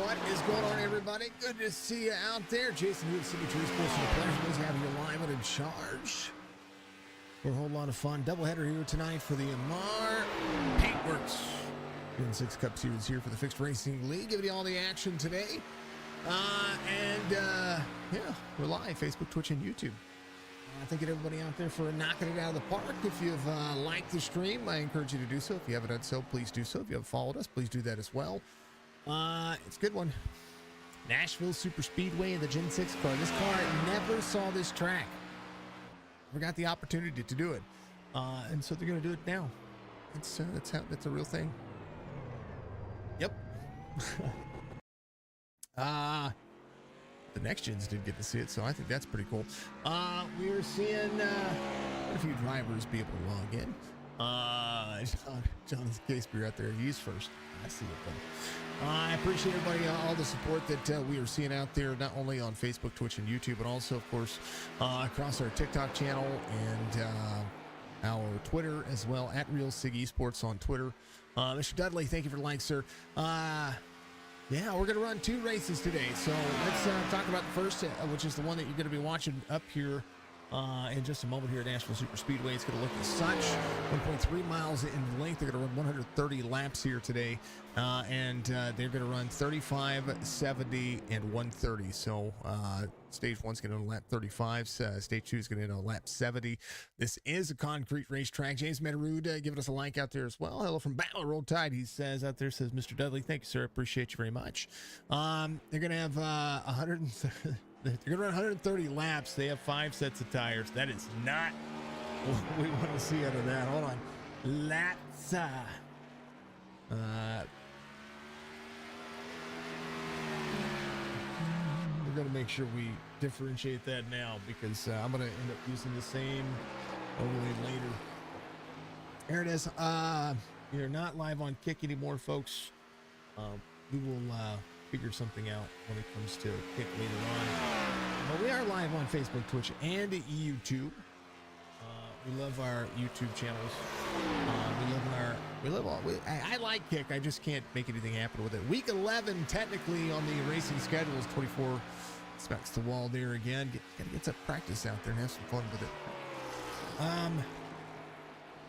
What is going on, everybody? Good to see you out there. Jason here at City Tree Sports. It's a pleasure to have you live and in charge. For a whole lot of fun. Doubleheader here tonight for the Amar Paintworks. Doing 6 Cup Series here for the Fixed Racing League. Giving you all the action today. Yeah, we're live. Facebook, Twitch, and YouTube. Thank you to everybody out there for knocking it out of the park. If you've liked the stream, I encourage you to do so. If you haven't done so, please do so. If you haven't followed us, please do that as well. It's a good one. Nashville Superspeedway in the Gen 6 car. This car never saw this track. Never got the opportunity to do it. And so they're going to do it now. That's a real thing. Yep. The next gens did get to see it, so I think that's pretty cool. We're seeing a few drivers be able to log in. Jonathan Casper out there. He's first. I see it though. I appreciate everybody, all the support that we are seeing out there, not only on Facebook, Twitch, and YouTube, but also, of course, across our TikTok channel and our Twitter as well, at Real Sig Esports on Twitter. Mr. Dudley, thank you for the like, sir. Yeah, we're going to run 2 races today. So let's talk about the first, which is the one that you're going to be watching up here in just a moment here at Nashville Superspeedway. It's going to look as such. 1.3 miles in length. They're going to run 130 laps here today. And they're going to run 35, 70, and 130. So stage 1's going to lap 35. Stage 2 is going to lap 70. This is a concrete racetrack. James Metarude giving us a like out there as well. Hello from Battle Roll Tide. He says out there, says Mr. Dudley. Thank you, sir. Appreciate you very much. They're going to have 100. They're going to run 130 laps. They have 5 sets of tires. That is not what we want to see out of that. Hold on. Let's we're going to make sure we differentiate that now, because I'm going to end up using the same overlay later. There it is. We are not live on Kick anymore, folks. We will figure something out when it comes to Kick later on. But we are live on Facebook, Twitch, and YouTube. We love our YouTube channels. I like Kick. I just can't make anything happen with it. Week 11, technically, on the racing schedule is 24. Smacks the wall there again. Gotta get some practice out there and have some fun with it.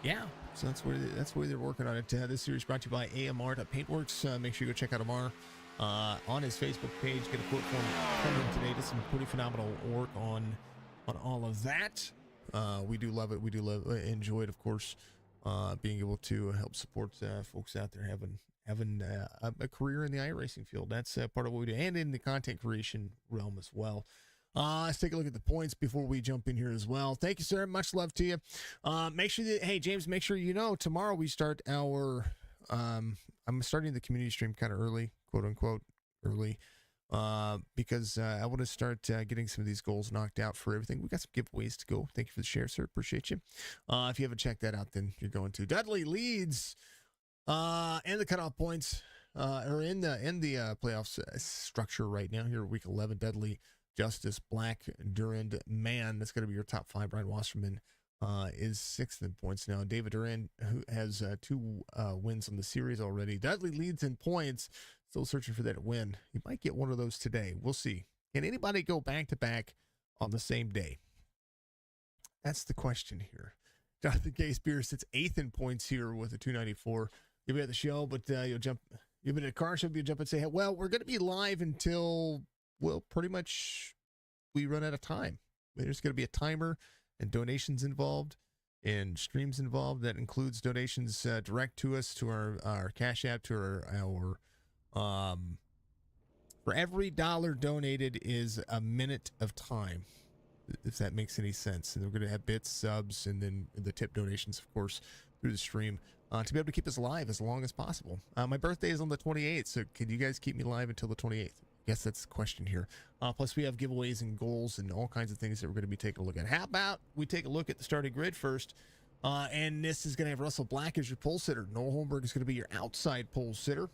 Yeah. So that's where they're working on it. This series brought to you by AMR.Paintworks. Make sure you go check out Amar on his Facebook page. Get a quote from him today. Did some pretty phenomenal work on all of that. We do love it. We do enjoy it, of course. Being able to help support folks out there having a career in the iRacing field. That's part of what we do, and in the content creation realm as well. Let's take a look at the points before we jump in here as well. Thank you, sir. Much love to you. Make sure that, hey, James, make sure you know tomorrow we start our, I'm starting the community stream kind of early, quote unquote, early, because I want to start getting some of these goals knocked out for everything. We got some giveaways to go. Thank you for the share, sir. Appreciate you. If you haven't checked that out, then you're going to. Dudley leads and the cutoff points are in the playoffs structure right now here, week 11. Dudley, Justice, Black, Durand, Man. That's going to be your top 5. Brian Wasserman is 6th in points now. David Durand, who has 2 wins on the series already. Dudley leads in points. Still searching for that win. He might get one of those today. We'll see. Can anybody go back-to-back on the same day? That's the question here. Jonathan K. Spears sits 8th in points here with a 294. You'll be at the show, but you'll be at a car show, you'll jump and say, hey, well, we're going to be live until, well, pretty much we run out of time. There's going to be a timer and donations involved and streams involved. That includes donations direct to us, to our Cash App, to our for every $1 donated is a minute of time, if that makes any sense. And we're going to have bits, subs, and then the tip donations, of course, through the stream to be able to keep us live as long as possible. My birthday is on the 28th, so can you guys keep me live until the 28th? Yes, that's the question here. Plus, we have giveaways and goals and all kinds of things that we're going to be taking a look at. How about we take a look at the starting grid first? And this is going to have Russell Black as your pole sitter. Noah Holmberg is going to be your outside pole sitter.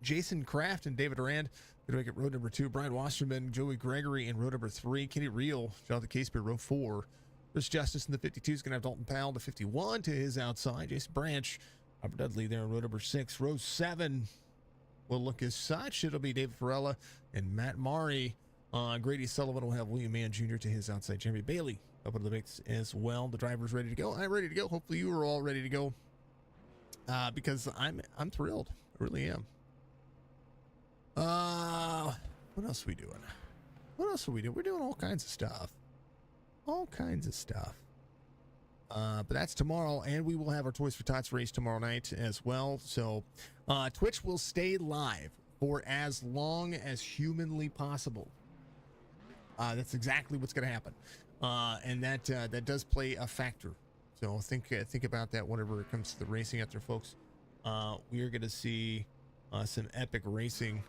Jason Kraft and David Durand going to make it row number 2. Brian Wasserman, Joey Gregory in row number 3. Kenny Reel, Jonathan Casper, row 4. Chris Justice in the 52 is going to have Dalton Powell, the 51 to his outside. Jason Branch, Robert Dudley there in row number 6. Row 7, will look as such. It'll be David Farella and Matt Murray. Grady Sullivan will have William Mann Jr. to his outside. Jeremy Bailey up into the mix as well. The driver's ready to go. I'm ready to go. Hopefully you are all ready to go, because I'm thrilled. I really am. What else are we doing? What else are we doing? We're doing all kinds of stuff. All kinds of stuff. But that's tomorrow, and we will have our Toys for Tots race tomorrow night as well. So Twitch will stay live for as long as humanly possible. That's exactly what's going to happen, and that does play a factor. So think about that whenever it comes to the racing out there, folks. We are going to see some epic racing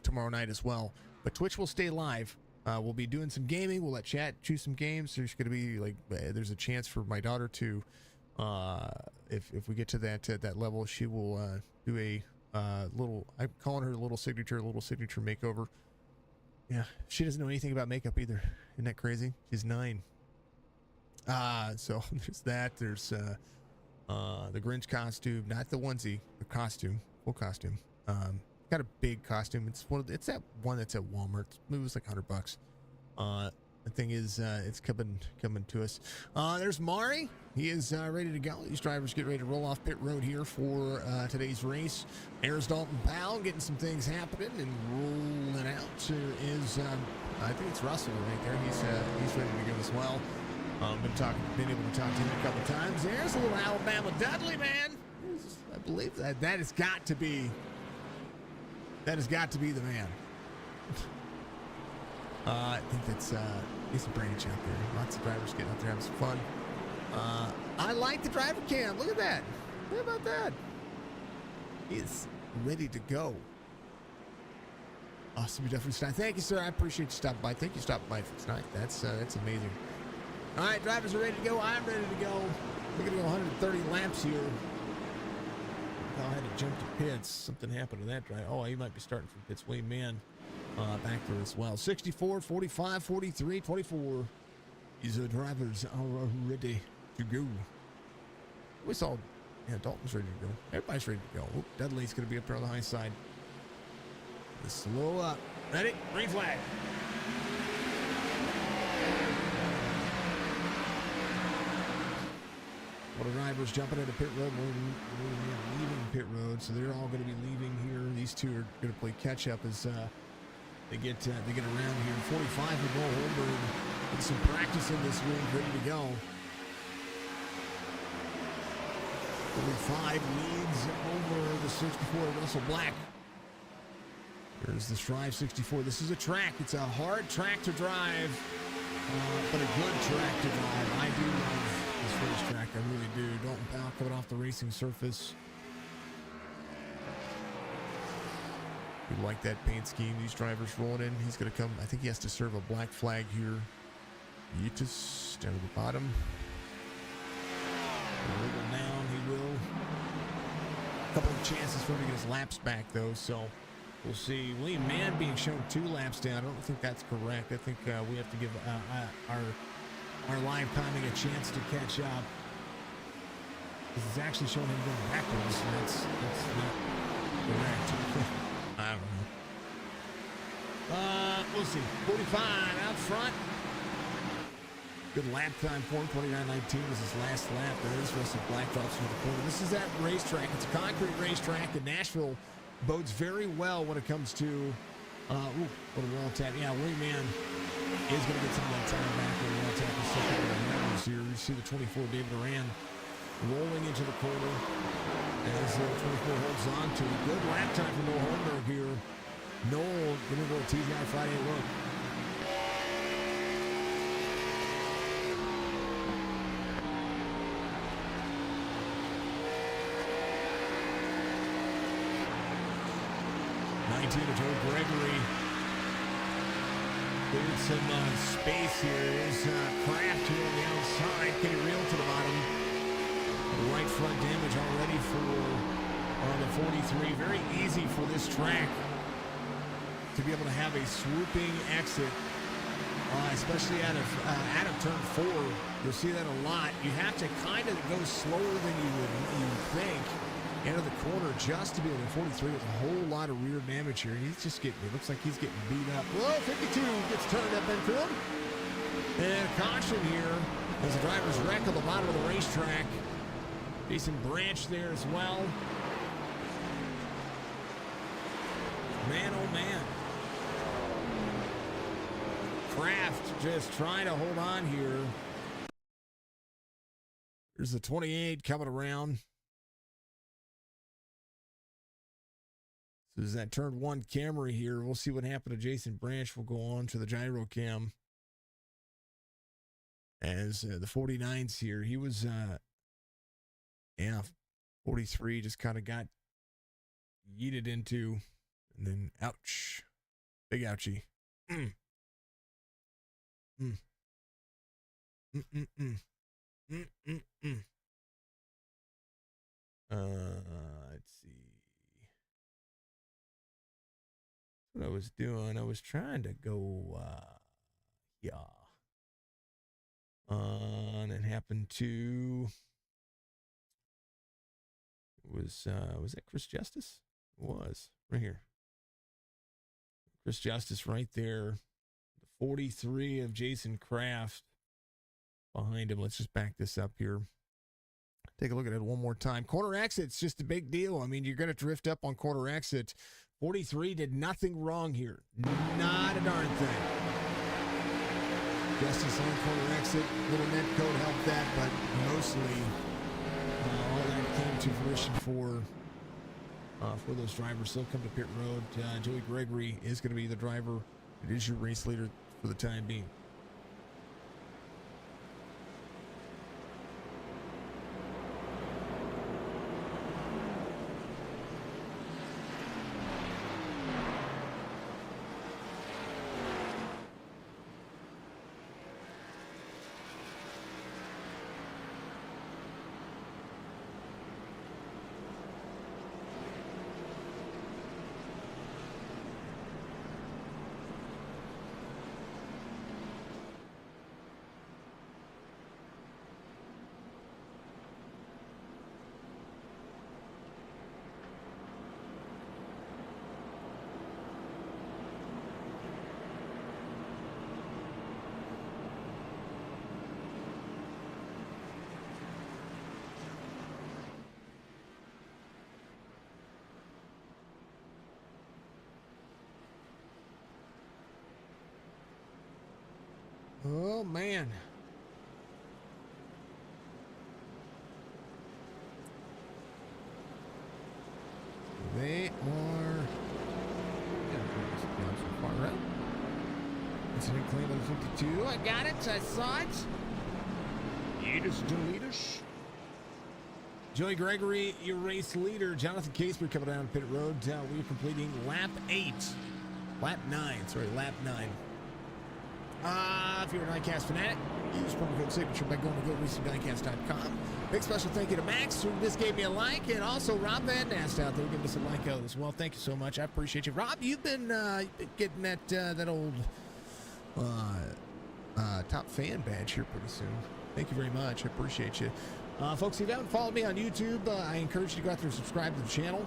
tomorrow night as well. But Twitch will stay live. We'll be doing some gaming. We'll let chat choose some games. There's going to be there's a chance for my daughter to, if we get to that level, she will do a little. I'm calling her a little signature makeover. Yeah, she doesn't know anything about makeup either. Isn't that crazy? She's 9. So there's that. There's the Grinch costume, not the onesie, the costume, full costume. Got a big costume. It's that one that's at Walmart. It was like $100. The thing is, it's coming to us. There's Mari. He is ready to go. These drivers get ready to roll off pit road here for today's race. There's Dalton Powell getting some things happening and rolling out. There is, I think it's Russell right there. He's ready to go as well. Been able to talk to him a couple times. There's a little Alabama Dudley, man. I believe that has got to be the man. I think that's he's a branch out there. Lots of drivers getting out there having some fun. I like the driver cam. Look at that. How about that? He's ready to go. Awesome, definitely tonight. Thank you, sir. I appreciate you stopping by. Thank you for stopping by for tonight. That's amazing. All right, drivers are ready to go. I'm ready to go. We're gonna go 130 laps here. I had to jump to pits. Something happened to that drive. Oh, he might be starting from pits. William Mann back there as well. 64, 45, 43, 24. These drivers are ready to go. We saw, Dalton's ready to go. Everybody's ready to go. Oh, Dudley's going to be up there on the high side. Let's slow up. Ready? Green flag. Well, the drivers jumping into pit road. We're leaving pit road, so they're all going to be leaving here. These two are going to play catch up as they get around here. 45 for Bo Holberg. Get some practice in this week, ready to go. 45 leads over the 64 Russell Black. There's the Strive 64. This is a track. It's a hard track to drive, but a good track to drive. I do love this racetrack. I really do. Dalton Powell coming off the racing surface. We like that paint scheme. These drivers rolling in. He's going to come. I think he has to serve a black flag here. Yeetus down to the bottom. Wiggle down. He will. A couple of chances for him to get his laps back, though. So we'll see. William Mann being shown 2 laps down. I don't think that's correct. I think we have to give our live timing a chance to catch up. This is actually showing him going backwards. So that's not correct. I don't know. We'll see. 45 out front. Good lap time for him. 29.19 was his last lap. There is Russell Black drops from the corner. This is that racetrack. It's a concrete racetrack, and Nashville bodes very well when it comes to. What a wall tap. Yeah, William Mann is going to get some of that time back. With a wall tap in second here. You see the 24 David Duran rolling into the corner as 24 holds on to a good lap time for Noel Holmberg here. Noel going to go TGI Friday at work. To Joe Gregory. There's some space here. There's Kraft here on the outside. Kenny Reel to the bottom. Right front damage already for the 43. Very easy for this track to be able to have a swooping exit, especially out of turn 4. You'll see that a lot. You have to kind of go slower than you would think. Into the corner just to be able to 43 with a whole lot of rear damage here. He's just getting, it looks like he's getting beat up. Whoa, 52 gets turned up infield. And caution here as the driver's wreck on the bottom of the racetrack. Jason Branch there as well. Man, oh man. Kraft just trying to hold on here. There's the 28 coming around. So there's that turn one camera here. We'll see what happened to Jason Branch. We'll go on to the gyro cam. As the 49s here, he was, 43 just kind of got yeeted into, and then ouch, big ouchie. Let's see. What I was doing, I was trying to go, and it happened to, was that Chris Justice? It was right here. Chris Justice right there. The 43 of Jason Kraft behind him. Let's just back this up here. Take a look at it one more time. Corner exit's just a big deal. I mean, you're going to drift up on corner exit. 43 did nothing wrong here. Not a darn thing. Justice on corner exit. Little net code helped that, but mostly all that came to fruition for those drivers. Still come to pit road. Joey Gregory is going to be the driver. It is your race leader for the time being. Oh, man. They are... Right? Incident claim of 52. I got it. I saw it. Yeeters, deleters. Joey Gregory, your race leader. Jonathan Caseberry coming down pit road. We're completing lap 9. If you're an iCast fanatic, use promo code signature by going to GoRacingDiecast.com. Big special thank you to Max, who just gave me a like, and also Rob Van Nast out there giving us a like out as well. Thank you so much. I appreciate you. Rob, you've been getting that old top fan badge here pretty soon. Thank you very much. I appreciate you. Folks, if you haven't followed me on YouTube, I encourage you to go out there and subscribe to the channel.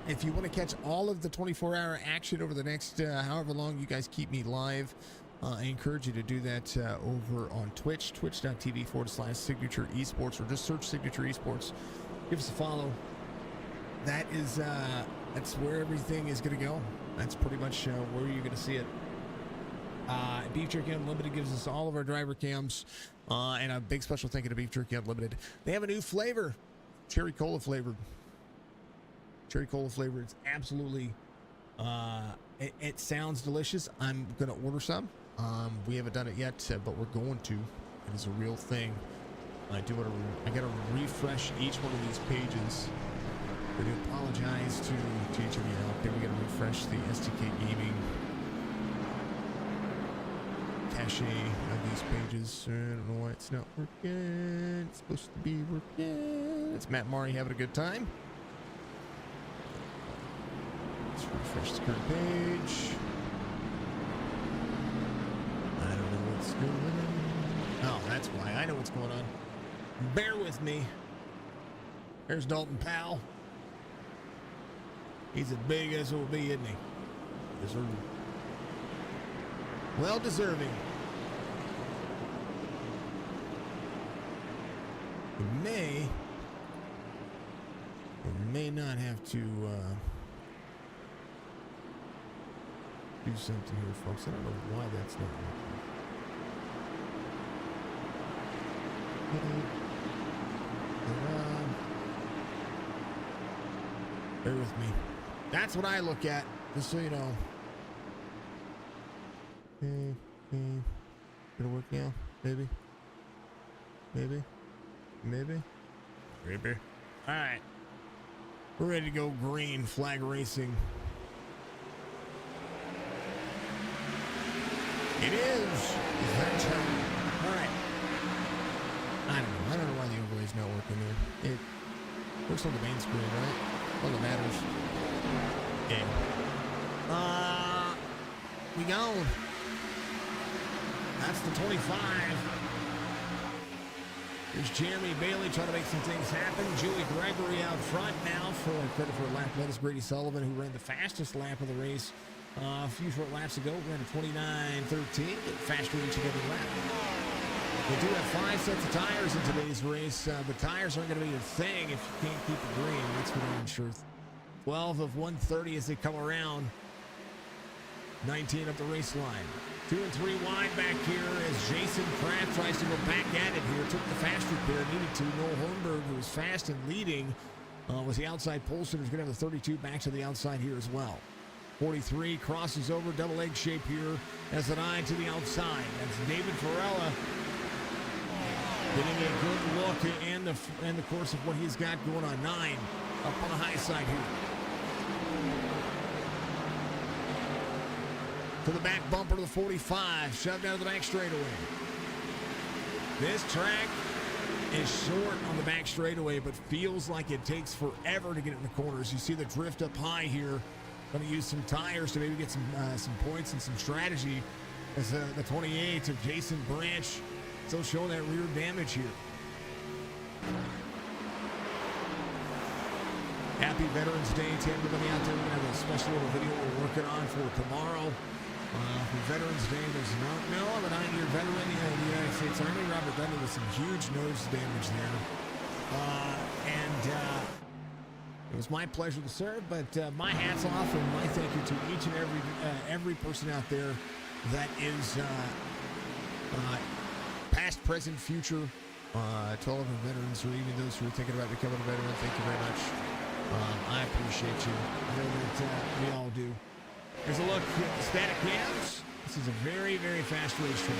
If you want to catch all of the 24-hour action over the next however long you guys keep me live, I encourage you to do that over on Twitch, twitch.tv/Signature Esports, or just search Signature Esports. Give us a follow. That is, that's where everything is going to go. That's pretty much where you're going to see it. Beef Jerky Unlimited gives us all of our driver cams, and a big special thank you to Beef Jerky Unlimited. They have a new flavor, cherry cola flavored. Cherry cola flavor. It's absolutely, it sounds delicious. I'm going to order some. We haven't done it yet, but we're going to. It is a real thing. I got to refresh each one of these pages. I do apologize to each of you out there. We got to refresh the STK Gaming cache of these pages. I don't know why it's not working. It's supposed to be working. It's Matt Murray having a good time. Let's refresh the current page. I don't know what's going on. Oh, that's why. I know what's going on. Bear with me. There's Dalton Powell. He's a big SOB, isn't he? Deserving. Well deserving. We may not have to do something here, folks. I don't know why that's not working. Bear with me. That's what I look at, just so you know. Gonna work now? Maybe. All right. We're ready to go green. Flag racing. It is. That time. All right. I don't know why the overlay's not working there. It works on the main screen, right? All that matters. Yeah. We gone. That's the 25. Here's Jeremy Bailey trying to make some things happen. Joey Gregory out front now for credit for a lap. That is Grady Sullivan, who ran the fastest lap of the race a few short laps ago. Ran a 29:13. Get faster each and every lap. We do have 5 sets of tires in today's race, but tires aren't going to be a thing if you can't keep it green. That's what I'm sure. 12 of 130 as they come around. 19 up the race line. 2 and 3 wide back here as Jason Kraft tries to go back at it here. Took the fast repair, needed to. Noel Hornberg, who was fast and leading, was the outside pole sitter. Who's going to have the 32 back to the outside here as well. 43 crosses over, double egg shape here as an eye to the outside. That's David Farella getting a good look and the course of what he's got going on. 9 up on the high side here. To the back bumper to the 45, shoved out of the back straightaway. This track is short on the back straightaway, but feels like it takes forever to get in the corners. You see the drift up high here. Going to use some tires to maybe get some points and some strategy. As the 28 of Jason Branch still showing that rear damage here. Happy Veterans Day to everybody out there. We're going to have a special little video we're working on for tomorrow. For Veterans Day, there's no of a 9-year veteran in the United States Army, Robert Dudley, with some huge nose damage there. It was my pleasure to serve, but my hat's off and my thank you to each and every person out there that is past, present, future, to all of our veterans, or even those who are thinking about becoming a veteran. Thank you very much. I appreciate you. I know that we all do. Here's a look at the static cams. This is a very, very fast racetrack.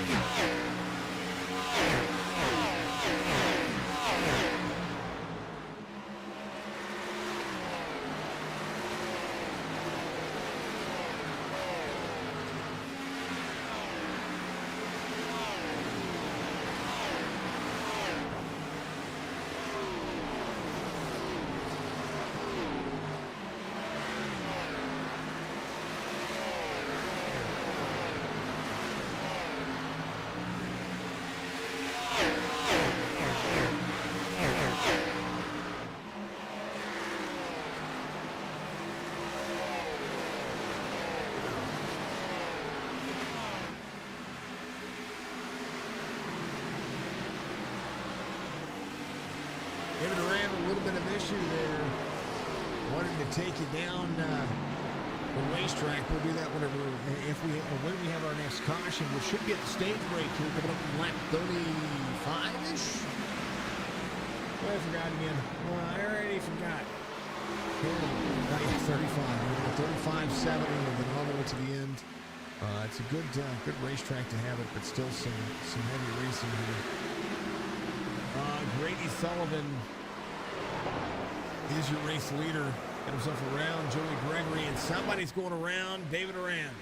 David Duran, a little bit of issue there. Wanted to take you down the racetrack. We'll do that whenever, when we have our next caution. We should get the stage break here coming up in lap 35-ish. Oh, I forgot again. I already forgot. 35. 35-70 and then all the way to the end. It's a good racetrack to have it, but still some heavy racing here. Grady Sullivan is your race leader. Got himself around Joey Gregory, and somebody's going around David Duran.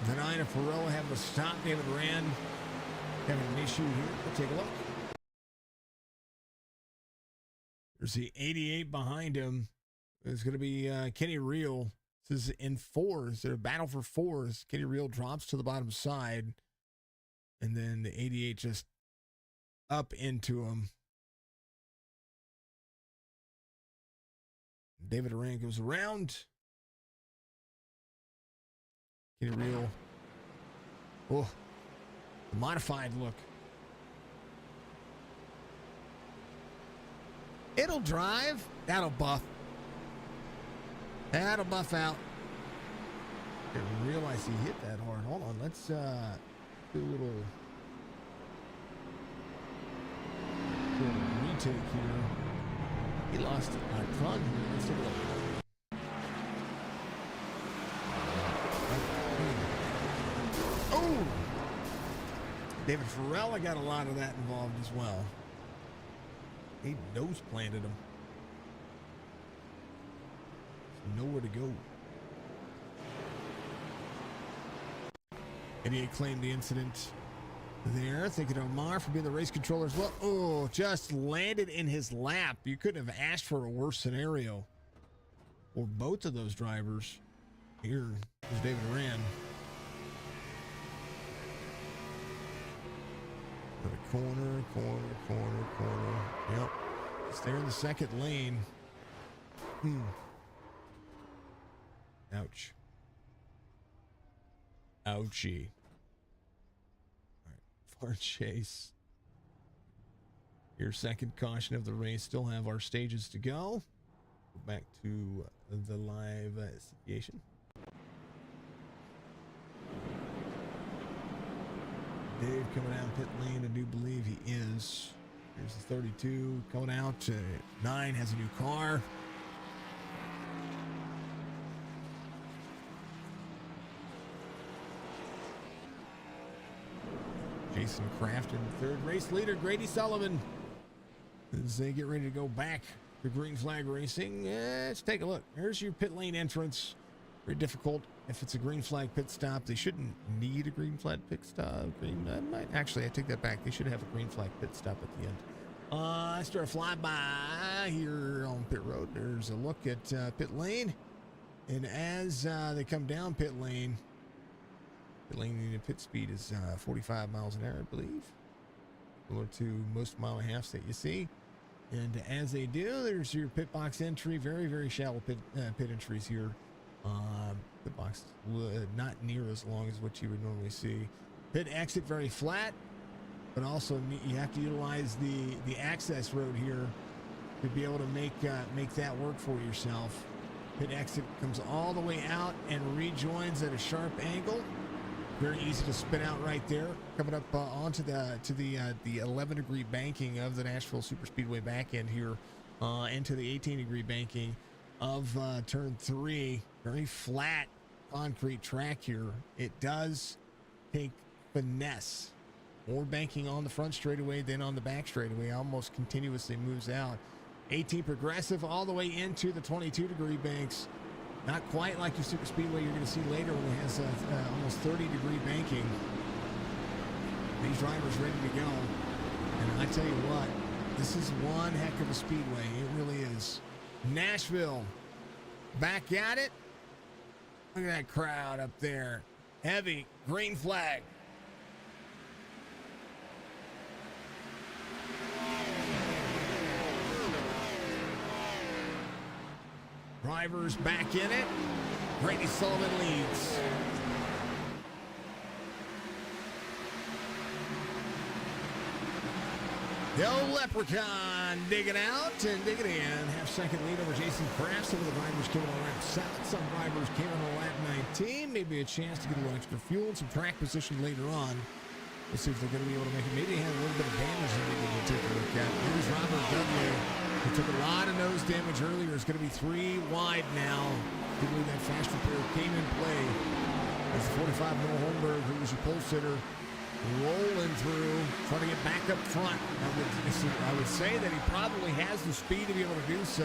The 9 of Farella having to stop David Duran. Having an issue here. Let's take a look. There's the 88 behind him. It's going to be Kenny Reel. This is in 4s. They're a battle for 4s. Kenny Reel drops to the bottom side. And then the 88 just up into him. David Duran goes around. Get a real, oh, the modified look. It'll drive. That'll buff. That'll buff out. I didn't realize he hit that hard. Hold on. Let's do a little retake here. He lost a ton here. Let's take a look. Oh! David Farrella got a lot of that involved as well. He nose planted him. There's nowhere to go. And he claimed the incident there. Thank you to Omar for being the race controller as well. Oh, just landed in his lap. You couldn't have asked for a worse scenario. Or both of those drivers. Here's David Duran. Corner. Yep. It's there in the second lane. Ouch. Ouchie. All right. Far chase. Your second caution of the race. Still have our stages to go. Go back to the live situation. Dave coming out pit lane, I do believe he is. Here's the 32 coming out. 9 has a new car. Jason Kraft in third. Race leader Grady Sullivan as they get ready to go back to Green Flag Racing. Let's take a look. Here's your pit lane entrance. Very difficult. If it's a green flag pit stop, they shouldn't need a green flag pit stop. Actually, I take that back. They should have a green flag pit stop at the end. Let's do a flyby here on pit road. There's a look at pit lane. And as they come down pit lane needed pit speed is 45 miles an hour, I believe. Similar to most mile and a half that you see. And as they do, there's your pit box entry. Very, very shallow pit entries here. The box not near as long as what you would normally see. Pit exit very flat, but also you have to utilize the access road here to be able to make that work for yourself. Pit exit comes all the way out and rejoins at a sharp angle. Very easy to spin out right there. Coming up onto the 11-degree banking of the Nashville Superspeedway back end here, into the 18-degree banking of turn 3. Very flat concrete track here. It does take finesse. More banking on the front straightaway than on the back straightaway. Almost continuously moves out. 18 progressive all the way into the 22-degree banks. Not quite like your super speedway you're going to see later when it has almost 30-degree banking. These drivers ready to go. And I tell you what, this is one heck of a speedway. It really is. Nashville, back at it. Look at that crowd up there. Heavy green flag. Drivers back in it. Grady Sullivan leads. The old leprechaun digging out and digging in. Half-second lead over Jason Kraft. Some of the drivers came on lap 7. Some drivers came on lap 19. Maybe a chance to get a little extra fuel and some track position later on. We'll see if they're going to be able to make it. Maybe they had a little bit of damage that they need to take a look at. Here's Robert Dudley. He took a lot of nose damage earlier. It's going to be 3 wide now. I believe that fast repair came in play. There's the 45 Noah Holmberg, who was your pole sitter, rolling through, trying to get back up front. I would say that he probably has the speed to be able to do so.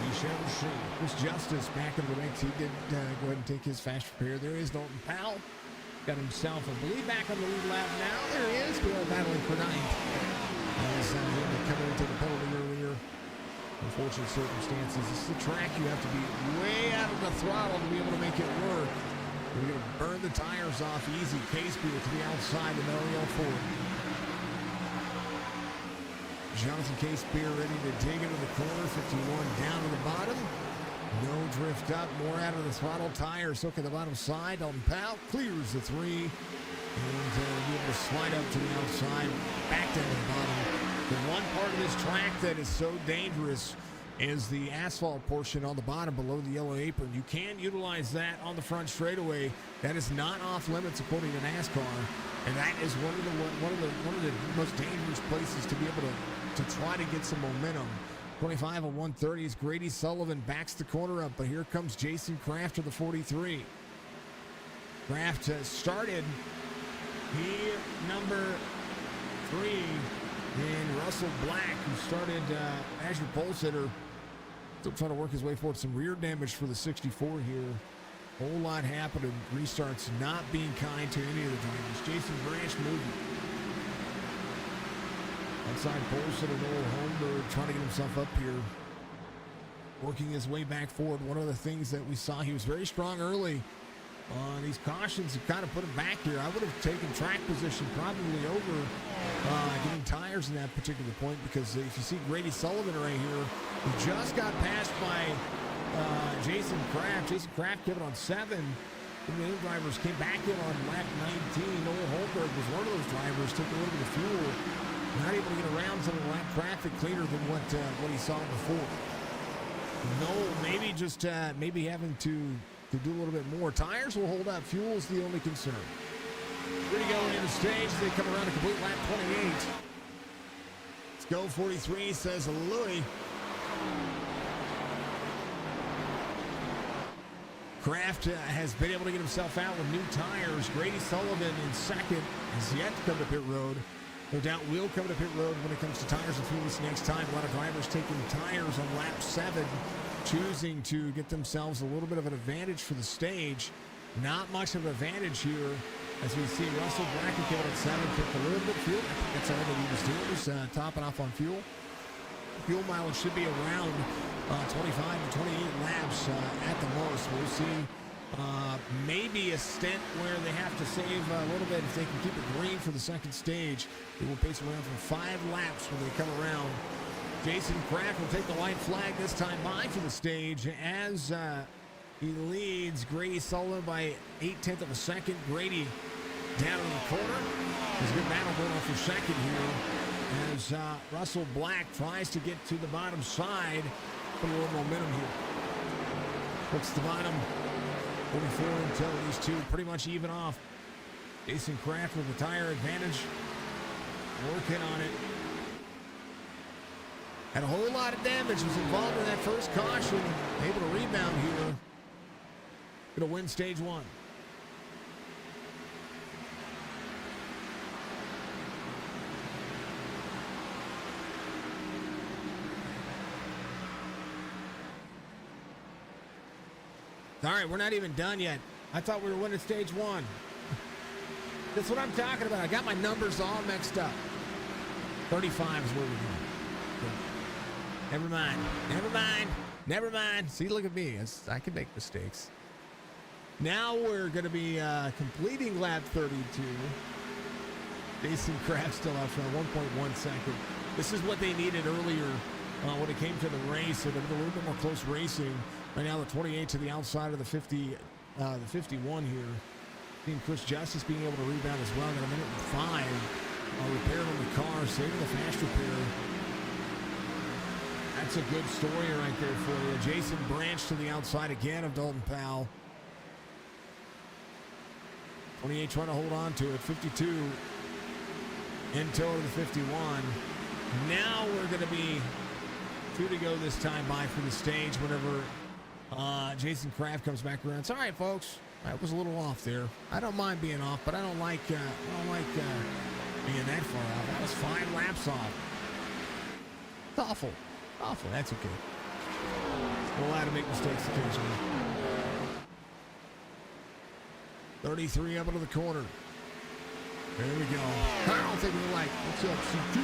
We shall see. Chris Justice back in the ranks. He did go ahead and take his fast repair. There is Dalton Powell. Got himself, I believe, back on the lead lap now. There he is. Still battling for 9th. As he had to come in and take a penalty earlier. Unfortunate circumstances. This is a track you have to be way out of the throttle to be able to make it work. You're going to burn the tires off easy. Case Beer to the outside of Mario Ford. Jonathan K. Spear ready to dig into the corner. 51 down to the bottom. No drift up. More out of the throttle. Tires hook at the bottom side. Dalton Powell clears the 3. And be able to slide up to the outside. Back down to the bottom. The one part of this track that is so dangerous is the asphalt portion on the bottom below the yellow apron. You can utilize that on the front straightaway. That is not off limits according to NASCAR, and that is one of the most dangerous places to be able to try to get some momentum. 25 of 130 is Grady Sullivan backs the corner up, but here comes Jason Kraft to the 43. Kraft started here number 3. And Russell Black, who started as your pole sitter, still trying to work his way forward. Some rear damage for the 64 here. Whole lot happening. Restarts not being kind to any of the drivers. Jason Branch moving. Outside pole sitter Noel Holmberg trying to get himself up here. Working his way back forward. One of the things that we saw, he was very strong early. These cautions have kind of put him back here. I would have taken track position probably over getting tires in that particular point, because if you see Grady Sullivan right here, who just got passed by Jason Kraft. Jason Kraft kept it on 7. The other drivers came back in on lap 19. Noel Holberg was one of those drivers, took a little bit of fuel, not able to get around some of the lap traffic cleaner than what he saw before. Noel maybe just maybe having to do a little bit more. Tires will hold up. Fuel is the only concern. Here we go in the stage. They come around a complete lap 28. Let's go 43, says Louis. Kraft has been able to get himself out with new tires. Grady Sullivan in second has yet to come to pit road. No doubt will come to pit road when it comes to tires and fuel this next time. A lot of drivers taking tires on lap 7. Choosing to get themselves a little bit of an advantage for the stage. Not much of an advantage here, as we see Russell Black came out at 7, took a little bit of fuel. I think that's all that he was doing, was topping off on fuel. Fuel mileage should be around 25 to 28 laps at the most. We'll see maybe a stint where they have to save a little bit if they can keep it green for the second stage. They will pace around for 5 laps when they come around. Jason Kraft will take the white flag this time by for the stage as he leads Grady Sullivan by 0.8 of a second. Grady down in the corner. There's a good battle going on for second here as Russell Black tries to get to the bottom side. Put a little momentum here. Looks the bottom. 44 until these two pretty much even off. Jason Kraft with the tire advantage. Working on it. Had a whole lot of damage, was involved in that first caution. Able to rebound here. Gonna win stage 1. All right, we're not even done yet. I thought we were winning stage 1. That's what I'm talking about. I got my numbers all mixed up. 35 is where we're going. Never mind. Never mind. Never mind. See, look at me. I can make mistakes. Now we're going to be completing lap 32. Jason Kraft still out front, 1.1 second. This is what they needed earlier when it came to the race. It was a little bit more close racing. Right now, the 28 to the outside of the 50, the 51 here. Seeing Chris Justice being able to rebound as well. Got a minute and 5. Repaired on the car, saving the fast repair. That's a good story right there for you. Jason Branch to the outside again of Dalton Powell. 28 trying to hold on to it. 52 in tow to the 51. Now we're going to be 2 to go this time by for the stage whenever Jason Kraft comes back around. It's all right, folks. I was a little off there. I don't mind being off, but I don't like being that far off. That was 5 laps off. It's awful. Awful. That's okay. We're allowed to make mistakes occasionally. 33 up into the corner. There we go. I don't think we like. What's up, CT?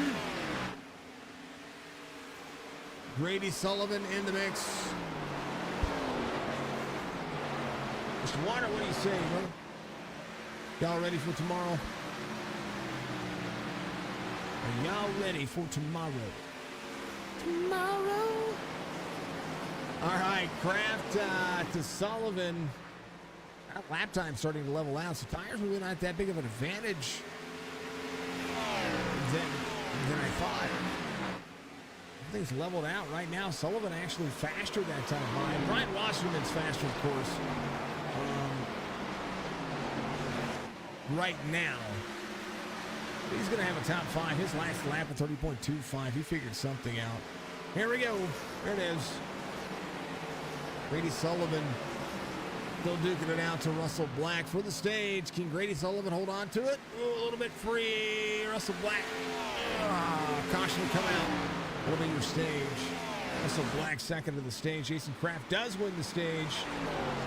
Grady Sullivan in the mix. Mr. Warner, what do you say, brother? Y'all ready for tomorrow? Are y'all ready for tomorrow? tomorrow. All right, Kraft to Sullivan. Lap time starting to level out, so tires really not that big of an advantage than I thought. Everything's leveled out right now. Sullivan actually faster that time by. Brian Wasserman's faster, of course. Right now. He's going to have a top 5. His last lap at 30.25. He figured something out. Here we go. There it is. Grady Sullivan still duking it out to Russell Black for the stage. Can Grady Sullivan hold on to it? Ooh, a little bit free. Russell Black. Caution to come out. That'll be your stage. Russell Black second to the stage. Jason Kraft does win the stage.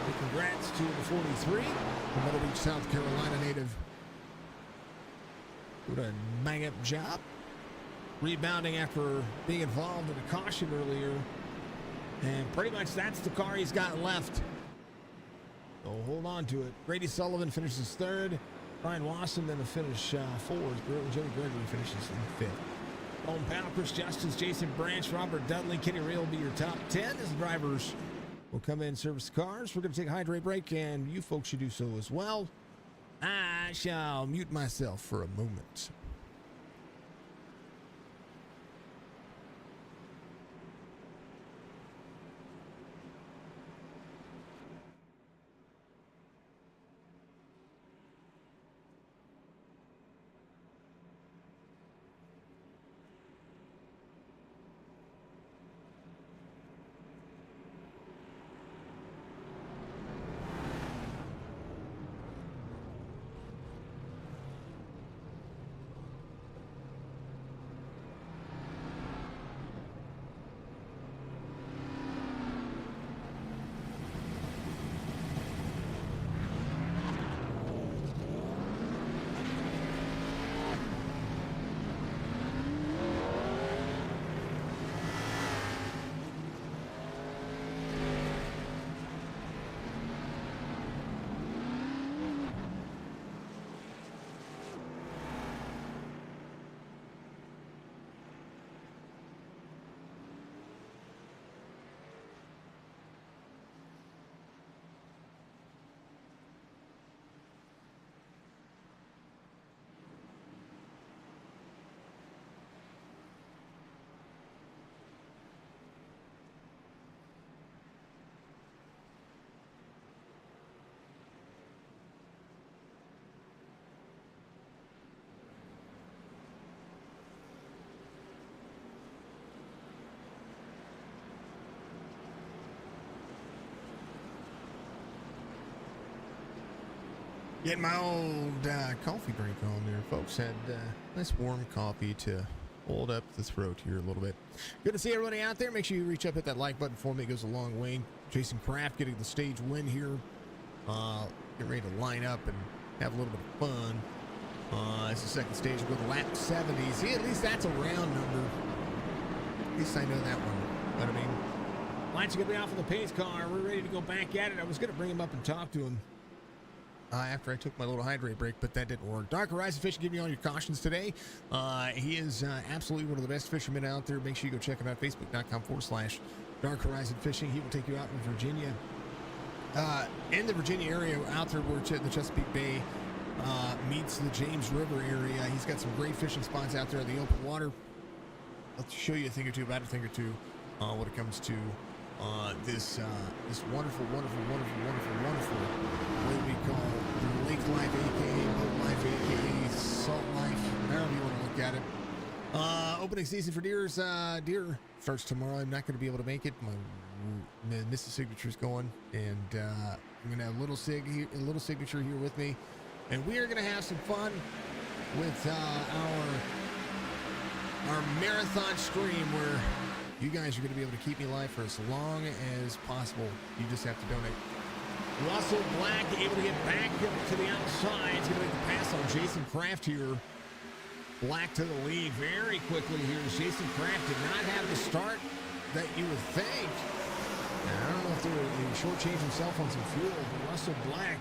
And congrats to the 43. The Myrtle Beach, South Carolina native. What a bang-up job. Rebounding after being involved in a caution earlier. And pretty much that's the car he's got left. So hold on to it. Grady Sullivan finishes third. Brian Wasson then to finish fourth. Joey Gregory finishes in fifth. Owen Powell, Chris Justice, Jason Branch, Robert Dudley, Kenny Ray will be your top 10 as the drivers will come in and service the cars. We're going to take a hydrate break, and you folks should do so as well. I shall mute myself for a moment. Getting my old coffee drink on there, folks. Had nice warm coffee to hold up the throat here a little bit. Good to see everybody out there. Make sure you reach up, hit that like button for me. It goes a long way. Jason Kraft getting the stage win here. Get ready to line up and have a little bit of fun. It's the second stage. We'll go to lap 70. See, at least that's a round number. At least I know that one. But I mean, lights are going to be off of the pace car. We're ready to go back at it. I was going to bring him up and talk to him after I took my little hydrate break, but that didn't work. Dark Horizon Fishing giving you all your cautions today. He is absolutely one of the best fishermen out there. Make sure you go check him out, facebook.com/Dark Horizon Fishing. He will take you out in Virginia. In the Virginia area, out there where the Chesapeake Bay meets the James River area. He's got some great fishing spots out there in the open water. I'll show you a thing or two about when it comes to this wonderful what we call the lake life, aka boat life, aka salt life, however you want to look at it. Opening season for deer starts tomorrow. I'm not going to be able to make it. My Mrs. Signature's going, and I'm going to have a little signature here with me, and we are going to have some fun with our marathon stream where you guys are going to be able to keep me alive for as long as possible. You just have to donate. Russell Black able to get back up to the outside. He's going to make the pass on Jason Kraft here. Black to the lead very quickly here. Jason Kraft did not have the start that you would think. And I don't know if they shortchanged himself on some fuel, but Russell Black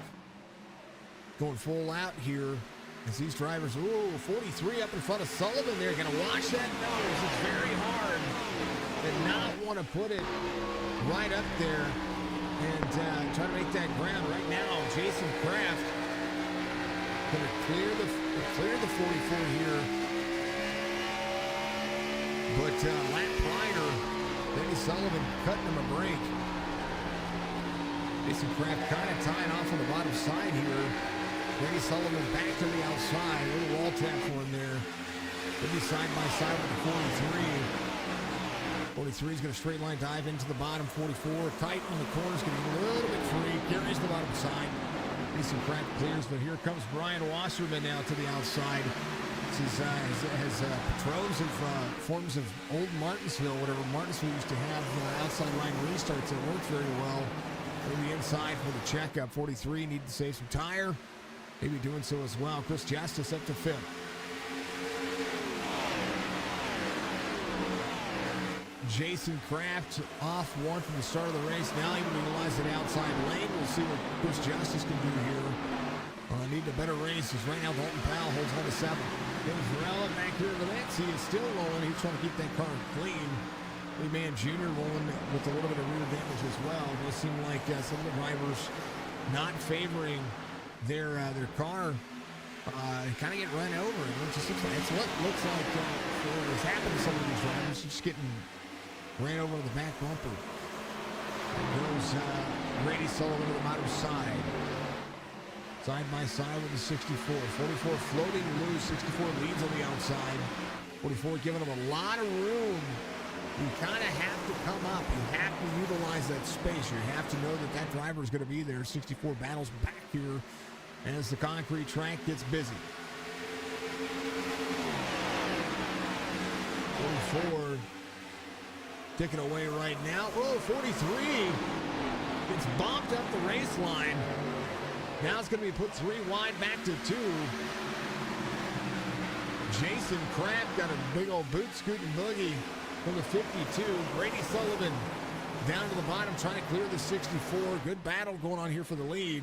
going full out here. As these drivers, 43 up in front of Sullivan. They're going to watch that nose. It's very hard. Did not want to put it right up there and try to make that ground. Right now, Jason Kraft going to clear the 44 here. But lap prior, Denny Sullivan cutting him a break. Jason Kraft kind of tying off on the bottom side here. Denny Sullivan back to the outside. A little wall tap for him there. They'll be side by side with the 43. 43 is going to straight line dive into the bottom. 44 tight on the corners, going to get a little bit free. Carries the bottom side. Jason Kraft clears, but here comes Brian Wasserman now to the outside. This is has patrons of forms of old Martinsville, whatever Martinsville used to have outside line restarts that worked very well. On the inside for the checkup. 43 need to save some tire. Maybe doing so as well. Chris Justice up to fifth. Jason Kraft off one from the start of the race. Now able to utilize that outside lane. We'll see what Chris Justice can do here. Need a better race. As right now Dalton Powell holds on to 7. James Varela back here in the mix. He is still rolling. He's trying to keep that car clean. Lee Mann Jr. rolling with a little bit of rear damage as well. It does seem like some of the drivers not favoring their car kind of get run over. It's what looks like what's happened to some of these drivers. Just getting ran over to the back bumper. There goes Grady Sullivan to the bottom side. Side by side with the 64. 44 floating loose. 64 leads on the outside. 44 giving them a lot of room. You kind of have to come up. You have to utilize that space. You have to know that that driver is going to be there. 64 battles back here as the concrete track gets busy. 44 ticking away right now. 43 gets bumped up the race line. Now it's going to be put 3 wide back to 2. Jason Kraft got a big old boot scooting boogie from the 52. Grady Sullivan down to the bottom trying to clear the 64. Good battle going on here for the lead.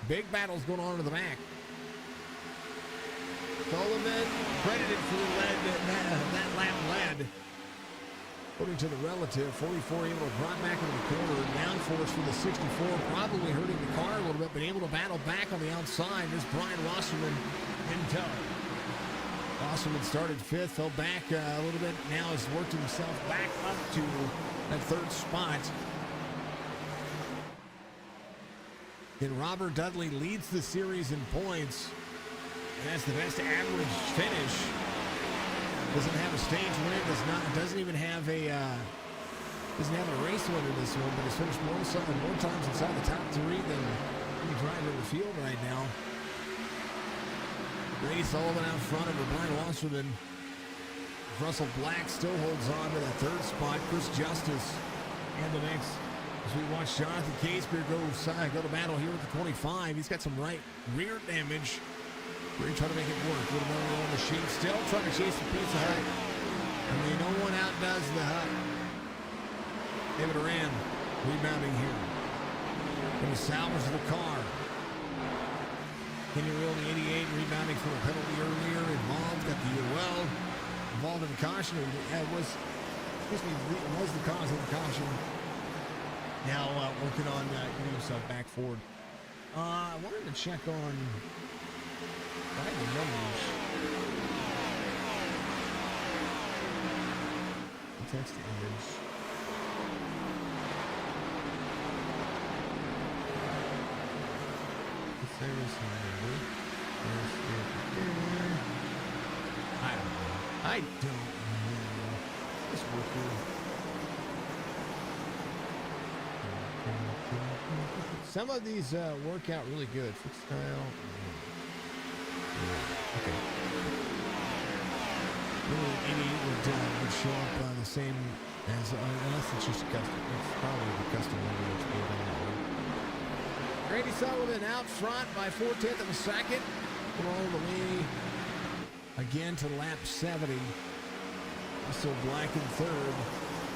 Big battles going on in the back. Sullivan credited for the lead that lap led. According to the relative, 44 able to drop back into the corner. Downforce for the 64, probably hurting the car a little bit, but able to battle back on the outside. This Brian Wasserman in tow. Wasserman started 5th, fell back a little bit. Now has worked himself back up to that 3rd spot. And Robert Dudley leads the series in points. And that's the best average finish. Doesn't have a stage win. Doesn't even have a race winner this one, but has finished more times inside the top 3 than any driver in the field right now. Grady Sullivan out front over Brian Wasserman. Russell Black still holds on to that 3rd spot. Chris Justice and the next. As we watch Jonathan Casebeer go to battle here with the 25. He's got some right rear damage. We're trying to make it work. A little more on the sheet. Still trying to chase the Pizza Hut. I mean, no one outdoes the Hut. David Oran rebounding here. Going to salvage the car. Kenny Real, the 88, rebounding from a penalty earlier. Involved, got the UL. Involved in the caution. It was the cause of the caution. Now working on getting himself back forward. I wanted to check on the numbers. Text image. I don't know. This working. Some of these work out really good. Fixed style. Okay. Really, any would show up the same as unless it's just custom. It's probably the custom number that's good on that one. Grady Sullivan out front by 4/10 of a second. All the way again to lap 70. Also Black in 3rd,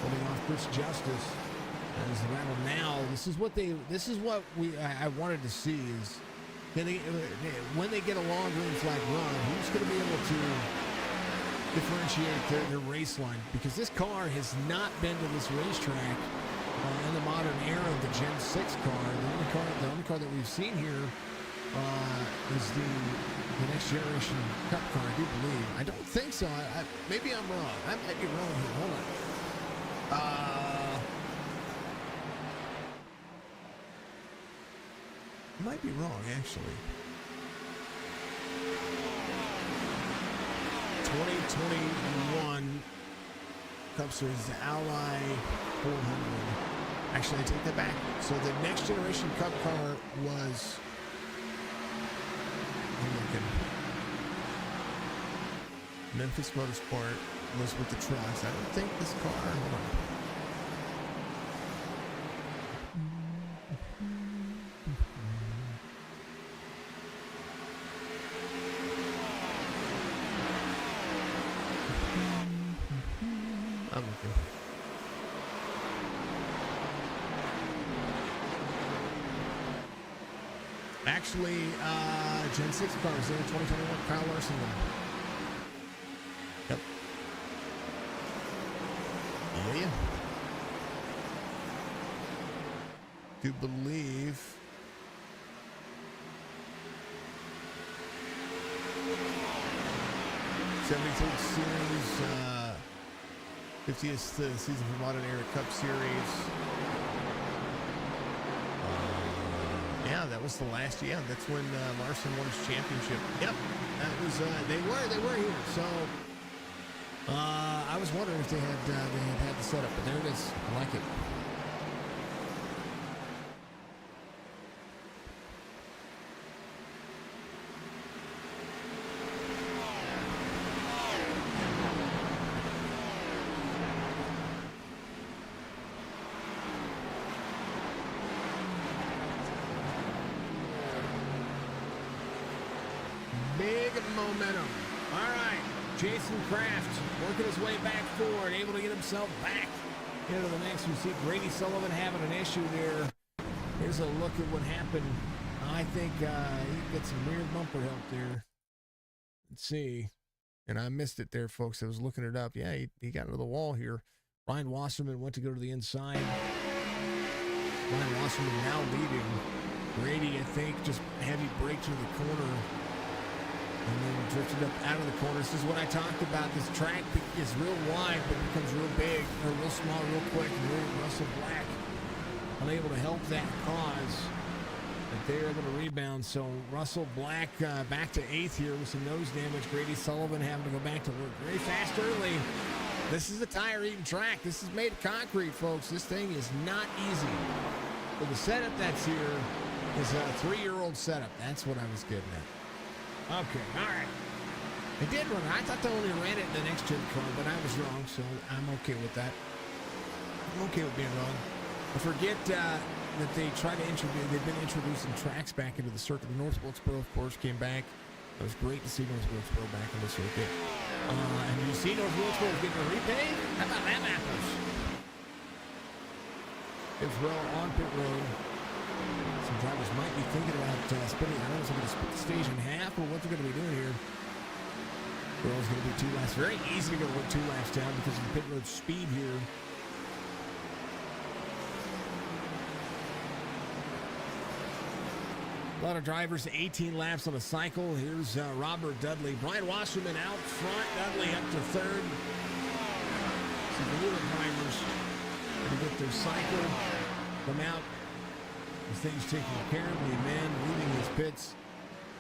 holding off Chris Justice. As the battle now, this is what I wanted to see is when they get a long green flag run, who's going to be able to differentiate their race line? Because this car has not been to this racetrack in the modern era of the Gen 6 car. The only car that we've seen here is the next generation Cup car, I do believe. I don't think so. Maybe I'm wrong. I might be wrong here. Hold on. Might be wrong, actually. 2021 Cup Series Ally 400. Actually, I take that back. So the next generation Cup car was... I'm looking. Memphis Motorsport was with the trucks. I don't think this car... Hold on. I'm looking. Actually, Gen 6 cars there, 2021 Kyle Larson one. Yep. Oh, yeah. Do believe. '73 Series, 50th season for Modern Era Cup Series. Yeah, that was the last. Yeah, that's when Larson won his championship. Yep, that was. They were here. So I was wondering if they had the setup, but there it is. I like it. Big momentum. All right. Jason Kraft working his way back forward, able to get himself back into the next. We see Grady Sullivan having an issue there. Here's a look at what happened. I think he got some rear bumper help there. Let's see. And I missed it there, folks. I was looking it up. Yeah, he got into the wall here. Ryan Wasserman went to go to the inside. Ryan Wasserman now leading. Grady, I think, just heavy brake to the corner. And then drifted up out of the corner. This is what I talked about. This track is real wide, but it becomes real big, or real small, real quick. And really Russell Black unable to help that cause. But they're able to rebound. So Russell Black back to 8th here with some nose damage. Grady Sullivan having to go back to work very fast early. This is a tire-eating track. This is made of concrete, folks. This thing is not easy. But the setup that's here is a 3-year-old setup. That's what I was getting at. Okay, all right. They did run. I thought they only ran it in the next gen car, but I was wrong, so I'm okay with that. I'm okay with being wrong. I forget that they've been introducing tracks back into the circuit. The North Wilkesboro, of course, came back. It was great to see North Wilkesboro back in the circuit. And you see North Wilkesboro getting a repave? How about them apples? It's well on pit road. Some drivers might be thinking about splitting. I don't know if they're going to split the stage in half or what they're going to be doing here. Girl's going to be 2 laps. Very easy to go 2 laps down because of the pit road speed here. A lot of drivers, 18 laps on a cycle. Here's Robert Dudley. Brian Wasserman out front. Dudley up to 3rd. So the newer drivers going to get their cycle, come out. The thing's taken care of. The man leading his pits.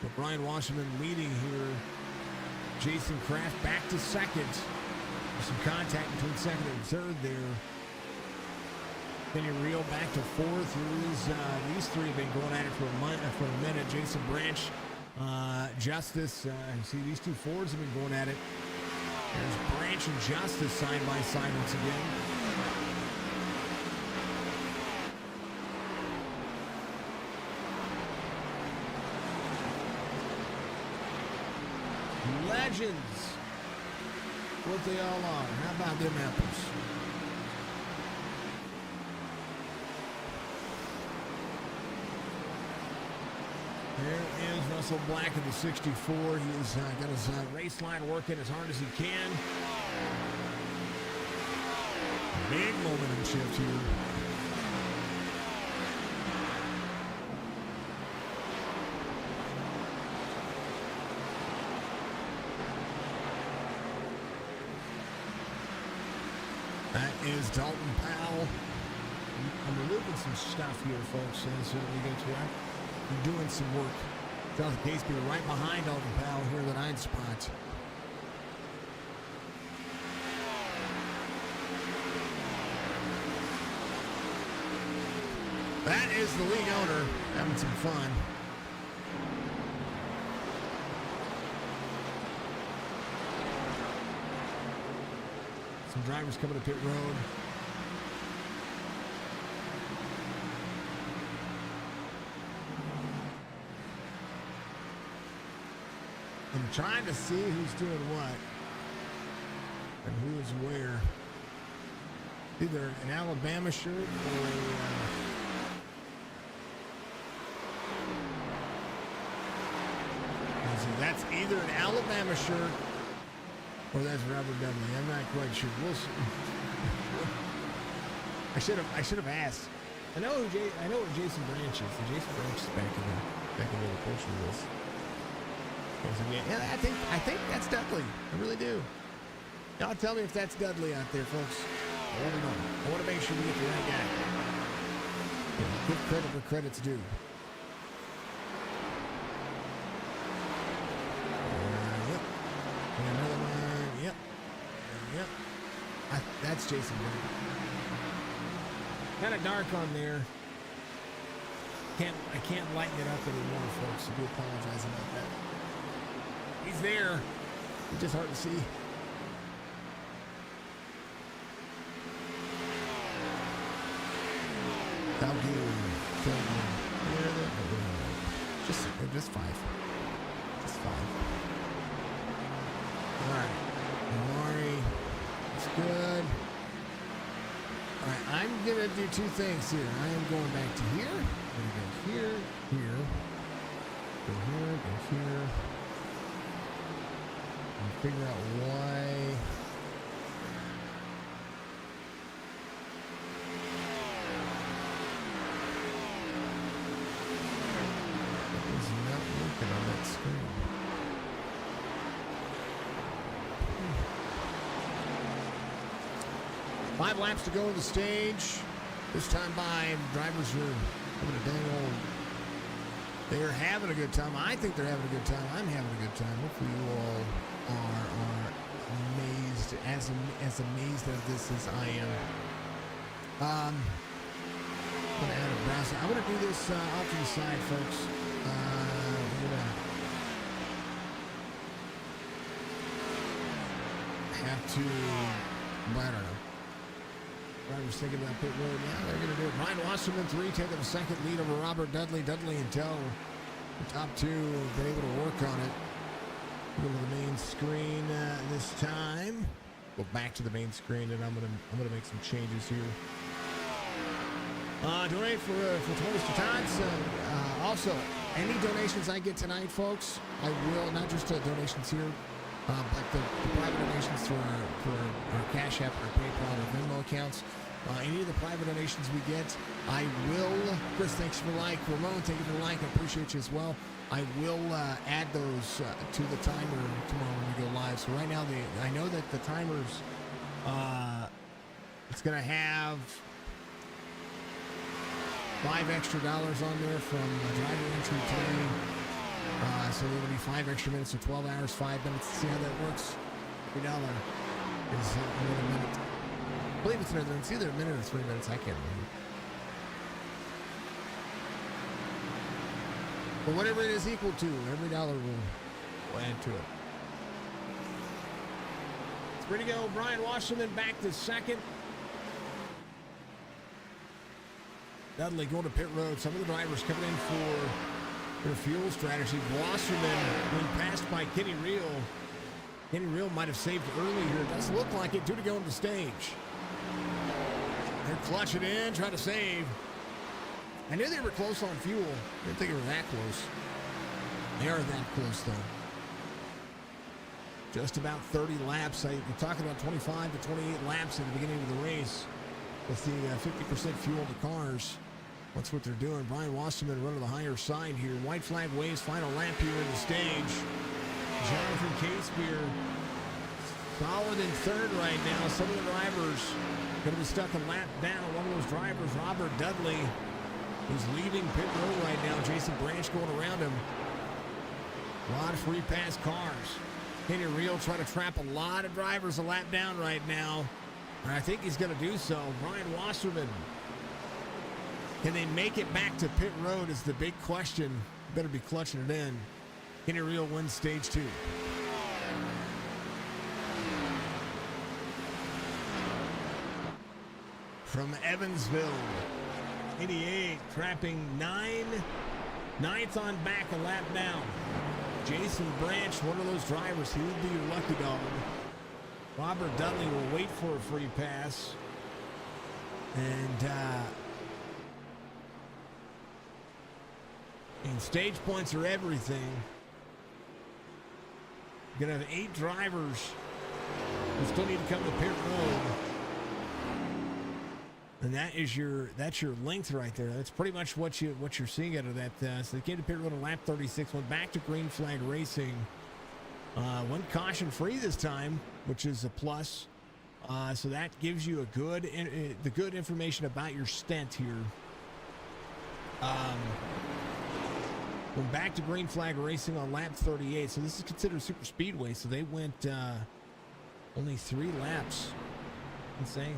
But Brian Wasserman leading here. Jason Kraft back to 2nd. There's some contact between 2nd and 3rd there. Kenny Reel back to 4th. These three have been going at it for a minute. Jason Branch, Justice. You see these two Fords have been going at it. There's Branch and Justice side by side once again. Legends. What they all are. How about them apples? There is Russell Black in the 64. He's got his race line working as hard as he can. Big momentum shift here. That is Dalton Powell. I'm removing some stuff here, folks, as we go through. I'm doing some work. Jonathan Casey right behind Dalton Powell here in the 9th spot. That is the league owner having some fun. Some drivers coming to pit road. I'm trying to see who's doing what and who is where. Either an Alabama shirt or that's either an Alabama shirt or that's Robert Dudley. I'm not quite sure. We'll see. I should have asked. I know where Jason Branch is. And Jason Branch is back in the portion of this. Yeah, I think that's Dudley. I really do. Y'all tell me if that's Dudley out there, folks. I want to know. I want to make sure we get the right guy. Yeah, give credit where credit's due. Yep. And another one. Yep. Yep. That's Jason Branch. Kind of dark on there. I can't lighten it up anymore, folks. I do apologize about that. He's there. It's just hard to see. Just five. Just five. All right. Amari. It's good. All right. I'm going to do two things here. I am going back to here. I'm going to go here, here. Go here, go here. And figure out why. On that screen. 5 laps to go on the stage. This time by, drivers are having a dang old. They're having a good time. I think they're having a good time. I'm having a good time. Hopefully you all are amazed, as amazed at this as I am. I'm gonna add a browser. I'm gonna do this off to the side, folks. Have to, I don't know. Drivers thinking about pit road. Yeah, they're going to do it. Ryan Wasserman, 3, taking a second lead over Robert Dudley. Dudley in tow. The top 2 have been able to work on it. Go to the main screen this time. Go back to the main screen, and I'm gonna make some changes here. Donate for Mr. Tots. Also, any donations I get tonight, folks, I will, not just donations here, but the private donations for our Cash App, our PayPal, our Venmo accounts, any of the private donations we get, I will, Chris, thanks for the like. Ramon, thank you for the like. I appreciate you as well. I will add those to the timer tomorrow when we go live. So right now, I know that the timer's, it's going to have $5 extra on there from driver entry today. So there will be 5 extra minutes, so 12 hours, 5 minutes. See how that works? $3 is another minute. I believe it's either a minute or 3 minutes. I can't remember. But whatever it is equal to, every dollar will add to it. It's ready to go. Brian Wasserman back to second. Dudley going to pit road. Some of the drivers coming in for their fuel strategy. Wasserman being passed by Kenny Reel. Kenny Reel might have saved early here. It doesn't look like it. 2 to go on the stage. They're clutching in, trying to save. I knew they were close on fuel. Didn't think it was that close. They are that close, though. Just about 30 laps. We're talking about 25 to 28 laps at the beginning of the race with the 50% fuel in the cars. That's what they're doing. Brian Wasserman running the higher side here. White flag waves, final lap here in the stage. Jonathan Casebeer solid in third right now. Some of the drivers going to be stuck a lap down. One of those drivers, Robert Dudley, who's leaving pit road right now. Jason Branch going around him. A lot of free pass cars. Kenny Reel trying to trap a lot of drivers a lap down right now. And I think he's going to do so. Brian Wasserman. Can they make it back to pit road is the big question. Better be clutching it in. Kenny Reel wins stage 2. From Evansville, 88, trapping 9th on back a lap down. Jason Branch, one of those drivers, he would be your lucky dog. Robert Dudley will wait for a free pass. And stage points are everything. You're going to have 8 drivers who still need to come to pit road. And that's your length right there. That's pretty much what you're seeing out of that. So they came to pit road on lap 36, went back to green flag racing. Went caution free this time, which is a plus. So that gives you the good information about your stint here. Went back to green flag racing on lap 38. So this is considered super speedway. So they went only 3 laps. Insane.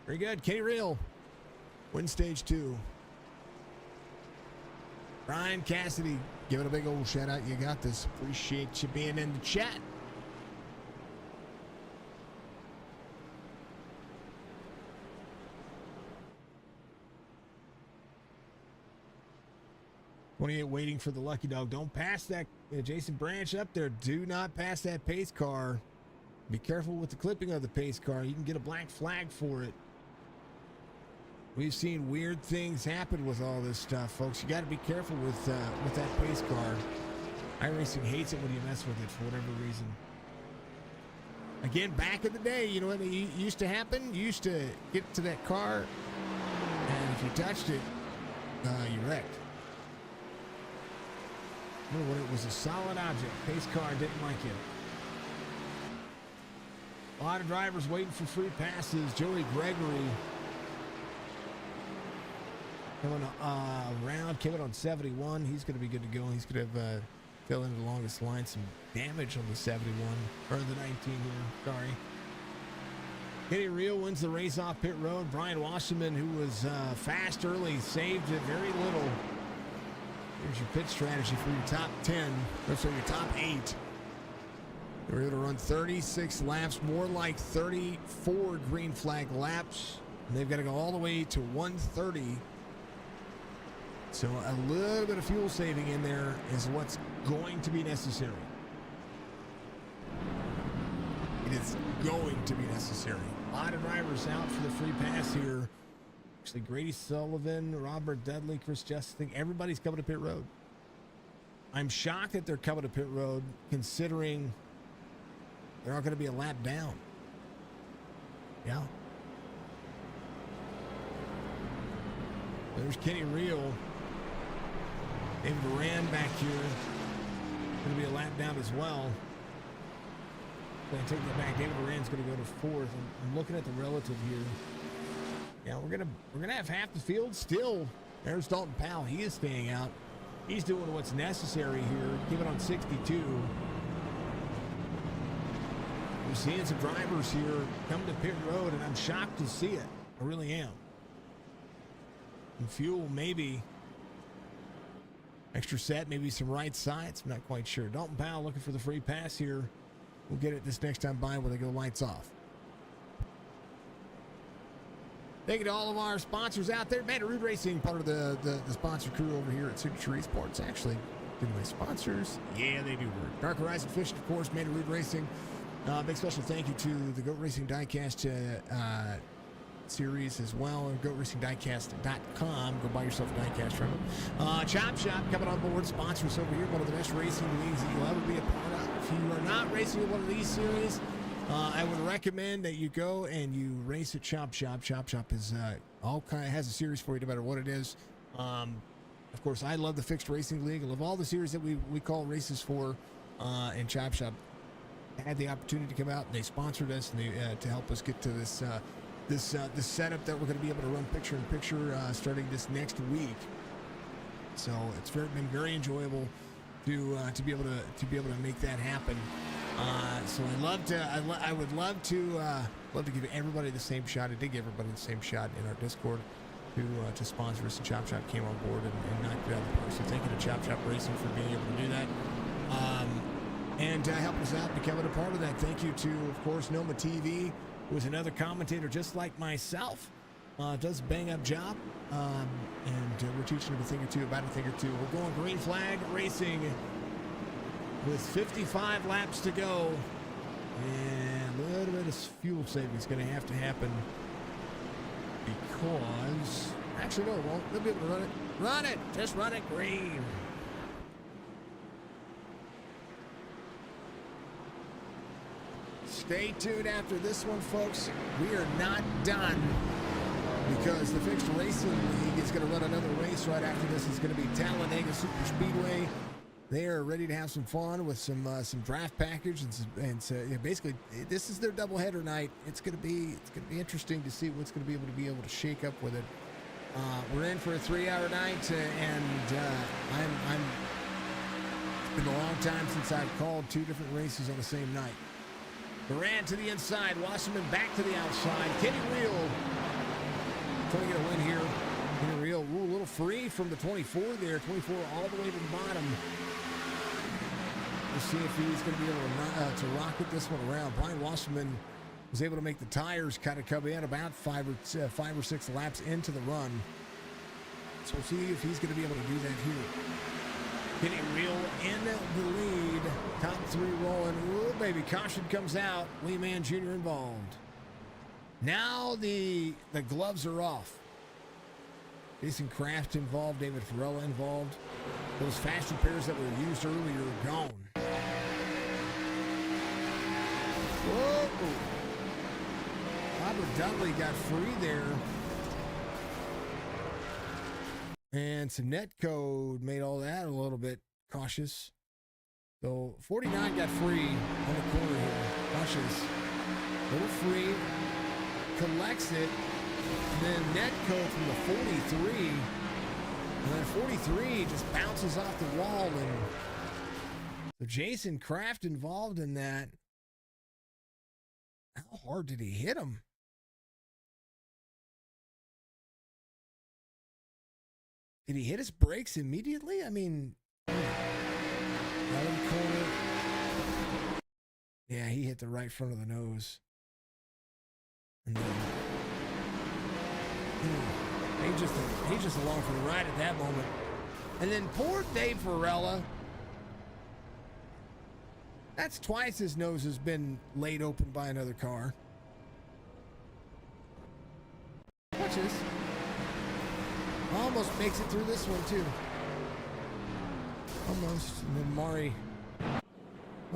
Very good. Kenny Reel wins stage 2. Brian Cassidy, give it a big old shout out. You got this. Appreciate you being in the chat. Waiting for the lucky dog. Don't pass that Jason Branch up there. Do not pass that pace car. Be careful with the clipping of the pace car. You can get a black flag for it. We've seen weird things happen with all this stuff, folks. You got to be careful with that pace car. iRacing hates it when you mess with it for whatever reason. Again, back in the day, you know what used to happen? You used to get to that car, and if you touched it, you wrecked. When it was a solid object, pace car didn't like it. A lot of drivers waiting for free passes. Joey Gregory coming around, coming on 71. He's going to be good to go. He's going to have fill in the longest line. Some damage on the 71 or the 19 here. Sorry. Kenny Reel wins the race off pit road. Brian Wasserman, who was fast early, saved it very little. Here's your pit strategy for your top 10. That's for your top 8. They were able to run 36 laps, more like 34 green flag laps. And they've got to go all the way to 130. So a little bit of fuel saving in there is what's going to be necessary. It is going to be necessary. A lot of drivers out for the free pass here. Actually, Grady Sullivan, Robert Dudley, Chris Justice, everybody's coming to pit road. I'm shocked that they're coming to pit road considering they're not going to be a lap down. Yeah. There's Kenny Reel. David Duran back here. Going to be a lap down as well. Going to take that back. David Duran's going to go to 4th. I'm looking at the relative here. Yeah, we're gonna have half the field still. There's Dalton Powell. He is staying out. He's doing what's necessary here. Keep it on 62. We're seeing some drivers here come to pit road, and I'm shocked to see it. I really am. And fuel, maybe. Extra set, maybe some right sides. I'm not quite sure. Dalton Powell looking for the free pass here. We'll get it this next time by when they go lights off. Thank you to all of our sponsors out there. Baton Rouge Racing, part of the sponsor crew over here at Signature Esports. Actually, do my sponsors? Yeah, they do work. Dark Horizon Fishing, of course, Baton Rouge Racing. Big special thank you to the Goat Racing Diecast series as well. GoRacingDiecast.com. Go buy yourself a diecast from them. Chop Shop coming on board, sponsor us over here. One of the best racing leagues that you'll ever be a part of. If you are not racing in one of these series, I would recommend that you go and you race at Chop Shop. Chop Shop is has a series for you no matter what it is. Of course, I love the Fixed Racing League. I love all the series that we call races for. And Chop Shop had the opportunity to come out. They sponsored us and to help us get to this setup that we're going to be able to run picture-in-picture starting this next week. So it's been very enjoyable to be able to make that happen. So I would love to give everybody the same shot. I did give everybody the same shot in our Discord to sponsor us, and Chop Shop came on board and knocked it out of the park. So thank you to Chop Shop Racing for being able to do that. And helping us out, becoming a part of that. Thank you to, of course, Noma TV, who is another commentator just like myself. Does a bang-up job. And we're teaching him a thing or two, about a thing or two. We're going green flag racing with 55 laps to go. And a little bit of fuel saving is going to happen because... Actually, no, it won't. They'll be able to run it. Run it! Just run it green. Stay tuned after this one, folks. We are not done because the Fixed Racing League is going to run another race right after this. It's going to be Talladega Superspeedway. They are ready to have some fun with some draft package and so, yeah, basically this is their doubleheader night. It's going to be interesting to see what's going to be able to shake up with it. We're in for a 3-hour night, and it's been a long time since I've called 2 different races on the same night. Durant to the inside, Wasserman back to the outside. Kenny Reel trying to get a win here. Kenny Reel, a little free from the 24 there. 24 all the way to the bottom. We'll see if he's going to be able to rocket this one around. Brian Wasserman was able to make the tires kind of come in about 5 or 6 laps into the run. So we'll see if he's going to be able to do that here. Kenny Reel in the lead. Top 3 rolling. Ooh, baby, caution comes out. Lee Mann Jr. involved. Now the gloves are off. Jason Kraft involved. David Farrella involved. Those fast repairs that were used earlier are gone. Whoa! Robert Dudley got free there. And some net code made all that a little bit cautious. So 49 got free on the corner here. Cautious. A little free. Collects it. And then net code from the 43. And then 43 just bounces off the wall. And so Jason Kraft involved in that. How hard did he hit him? Did he hit his brakes immediately? I mean, right in the corner. Yeah, he hit the right front of the nose. And then he's just along for the ride at that moment. And then poor Dave Farrella. That's twice his nose has been laid open by another car. Watch this. Almost makes it through this one, too. Almost. And then Mari.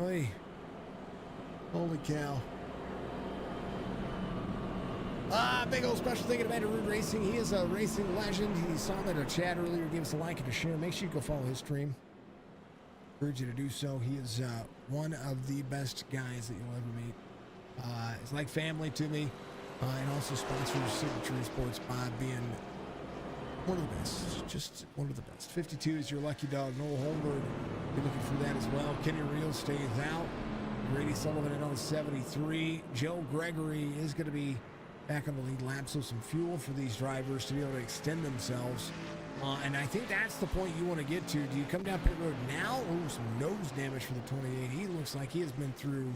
Oy. Holy cow. Big old special thing at Amanda Rood Racing. He is a racing legend. He saw him in a chat earlier. Give us a like and a share. Make sure you go follow his stream. Encourage you to do so. He is one of the best guys that you'll ever meet. It's like family to me. And also sponsors Signature Sports by being one of the best, just one of the best. 52 is your lucky dog. Noel Holmberg, you're looking for that as well. Kenny Reel stays out. Grady Sullivan in on 73. Joe Gregory is going to be back on the lead lap, so some fuel for these drivers to be able to extend themselves. And I think that's the point you want to get to. Do you come down pit road now? Oh, some nose damage for the 28. He looks like he has been through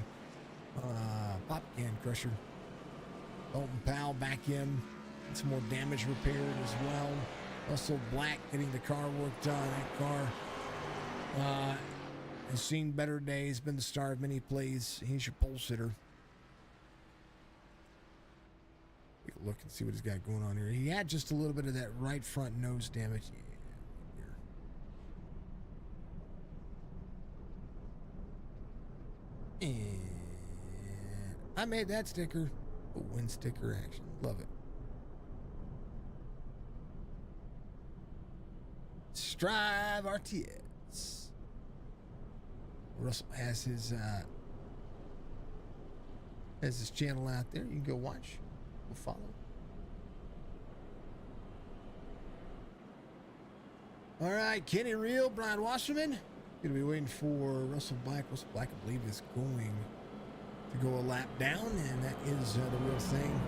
pop can crusher. Dalton Powell back in. Some more damage repaired as well. Russell Black getting the car worked on. That car has seen better days, been the star of many plays. He's your pole sitter. a look and see what he's got going on here. He had just a little bit of that right front nose damage. Yeah, here. And I made that sticker. Oh, win sticker action. Love it. Strive RTS. Russell has his channel out there. You can go watch. We'll follow. All right, Kenny Reel, Brian Wasserman. Gonna be waiting for Russell Black. Russell Black, I believe, is going to go a lap down, and that is the real thing.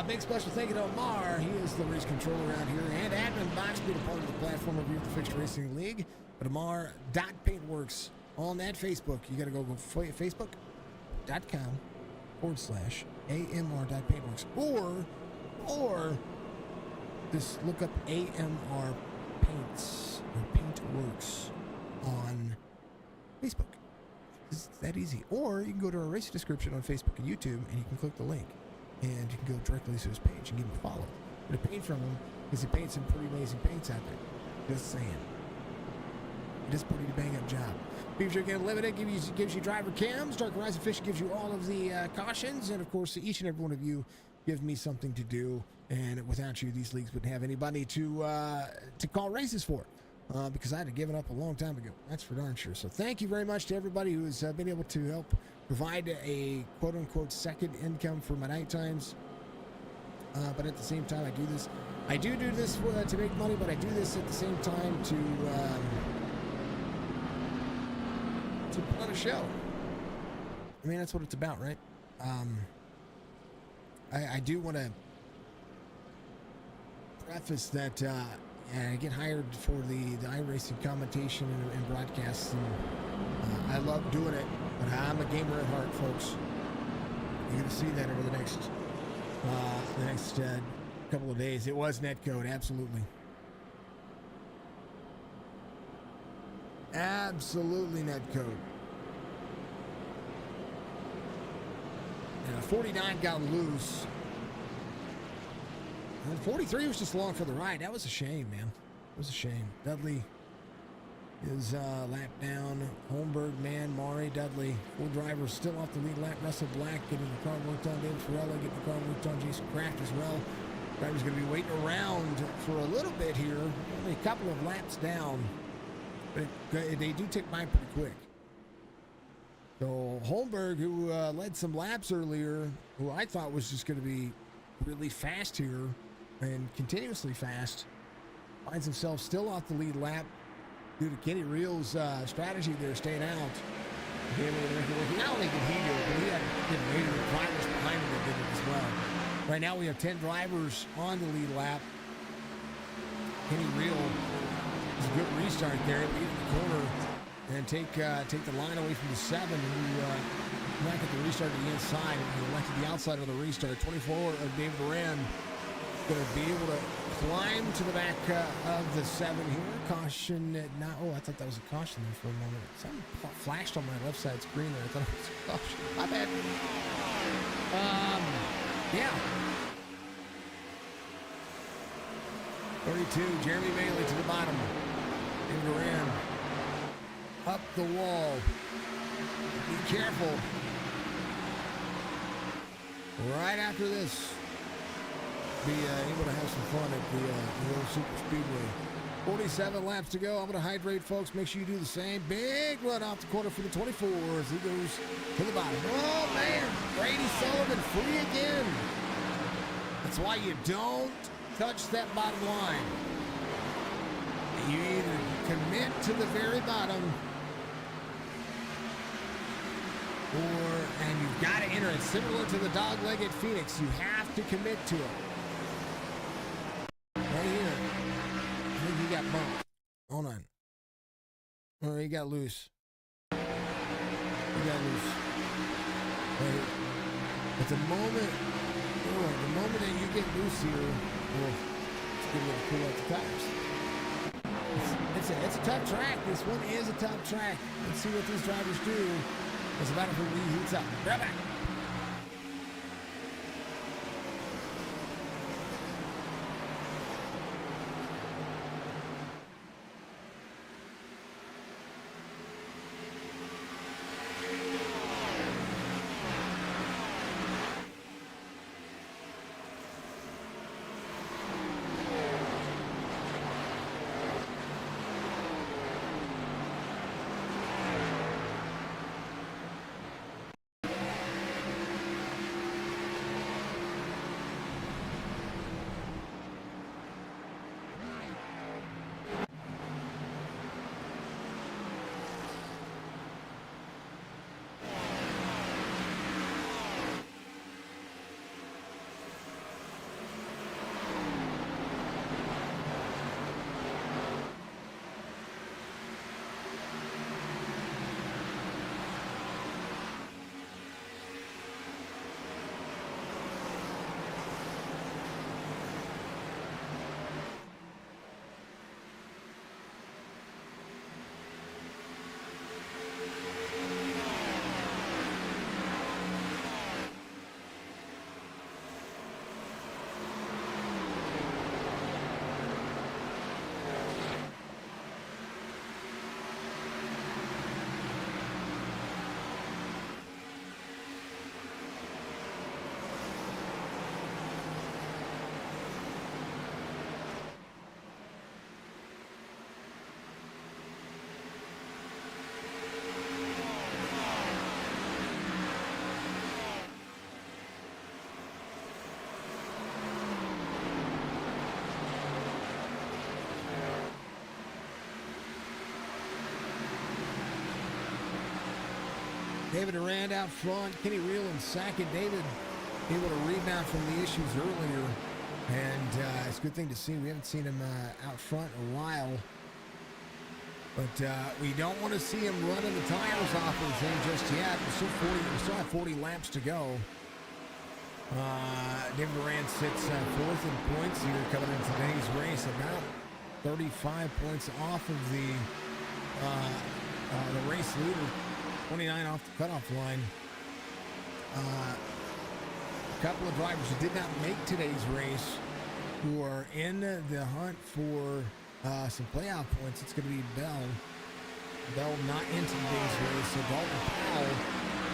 Big special thank you to Omar. He is the race controller out here and admin box, being a part of the platform review of the Fixed Racing League. But Omar.Paintworks on that Facebook. You got to go facebook.com/AMR.Paintworks or just look up AMR Paints or Paintworks on Facebook. It's that easy. Or you can go to our race description on Facebook and YouTube, and you can click the link, and you can go directly to his page and give him a follow. Get a paint from him, because he paints some pretty amazing paints out there. Just saying. He does a pretty bang-up job. Beaver Jerky Unlimited gives you driver cams. Dark Horizon Fish gives you all of the cautions. And, of course, each and every one of you give me something to do. And without you, these leagues wouldn't have anybody to call races for. Because I had given up a long time ago. That's for darn sure. So thank you very much to everybody who has been able to help provide a quote-unquote second income for my night times. But at the same time, I do this to make money, but I do this at the same time to put on a show. I mean, that's what it's about, right? I do want to preface that I get hired for the iRacing commentation and broadcasts, and I love doing it, but I'm a gamer at heart, folks. You're going to see that over the next couple of days. It was netcode, absolutely. Absolutely netcode. And 49 got loose. And 43 was just along for the ride. That was a shame, man. It was a shame. Dudley is lap down. Holmberg, man, Maury, Dudley. 4 drivers still off the lead lap. Russell Black getting the car worked on. David Ferrella getting the car worked on. Jason Kraft as well. Driver's going to be waiting around for a little bit here. Only a couple of laps down. But they do tick by pretty quick. So Holmberg, who led some laps earlier, who I thought was just going to be really fast here and continuously fast, finds himself still off the lead lap due to Kenny Reel's strategy there, staying out. Not only did he do it, but he had major drivers behind him that did it as well. Right now we have 10 drivers on the lead lap. Kenny Reel is a good restart there. Get in the corner and take the line away from the 7. And not get the restart to the inside. He elected the outside of the restart. 24 of David Duran going to be able to climb to the back of the 7 here. Caution. Oh, I thought that was a caution there for a moment. Something flashed on my left side screen there. I thought it was a caution. My bad. Yeah. 32, Jeremy Bailey to the bottom. And Duran up the wall. Be careful. Right after this, be able to have some fun at the old Super Speedway. 47 laps to go. I'm going to hydrate, folks. Make sure you do the same. Big run off the corner for the 24 as he goes to the bottom. Oh, man. Brady Sullivan free again. That's why you don't touch that bottom line. You either commit to the very bottom, and you've got to enter it. Similar to the dog-legged Phoenix, you have to commit to it. Right here. I think he got bumped. Hold on. Or he got loose. He got loose. Right here. At the moment that you get loose here, well, it's good to pull out the tires. It's a tough track. This one is a tough track. Let's see what these drivers do. It's about if he heats up. Right back. David Durand out front. Kenny Reel in second. David able to rebound from the issues earlier. And it's a good thing to see. We haven't seen him out front in a while. But we don't want to see him running the tires off of the thing just yet. We still have 40 laps to go. David Durand sits fourth in points here coming into today's race. About 35 points off of the race leader. 29 off the cutoff line. A couple of drivers who did not make today's race who are in the hunt for some playoff points. It's going to be Bell. Bell not into today's race. So Dalton Powell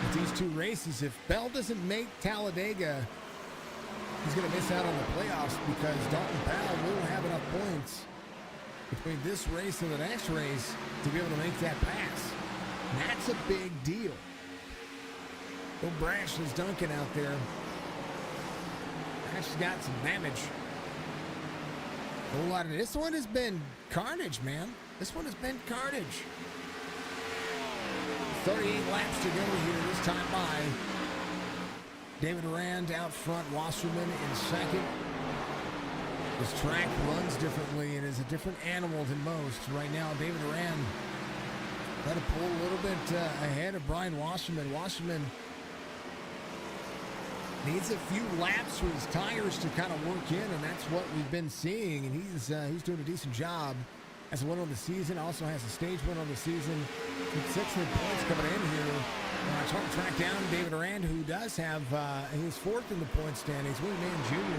with these two races. If Bell doesn't make Talladega, he's going to miss out on the playoffs because Dalton Powell will have enough points between this race and the next race to be able to make that pass. And that's a big deal. Little Branch is dunking out there. Branch has got some damage. A whole lot of this one has been carnage, man. This one has been carnage. 38 laps to go here this time by. David Durand out front, Wasserman in second. This track runs differently and is a different animal than most. Right now, David Durand got to pull a little bit ahead of Brian Wasserman. Wasserman needs a few laps for his tires to kind of work in, and that's what we've been seeing. And he's doing a decent job. Has a win on the season, also has a stage win on the season. With 600 points coming in here. Trying to track down David Durand, who does have, he's fourth in the point standings. Willie Mann Jr.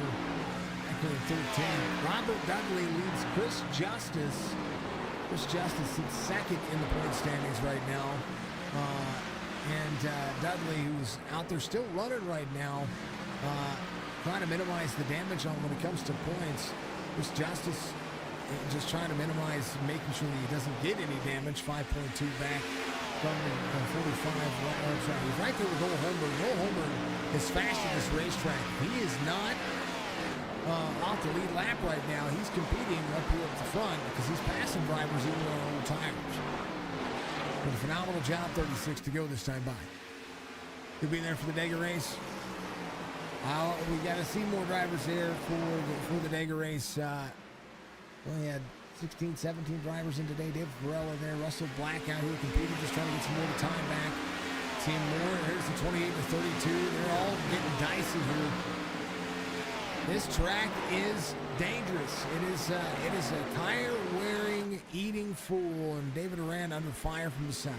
back in 13. Robert Dudley leads Chris Justice. Chris Justice sits second in the point standings right now. And Dudley, who's out there still running right now, trying to minimize the damage on when it comes to points. Chris Justice just trying to minimize, making sure that he doesn't get any damage. 5.2 back from 45. He's right there with Noel Holmberg. Noel Holmberg is fast at this racetrack. He is not off the lead lap right now. He's competing up here at the front because he's passing drivers even on old tires. But a phenomenal job, 36 to go this time by. He'll be there for the Dega race. We got to see more drivers there for the Dega race. We had 16, 17 drivers in today. David Varela there. Russell Black out here competing, just trying to get some more time back. Seeing more. Here's the 28 to 32. They're all getting dicey here. This track is dangerous. It is a tire-wearing, eating fool, and David Durand under fire from the center.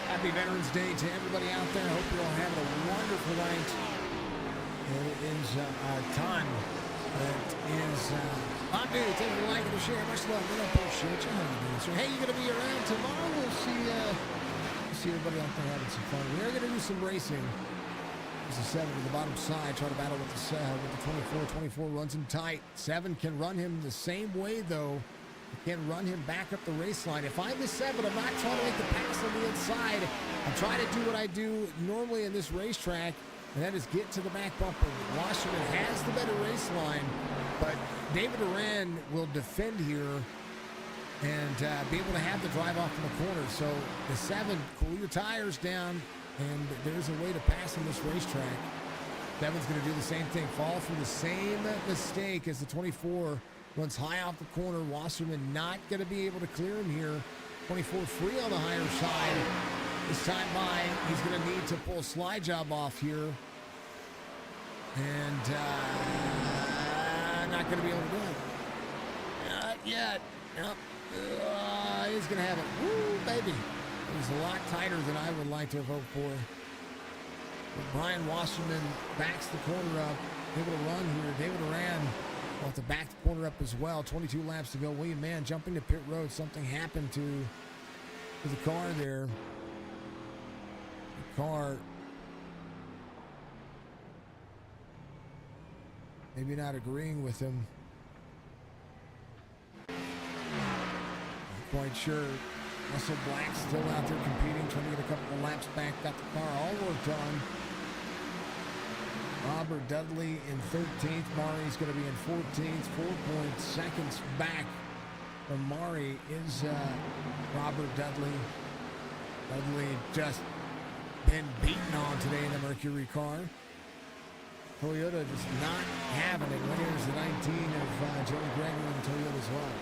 Happy Veterans Day to everybody out there. I hope you're all having a wonderful night. And it is time that is hot news. Thank you for liking and share. Much love. We appreciate you. How you doing, sir? Hey, you going to be around tomorrow? We'll see everybody out there having some fun. We are going to do some racing. There's a 7 to the bottom side. Try to battle with the 24. 24 runs him tight. 7 can run him the same way, though. Can run him back up the race line. If I'm the 7, I'm not trying to make the pass on the inside. I'm trying to do what I do normally in this racetrack, and that is get to the back bumper. Wasserman has the better race line, but David Durand will defend here and be able to have the drive off in the corner. So the 7, cool your tires down, and there's a way to pass in this racetrack. 7's going to do the same thing, fall for the same mistake as the 24. Runs high off the corner. Wasserman not going to be able to clear him here. 24 free on the higher side. This time by, he's going to need to pull a slide job off here. And not going to be able to do it. Not yet. Nope. He's going to have it. Woo, baby. It was a lot tighter than I would like to have hoped for. But Brian Wasserman backs the corner up. Able to run here. David Durand will have to back the corner up as well. 22 laps to go. William Mann jumping to pit road. Something happened to the car there. The car maybe not agreeing with him. Not quite sure Russell Black still out there competing, trying to get a couple of laps back. Got the car all worked on. Robert Dudley in 13th. Mari's going to be in 14th. 4.2 back from Mari is Robert Dudley. Dudley just been beaten on today in the Mercury car. Toyota just not having it. Winners the 19 of Joey Gregory and Toyota as well.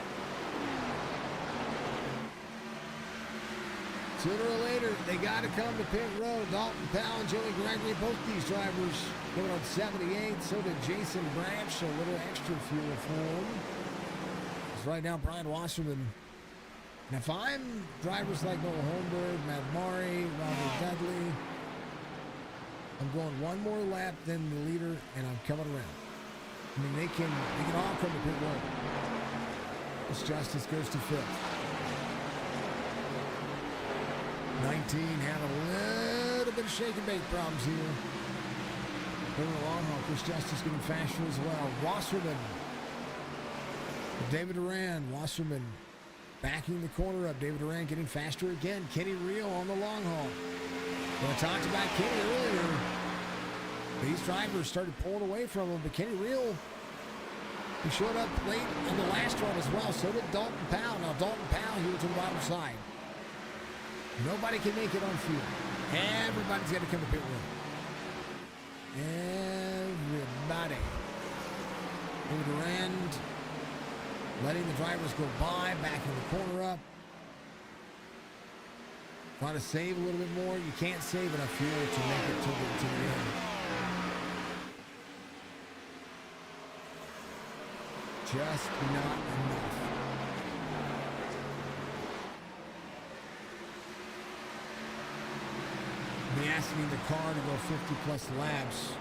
Sooner or later, they got to come to pit road. Dalton Powell and Joey Gregory, both these drivers going on 78. So did Jason Branch, so a little extra fuel for him. Because right now, Brian Wasserman. And if I'm drivers like Noah Holmberg, Matt Mari, Robert Dudley, I'm going one more lap than the leader, and I'm coming around. I mean, they can all come to pit road. Chris Justice goes to 5th. 19 having a little bit of shake and bake problems here. Over the long haul, Chris Justice getting faster as well. Wasserman, David Duran, Wasserman backing the corner up. David Duran getting faster again. Kenny Reel on the long haul. Well, I talked about Kenny earlier. These drivers started pulling away from him, but Kenny Reel, he showed up late in the last run as well. So did Dalton Powell. Now, Dalton Powell here to the bottom side. Nobody can make it on fuel. Everybody's got to come to pit road. Everybody. David Durand letting the drivers go by, backing the corner up. Trying to save a little bit more. You can't save enough fuel to make it to the end. Just not enough. Be asking the car to go 50-plus laps.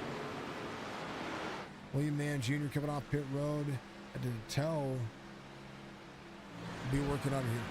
William Mann Jr. coming off pit road at the toe. Be working on here.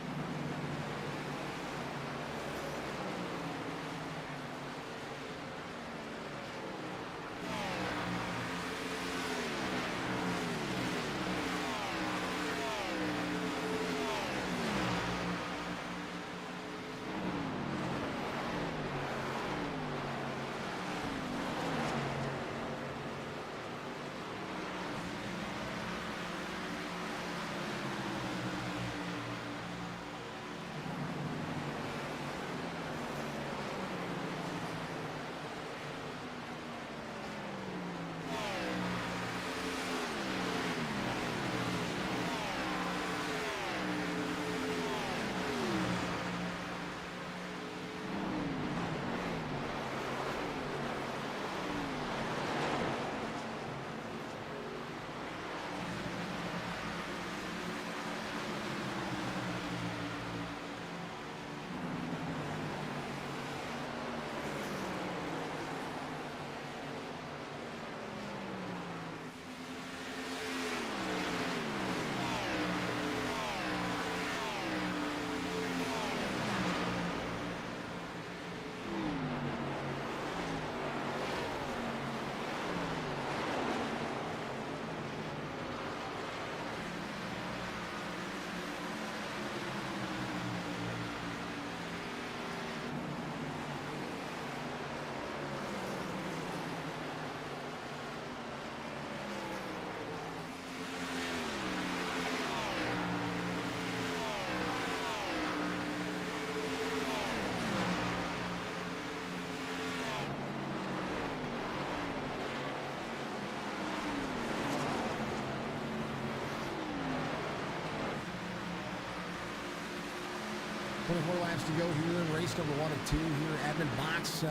More laps to go here in race number 1 of 2 here. Admin Box,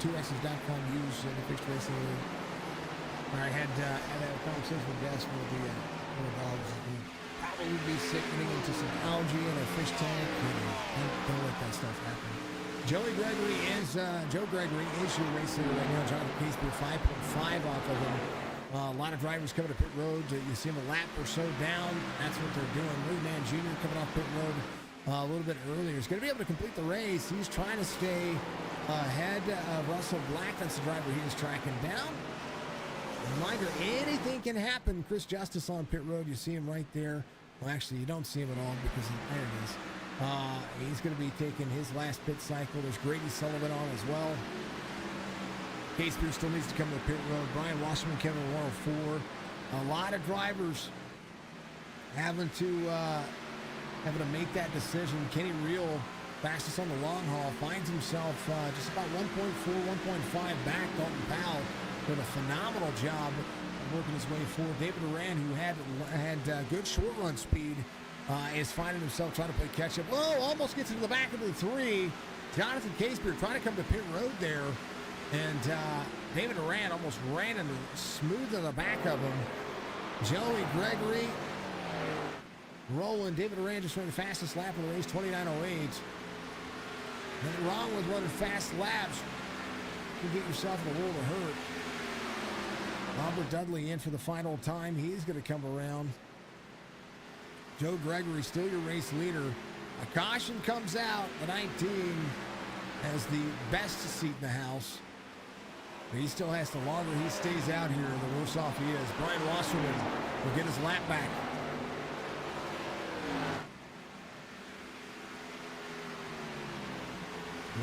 2x's.com use the fixed racing league. I had a conversation with Gus with the dogs. Probably would be getting into some algae in a fish tank. Don't let that stuff happen. Joe Gregory is your racer right now. Jonathan Casper 5.5 off of him. A lot of drivers coming to pit road. You see them a lap or so down. That's what they're doing. Lee Man Jr. coming off pit road a little bit earlier. He's going to be able to complete the race. He's trying to stay ahead of Russell Black. That's the driver he is tracking down. Reminder, anything can happen. Chris Justice on pit road. You see him right there. Well, actually, you don't see him at all because there it is. He's going to be taking his last pit cycle. There's Grady Sullivan on as well. Case Spear still needs to come to the pit road. Brian Wasserman, Kevin 104. A lot of drivers having to make that decision. Kenny Reel, fastest on the long haul, finds himself just about 1.4, 1.5 back. Dalton Powell did a phenomenal job of working his way forward. David Duran, who had good short run speed, is finding himself trying to play catch up. Whoa, almost gets into the back of the three. Jonathan Casebeer trying to come to pit road there. And David Duran almost ran into smooth in the back of him. Joey Gregory rolling. David Duran just ran the fastest lap of the race, 29:08. Nothing wrong with running fast laps. You can get yourself in a world of hurt. Robert Dudley in for the final time. He's going to come around. Joe Gregory, still your race leader. A caution comes out. The 19 has the best seat in the house. But he still has to, the longer he stays out here, the worse off he is. Brian Wasserman will get his lap back.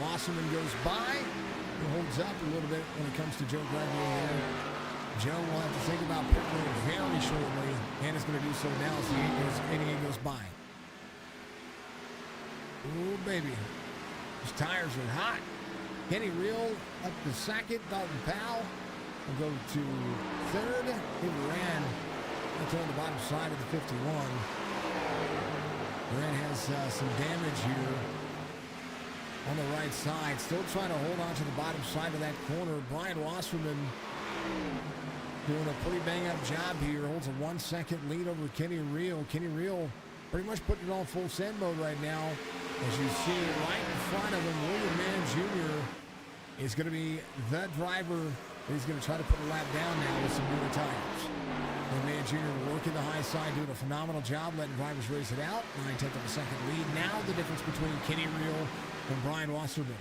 Wasserman goes by. He holds up a little bit when it comes to Joe Gregory here. Joe will have to think about pit road very shortly, and is going to do so now as the 88 goes by. Oh, baby. His tires are hot. Kenny Reel up to second. Dalton Powell will go to third. He ran on the bottom side of the 51. Duran has some damage here on the right side. Still trying to hold on to the bottom side of that corner. Brian Wasserman doing a pretty bang-up job here. Holds a 1 second lead over Kenny Reel. Kenny Reel pretty much putting it on full send mode right now. As you see right in front of him, William Mann Jr. is going to be the driver. He's going to try to put a lap down now with some newer tires. William Mann Jr. working the high side, doing a phenomenal job, letting drivers race it out. 9/10 of a second lead. Now the difference between Kenny Reel and Brian Wasserman.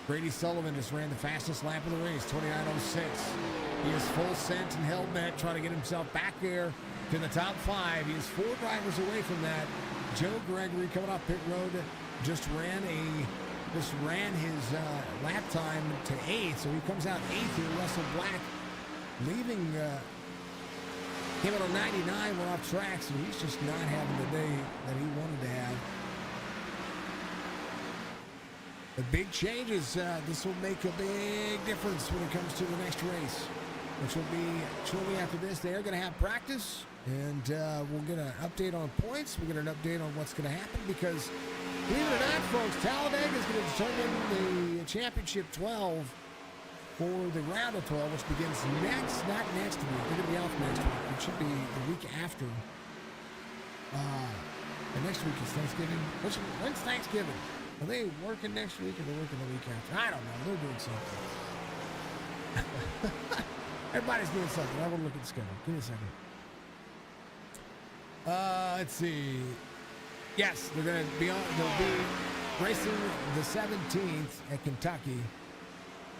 Grady Sullivan just ran the fastest lap of the race, 29:06. He is full sent and hell bent, trying to get himself back there to the top 5. He is 4 drivers away from that. Joe Gregory coming off pit road just ran his lap time to 8th, so he comes out 8th here. Russell Black leaving came out on 99, went off track, so he's just not having the day that he wanted to have. The big changes, this will make a big difference when it comes to the next race, which will be shortly after this. They are going to have practice, and we'll get an update on points. We'll get an update on what's going to happen because, believe it or not, folks, Talladega is going to determine the championship 12 for the round of 12, which begins not next week. They're going to be off next week. It should be the week after. And next week is Thanksgiving. When's Thanksgiving? Are they working next week or are they working the week after? I don't know. They're doing something. Everybody's doing something. I will look at the schedule. Give me a second. Let's see. Yes, they'll be racing the 17th at Kentucky.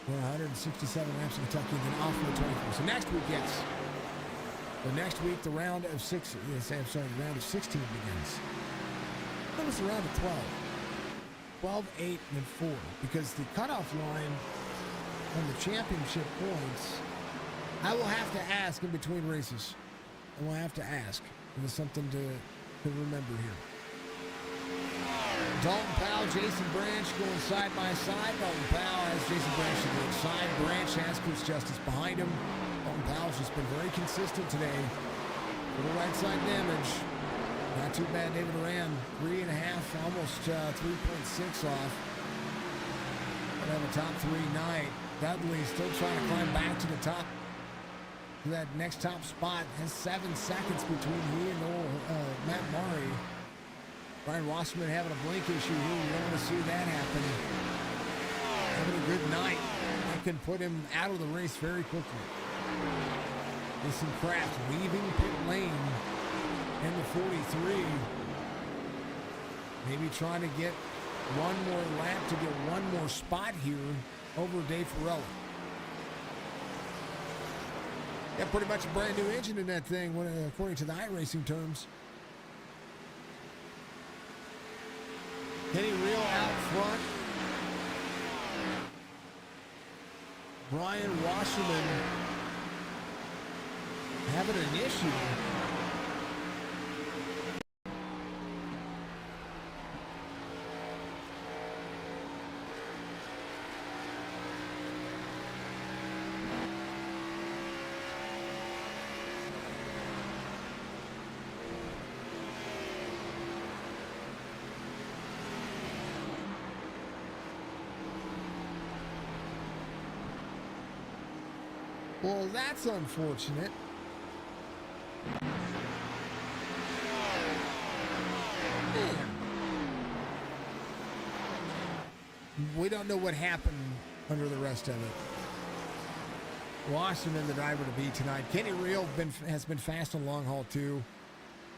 167 laps in Kentucky, and then off for the 24th. So next week, yes. But next week, the round of 6. The round of 16 begins. When was the round of 12? 12, 8, and 4. Because the cutoff line on the championship points, I will have to ask in between races. I will have to ask. There's something to remember here. Dalton Powell, Jason Branch going side by side. Dalton Powell has Jason Branch to the side. Branch has Chris Justice behind him. Dalton Powell's just been very consistent today. Little right side damage. Not too bad. David Duran, 3.5, almost 3.6 off. But have a top 3 night. Dudley still trying to climb back to the top. To that next top spot. Has 7 seconds between he and Matt Murray. Brian Wasserman having a blink issue here. You don't want to see that happen. Having a good night. That can put him out of the race very quickly. Jason Kraft leaving pit lane in the 43. Maybe trying to get one more lap to get one more spot here over Dave Ferrella. Got pretty much a brand new engine in that thing, according to the iRacing terms. Kenny Real out front. Brian Wasserman having an issue. Well, that's unfortunate. Man. We don't know what happened under the rest of it. Wasserman, the driver to beat tonight. Kenny Real has been fast on long haul too.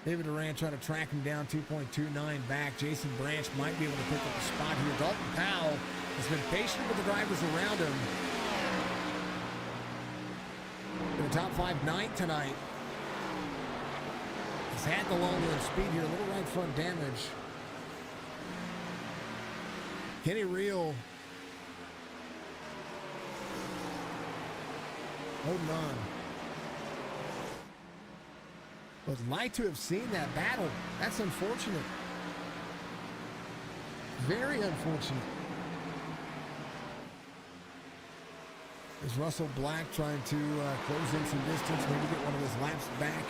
David Durant trying to track him down 2.29 back. Jason Branch might be able to pick up a spot here. Dalton Powell has been patient with the drivers around him. In the top 5 night tonight. He's had the long run speed here. A little right front damage. Kenny Real holding on. Would like to have seen that battle. That's unfortunate. Very unfortunate. Is Russell Black trying to close in some distance, maybe get one of his laps back.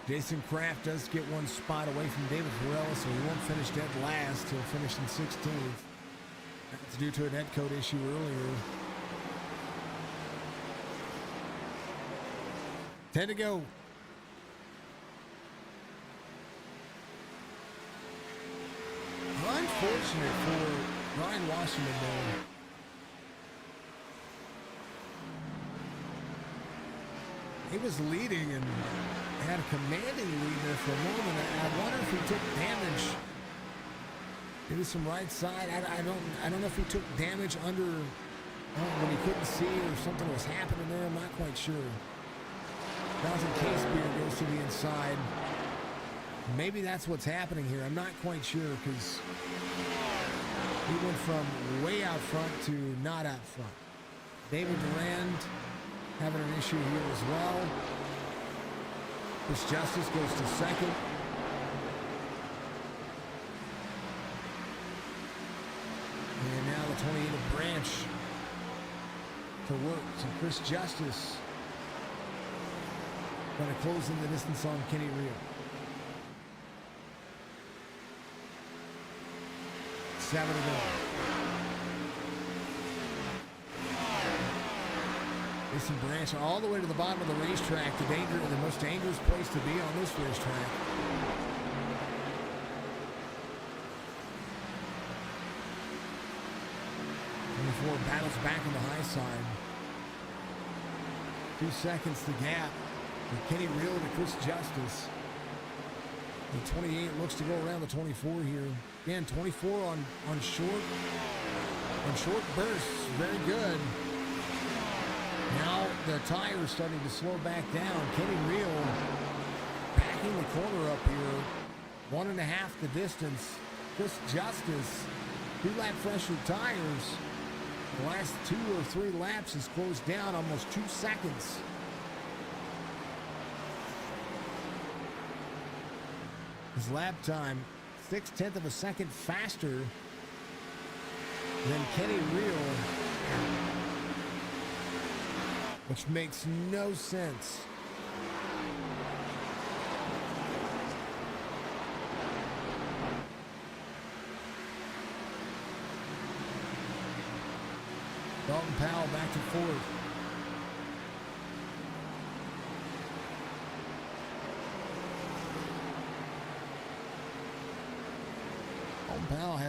Jason Kraft does get one spot away from David Varela, so he won't finish dead last. He'll finish in 16th. That's due to a net code issue earlier. 10 to go. Unfortunate for Ryan Wasserman there. He was leading and had a commanding lead there for a moment. I wonder if he took damage. Maybe some right side. I don't know if he took damage under when he couldn't see or something was happening there. I'm not quite sure. Jonathan Casebeer goes to the inside. Maybe that's what's happening here. I'm not quite sure because he went from way out front to not out front. David Durand having an issue here as well. Chris Justice goes to second. And now the 28 of Branch to work. So Chris Justice going to close in the distance on Kenny Real. 7 to go. Jason Branch all the way to the bottom of the racetrack, the most dangerous place to be on this racetrack. Ford battles back on the high side. 2 seconds the gap. With Kenny Real to Chris Justice. The 28 looks to go around the 24 here. Again, 24 on short bursts. Very good. Now the tire is starting to slow back down. Kenny Real backing the corner up here. 1.5 the distance. Chris Justice, 2-lap fresher tires. The last 2 or 3 laps has closed down almost 2 seconds. His lap time, 0.6 of a second faster than Kenny Real, which makes no sense. Dalton Powell back to fourth. Dalton Powell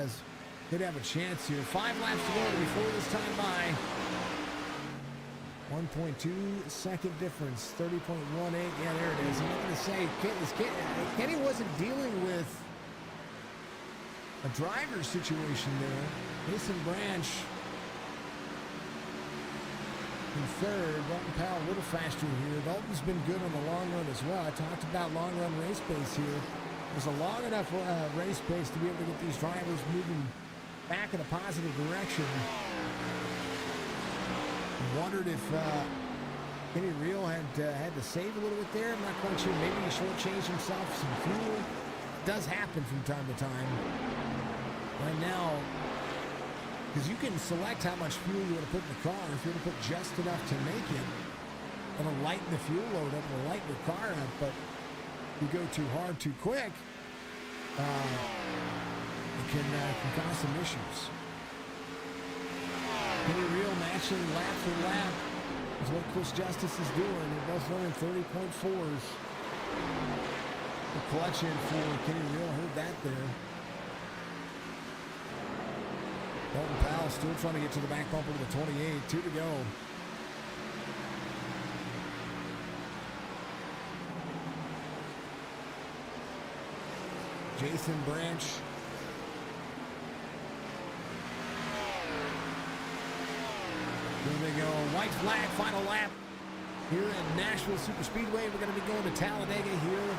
could have a chance here. 5 laps to go before this time by. 1.2 second difference, 30.18. Yeah, there it is. I'm not going to say Kenny wasn't dealing with a driver situation there. Mason Branch in third. Dalton Powell a little faster here. Dalton's been good on the long run as well. I talked about long run race pace here. There's a long enough race pace to be able to get these drivers moving back in a positive direction. Wondered if Kenny Real had to save a little bit there. I'm not quite sure. Maybe he shortchanged himself some fuel. It does happen from time to time. Right now, because you can select how much fuel you want to put in the car. If you want to put just enough to make it, it'll lighten the fuel load up, it'll lighten your car up. But if you go too hard, too quick, it can cause some issues. Kenny Real matching lap for lap is what Chris Justice is doing. They're both running 30.4s. The clutch in for Kenny Real, heard that there. Dalton Powell still trying to get to the back bumper to the 28. 2 to go. Jason Branch. Here they go. White flag, final lap here at Nashville Superspeedway. We're going to be going to Talladega here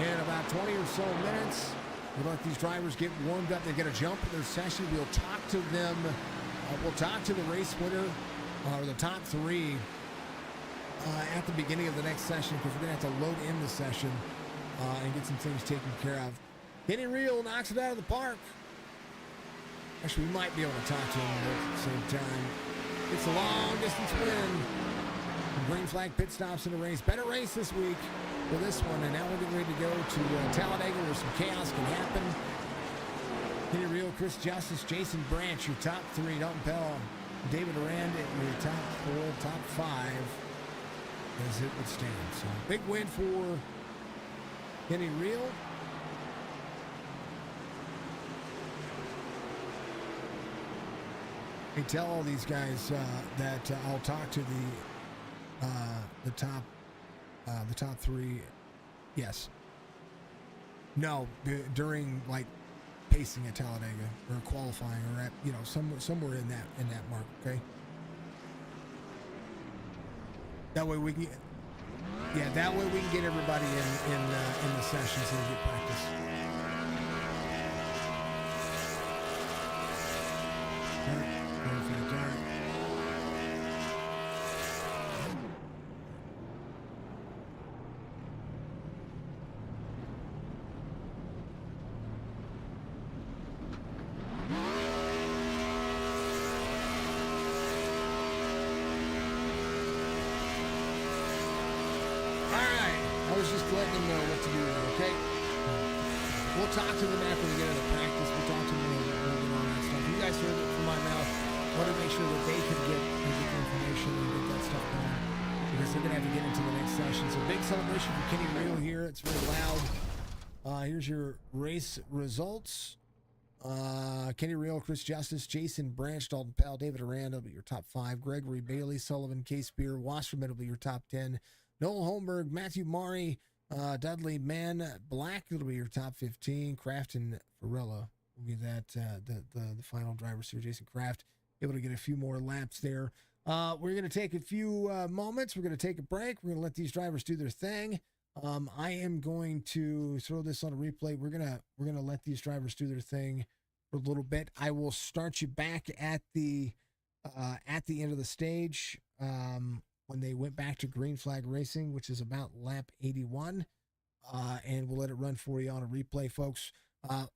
in about 20 or so minutes. We'll let these drivers get warmed up. They get a jump in their session. We'll talk to them. We'll talk to the race winner or the top three at the beginning of the next session, because we're going to have to load in the session and get some things taken care of. Kenny Real knocks it out of the park. Actually, we might be able to talk to him at the same time. It's a long distance win. Green flag pit stops in the race. Better race this week for this one. And now we're getting ready to go to Talladega, where some chaos can happen. Kenny Real, Chris Justice, Jason Branch, your top three. Dalton Pell, David Aranda, your top four, top five, as it would stand. So big win for Kenny Real. I tell all these guys that I'll talk to the top three. Yes. No, during like pacing at Talladega or qualifying or at somewhere in that mark. Okay. That way we can. Yeah, that way we can get everybody in the session so we get practice. Letting them know what to do, okay? We'll talk to them after we get into practice. We'll talk to them and all that stuff. You guys heard it from my mouth. I want to make sure that they can get the information and get that stuff going, because they're going to have to get into the next session. So big celebration for Kenny Real here. It's very loud. Here's your race results. Kenny Real, Chris Justice, Jason Branch, Dalton Pell, David Aranda will be your top 5. Gregory Bailey, Sullivan, Case Beer, Wasserman will be your top 10. Noel Holmberg, Matthew Mari, Dudley Mann, Black will be your top 15. Kraft and Varela will be that the final drivers here. Jason Kraft able to get a few more laps there. We're going to take a few moments. We're going to take a break. We're going to let these drivers do their thing. I am going to throw this on a replay. We're gonna let these drivers do their thing for a little bit. I will start you back at the end of the stage. When they went back to green flag racing, which is about lap 81, and we'll let it run for you on a replay, folks.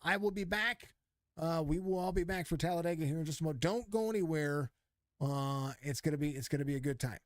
I will be back. We will all be back for Talladega here in just a moment. Don't go anywhere. It's gonna be a good time.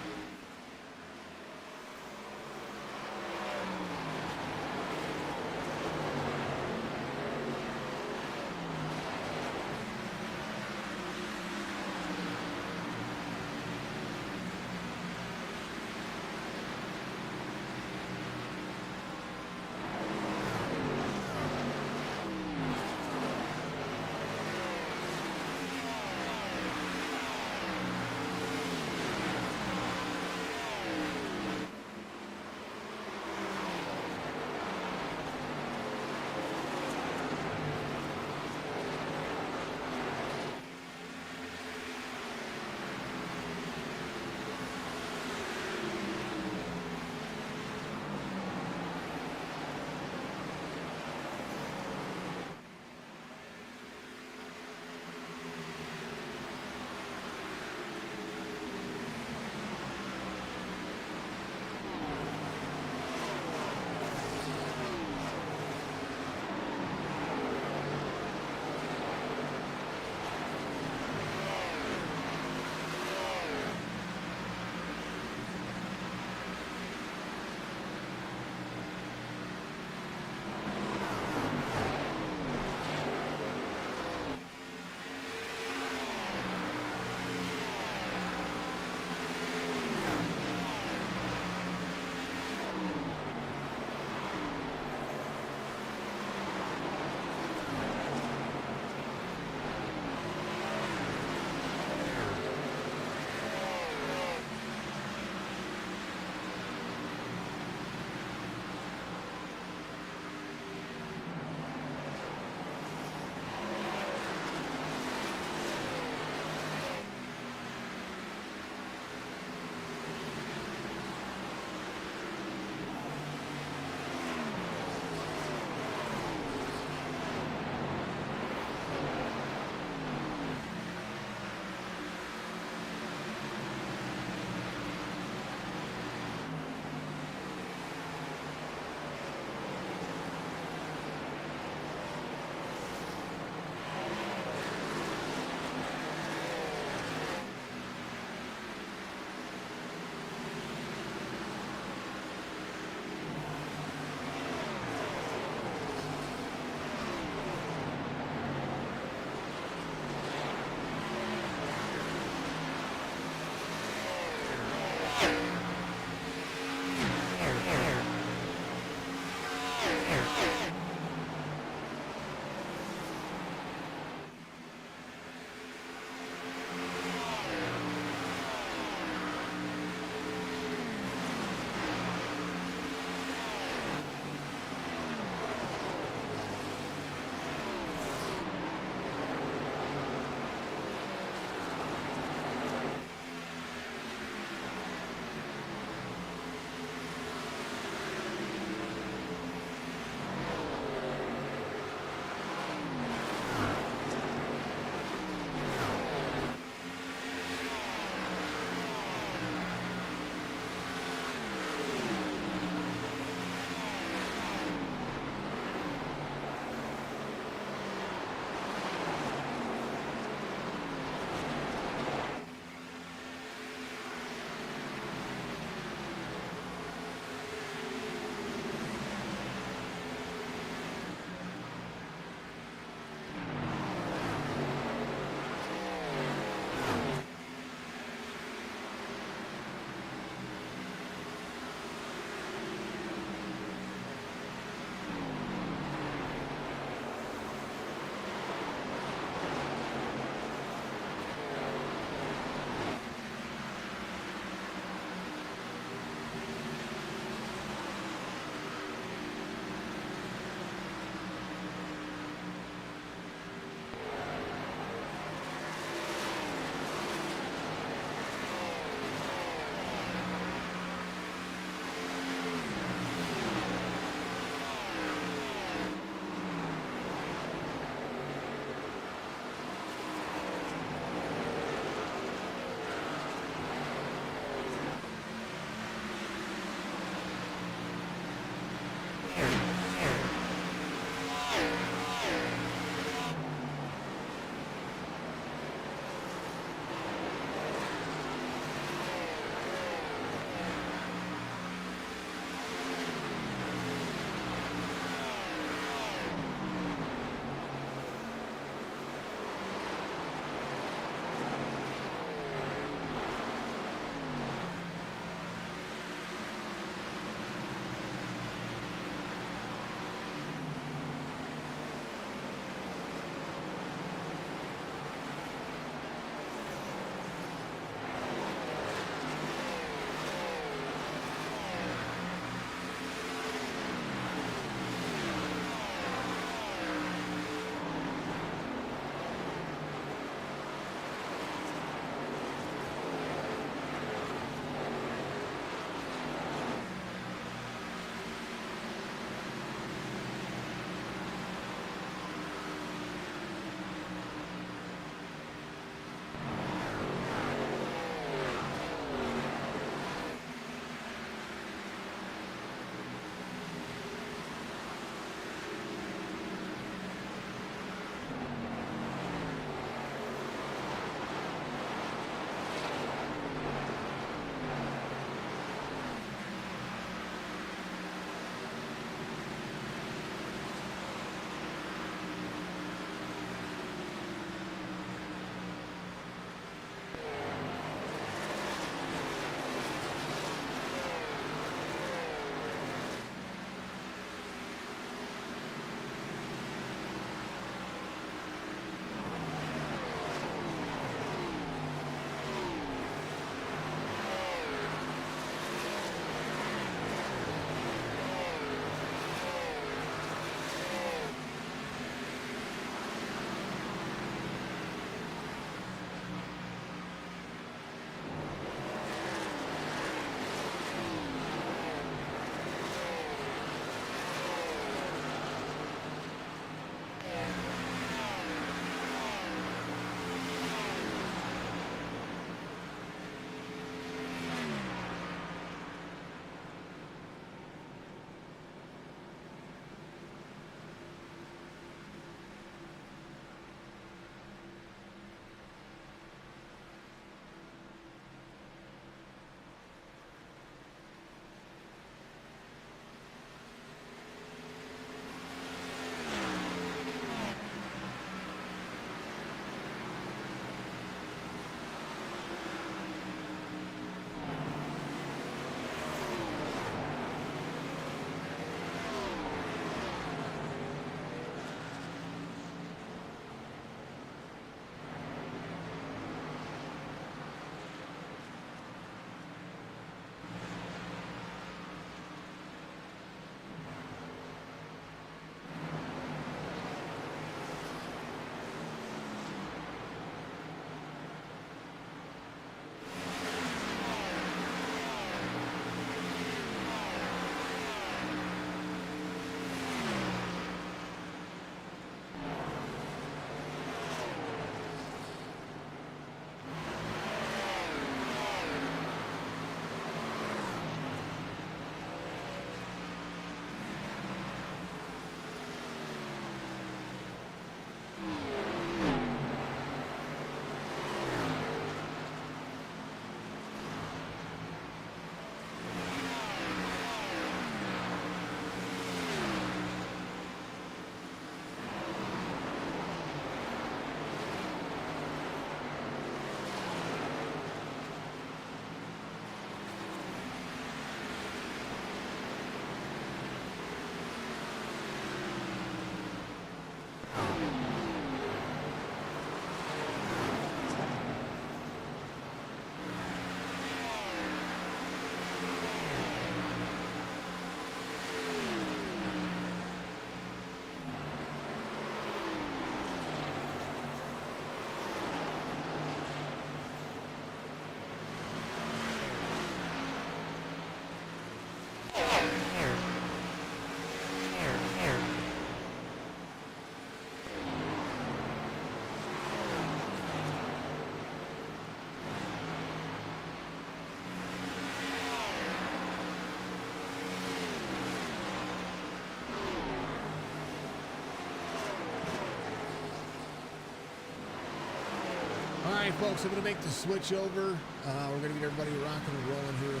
right, folks, I'm going to make the switch over. We're going to get everybody rocking and rolling here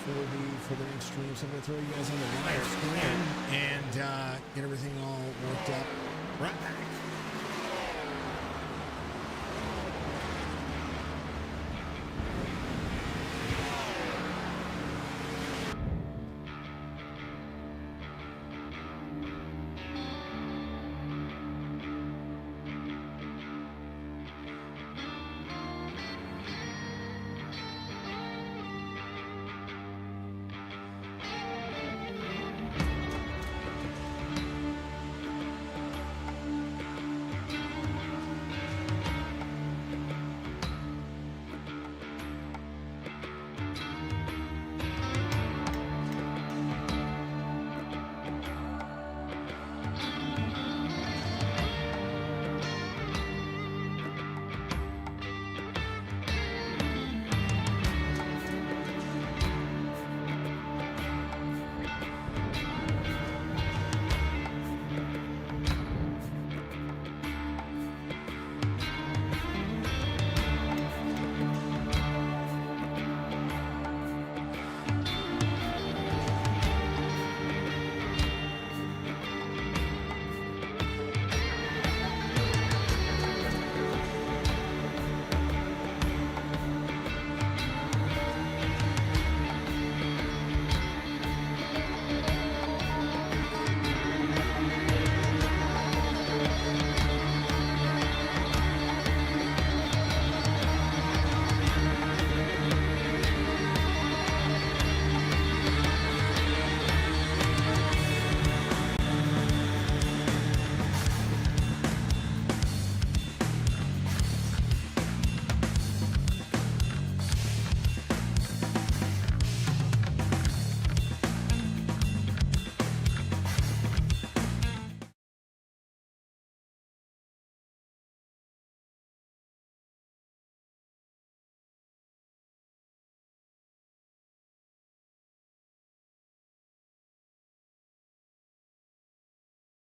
for the next stream. So I'm going to throw you guys on the live screen and get everything all worked up. Right back.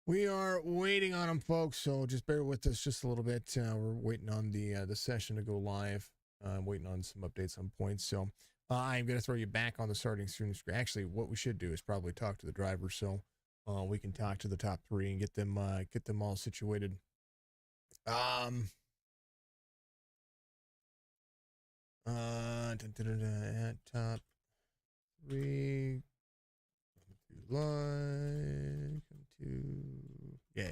We are waiting on them, folks, so just bear with us just a little bit. We're waiting on the session to go live. I'm waiting on some updates on points, so I'm going to throw you back on the starting screen. Actually, what we should do is probably talk to the driver, so we can talk to the top three and get them all situated. At top three, live, yeah.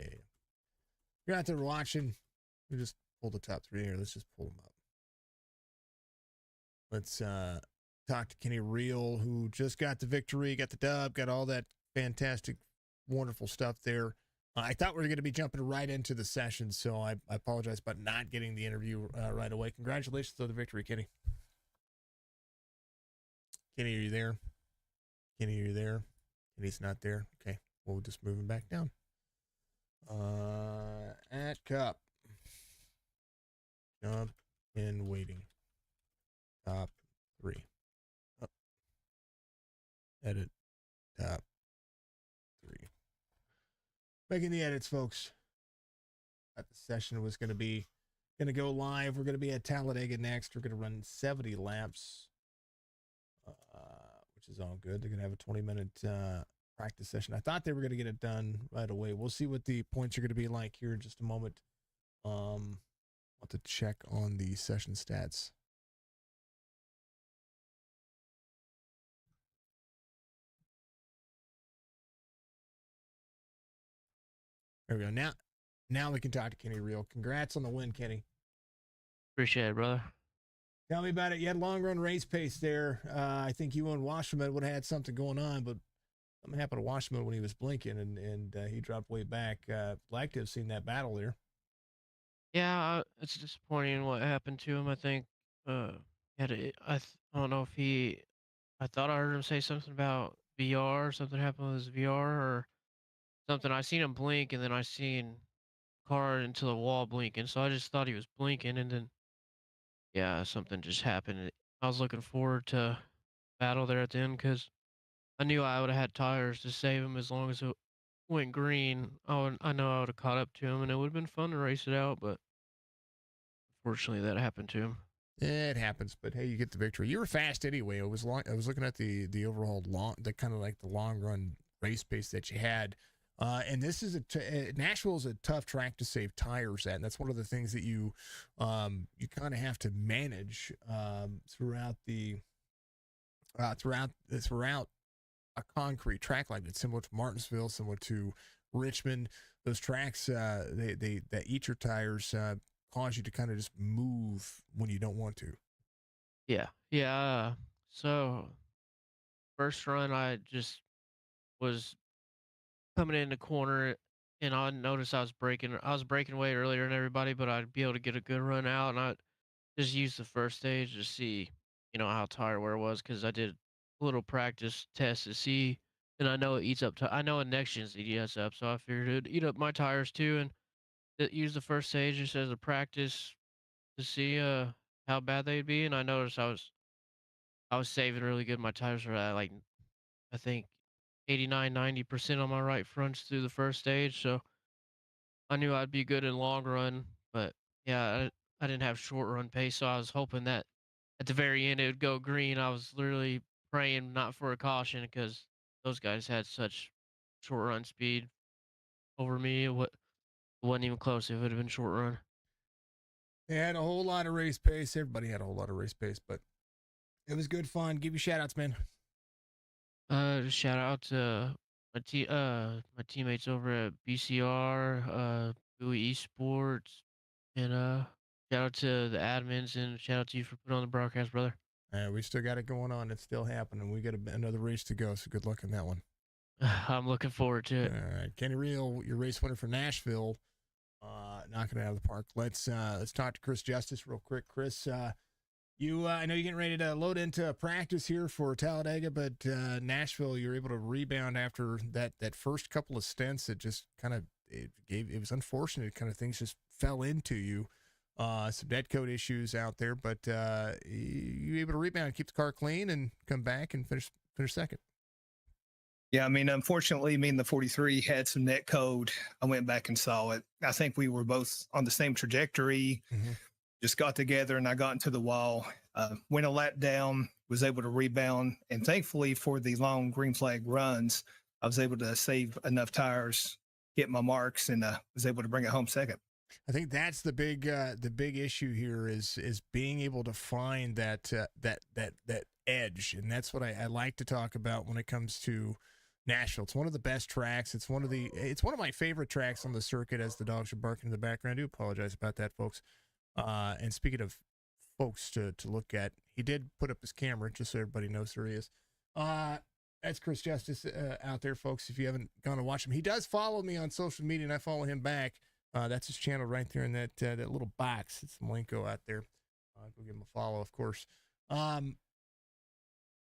You're out there watching. We just pull the top three here. Let's just pull them up. Let's talk to Kenny Real, who just got the victory, got the dub, got all that fantastic, wonderful stuff there. I thought we were going to be jumping right into the session, so I apologize about not getting the interview right away. Congratulations on the victory, Kenny. Kenny, are you there? Kenny, are you there? Kenny's not there. Okay, we'll just move him back down. At Cup. Jump in waiting. Top three. Up. Edit. Top three. Making the edits, folks. Thought the session was going to go live. We're going to be at Talladega next. We're going to run 70 laps, which is all good. They're going to have a 20-minute practice session. I thought they were going to get it done right away. We'll see what the points are going to be like here in just a moment. Want to check on the session stats. There we go. Now we can talk to Kenny Real. Congrats on the win, Kenny. Appreciate it, brother. Tell me about it. You had long run race pace there. I think you and Wasserman would have had something going on, but something happened to Wasserman when he was blinking, and he dropped way back. Like to have seen that battle there. Yeah, it's disappointing what happened to him. I think I don't know if I thought I heard him say something about VR, something happened with his VR or something. I seen him blink, and then I seen car into the wall blinking, so I just thought he was blinking, and then yeah, something just happened. I was looking forward to battle there at the end because I knew I would have had tires to save him as long as it went green. I know I would have caught up to him, and it would have been fun to race it out, but unfortunately that happened to him. It happens, but hey, you get the victory. You were fast anyway. It was long. I was looking at the overall the kind of like the long run race pace that you had. And this is Nashville is a tough track to save tires at, and that's one of the things that you kind of have to manage throughout a concrete track like that, similar to Martinsville, similar to Richmond. Those tracks they that eat your tires cause you to kind of just move when you don't want to. Yeah, yeah. So first run, I just was coming in the corner, and I noticed I was braking. I was braking way earlier than everybody, but I'd be able to get a good run out, and I just used the first stage to see, how tire wear was, because I did a little practice test to see, and I know it eats up. I know it next gen's EDS up, so I figured it'd eat up my tires too, and use the first stage just as a practice to see how bad they'd be, and I noticed I was saving really good. My tires were at like I think 89, 90% on my right fronts through the first stage, so I knew I'd be good in long run. But yeah, I didn't have short run pace, so I was hoping that at the very end it would go green. I was literally praying not for a caution because those guys had such short run speed over me. It wasn't even close. If it would have been short run. They had a whole lot of race pace. Everybody had a whole lot of race pace, but it was good fun. Give you shout outs, man. Shout out to my teammates over at BCR, Bowie Esports, and shout out to the admins and shout out to you for putting on the broadcast, brother. We still got it going on. It's still happening. We got another race to go, so good luck in that one. I'm looking forward to it. All right, Kenny Reel, your race winner for Nashville, knocking it out of the park. Let's talk to Chris Justice real quick. Chris, I know you're getting ready to load into practice here for Talladega, but Nashville, you're able to rebound after that first couple of stints. It just kind of it was unfortunate. Kind of things just fell into you. Some dead code issues out there, but you able to rebound, keep the car clean, and come back and finish second. Yeah, I mean, unfortunately, me and the 43 had some net code. I went back and saw it. I think we were both on the same trajectory. Mm-hmm. Just got together and I got into the wall, went a lap down, was able to rebound. And thankfully for the long green flag runs, I was able to save enough tires, hit my marks, and was able to bring it home second. I think that's the big issue here is being able to find that edge, and that's what I like to talk about when it comes to Nashville. It's one of the best tracks. It's one of my favorite tracks on the circuit. As the dogs are barking in the background, I do apologize about that, folks. And speaking of folks to look at, he did put up his camera just so everybody knows where he is. That's Chris Justice out there, folks. If you haven't gone to watch him, he does follow me on social media, and I follow him back. That's his channel right there in that little box. It's Malenko out there. Go give him a follow, of course.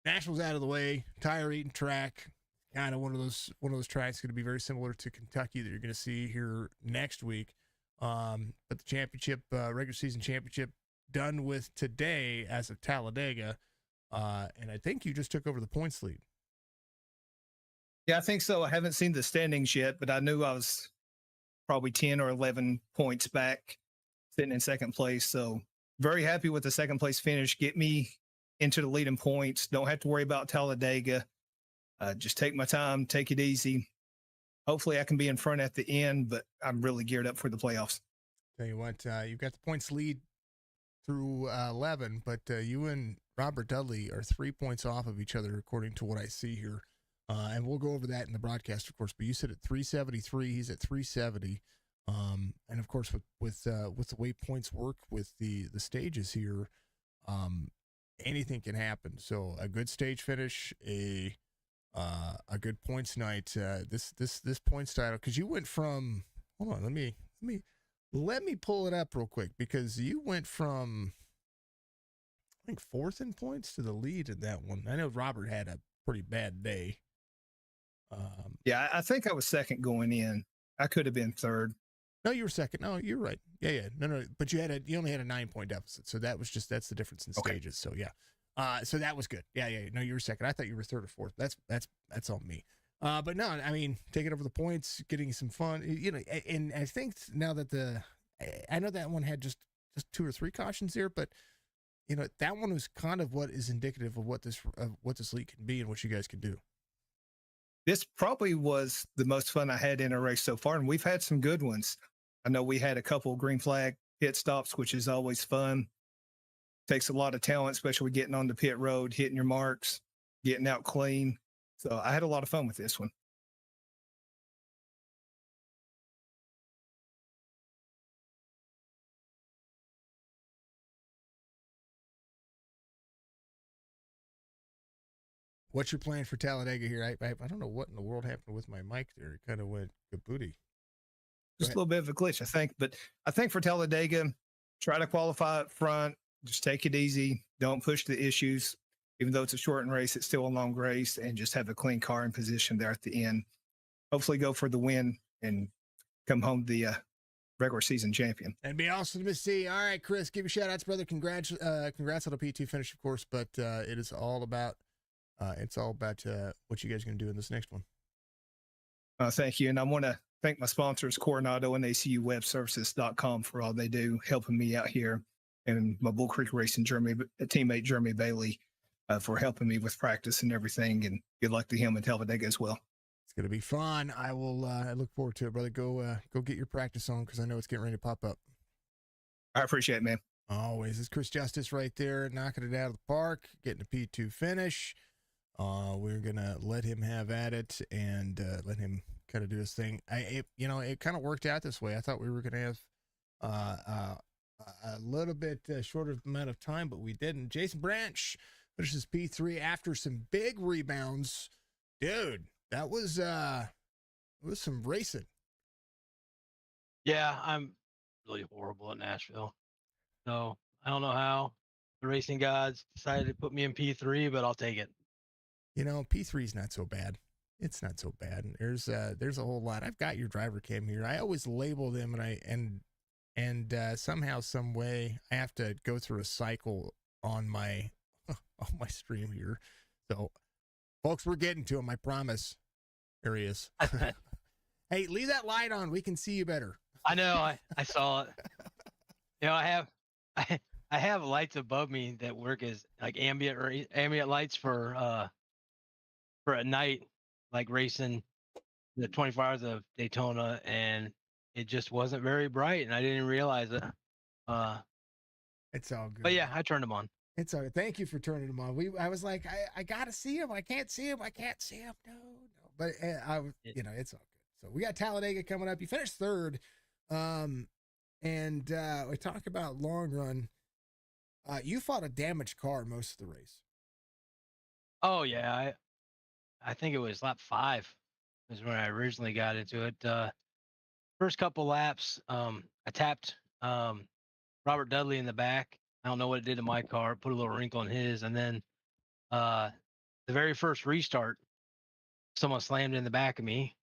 Nashville's out of the way. Tire eating track. Kind of one of those tracks going to be very similar to Kentucky that you're going to see here next week. But the championship, regular season championship, done with today as of Talladega. And I think you just took over the points lead. Yeah, I think so. I haven't seen the standings yet, but I knew I was probably 10 or 11 points back sitting in second place. So very happy with the second place finish. Get me into the leading points. Don't have to worry about Talladega. Just take my time, take it easy. Hopefully I can be in front at the end, but I'm really geared up for the playoffs. Tell you what, you've got the points lead through 11, but you and Robert Dudley are 3 points off of each other, according to what I see here. And we'll go over that in the broadcast, of course, but you sit at 373, he's at 370. And of course, with the way points work with the stages here, anything can happen. So a good stage finish, a good points night, this points title, because you went from, hold on, let me pull it up real quick, because you went from, I think, fourth in points to the lead in that one. I know Robert had a pretty bad day. Yeah, I think I was second going in. I could have been third. No, you were second. No, you're right. Yeah. No. But you only had a 9-point deficit. So that's the difference in stages. So yeah. So that was good. Yeah. No, you were second. I thought you were third or fourth. That's on me. But no, I mean, taking over the points, getting some fun, and I think now that I know that one had just just 2 or 3 cautions there, but you know, that one was kind of what is indicative of what this league can be and what you guys can do. This probably was the most fun I had in a race so far, and we've had some good ones. I know we had a couple green flag pit stops, which is always fun. Takes a lot of talent, especially getting on the pit road, hitting your marks, getting out clean. So I had a lot of fun with this one. What's your plan for Talladega here? I don't know what in the world happened with my mic there. It kind of went kabooty. Just a little bit of a glitch, I think. But I think for Talladega, try to qualify up front. Just take it easy. Don't push the issues. Even though it's a shortened race, it's still a long race, and just have a clean car in position there at the end. Hopefully go for the win and come home the regular season champion. That'd be awesome to see. All right, Chris, give your shout outs, brother. Congrats on the P2 finish, of course, but it is all about what you guys are going to do in this next one. Thank you. And I want to thank my sponsors, Coronado and ACUWebServices.com, for all they do, helping me out here, and my Bull Creek Racing teammate, Jeremy Bailey, for helping me with practice and everything. And good luck to him in Talladega as well. It's going to be fun. I will I look forward to it, brother. Go get your practice on, because I know it's getting ready to pop up. I appreciate it, man. Always. It's Chris Justice right there, knocking it out of the park, getting a P2 finish. We're going to let him have at it and let him kind of do his thing. It kind of worked out this way. I thought we were going to have a little bit shorter amount of time, but we didn't. Jason Branch finishes P3 after some big rebounds. Dude, that was some racing. Yeah, I'm really horrible at Nashville. So I don't know how the racing gods decided to put me in P3, but I'll take it. You know, P3 is not so bad. It's not so bad. There's a whole lot. I've got your driver cam here. I always label them, and somehow, some way, I have to go through a cycle on my stream here. So, folks, we're getting to him. I promise. There he is. Hey, leave that light on. We can see you better. I know. I saw it. You know, I have lights above me that work as like ambient lights for at night, like racing the 24 hours of Daytona, and it just wasn't very bright, and I didn't realize it. It's all good. But yeah, I turned them on. It's all good. Thank you for turning them on. I was like, I gotta see him. I can't see him. No. But it's all good. So we got Talladega coming up. You finished third. And we talk about long run. You fought a damaged car most of the race. Oh yeah, I think it was lap 5 is when I originally got into it. First couple laps, I tapped Robert Dudley in the back. I don't know what it did to my car. Put a little wrinkle in his, and then the very first restart, someone slammed in the back of me,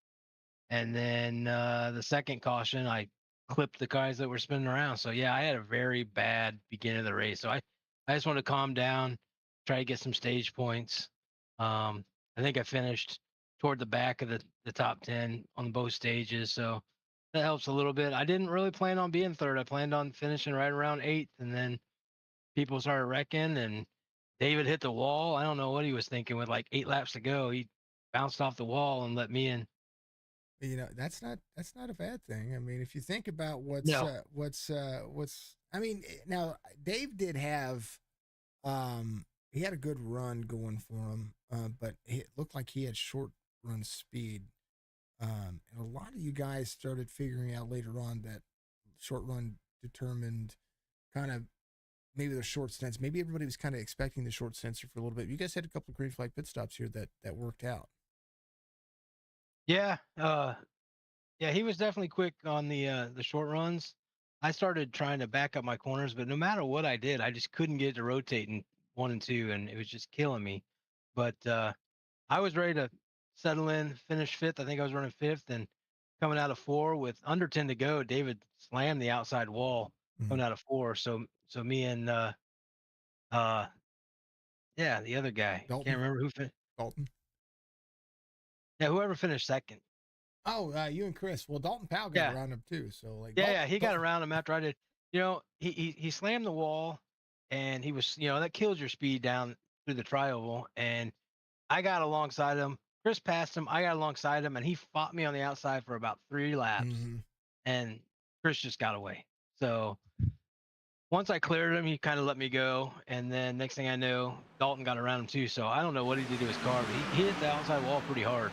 and then the second caution, I clipped the guys that were spinning around. So yeah, I had a very bad beginning of the race. So I just wanted to calm down, try to get some stage points. I think I finished toward the back of the top 10 on both stages, so that helps a little bit. I didn't really plan on being third. I planned on finishing right around 8th, and then people started wrecking, and David hit the wall. I don't know what he was thinking with like 8 laps to go. He bounced off the wall and let me in. You know, that's not a bad thing. I mean, if you think about I mean, now Dave did have, he had a good run going for him, but it looked like he had short run speed. And a lot of you guys started figuring out later on that short run determined kind of maybe the short stints. Maybe everybody was kind of expecting the short stints for a little bit. You guys had a couple of green flag pit stops here that worked out. Yeah, he was definitely quick on the short runs. I started trying to back up my corners, but no matter what I did, I just couldn't get it to rotate in 1 and 2, and it was just killing me. But I was ready to settle in, finish 5th. I think I was running 5th, and coming out of 4 with under 10 to go, David slammed the outside wall coming out of 4. So me and the other guy, Dalton. can't remember who finished. Dalton. Yeah, whoever finished 2nd. Oh, you and Chris. Well, Dalton Powell got around him too. So like, he got around him after I did. he slammed the wall, and he was, that kills your speed down through the tri-oval. And I got alongside him. Chris passed him. I got alongside him, and he fought me on the outside for about 3 laps, Mm-hmm. and Chris just got away. So once I cleared him, he kind of let me go, and then next thing I know, Dalton got around him too. So I don't know what he did to his car, but he hit the outside wall pretty hard.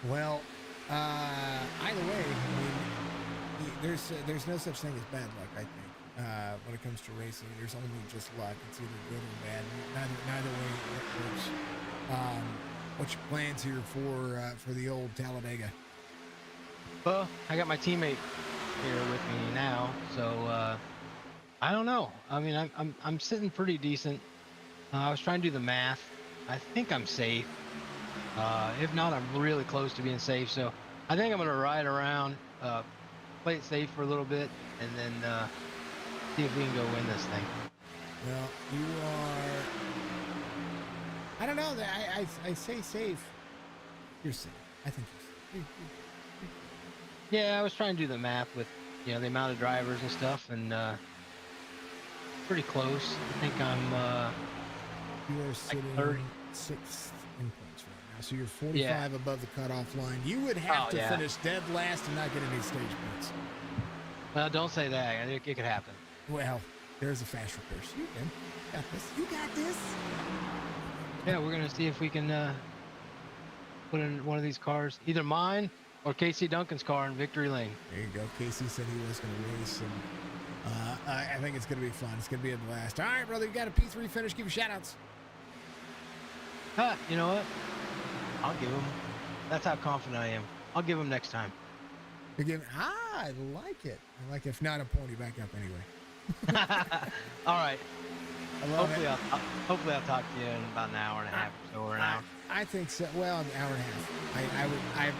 Well, either way, I mean, there's no such thing as bad luck, I think. When it comes to racing, there's only just luck. It's either good or bad. Neither way it works. What's your plans here for the old Talladega? Well, I got my teammate here with me now, so I don't know. I mean, I'm sitting pretty decent. I was trying to do the math. I think I'm safe. If not, I'm really close to being safe. So I think I'm gonna ride around, play it safe for a little bit, and then see if we can go win this thing. Well, you are. I don't know. I say safe. You're safe. I think you're safe. Yeah, I was trying to do the math with, the amount of drivers and stuff, and pretty close. I think I'm You are sitting 30. sixth in points right now, so you're 45 above the cutoff line. You would have to yeah. finish dead last and not get any stage points. Well, don't say that. I think it could happen. Well, there's a fast course. You can. Got this. You got this. Yeah, we're gonna see if we can put in one of these cars, either mine or Casey Duncan's car in Victory Lane. There you go. Casey said he was going to race, and I think it's going to be fun. It's going to be a blast. All right, brother, you got a P3 finish. Give your shout-outs. You know what? I'll give him. That's how confident I am. I'll give him next time. I like it. I like it. If not, I'm pulling you back up anyway. All right. I love it. Hopefully I'll talk to you in about an hour and a half or so, or an hour. I think so. Well, an hour and a half.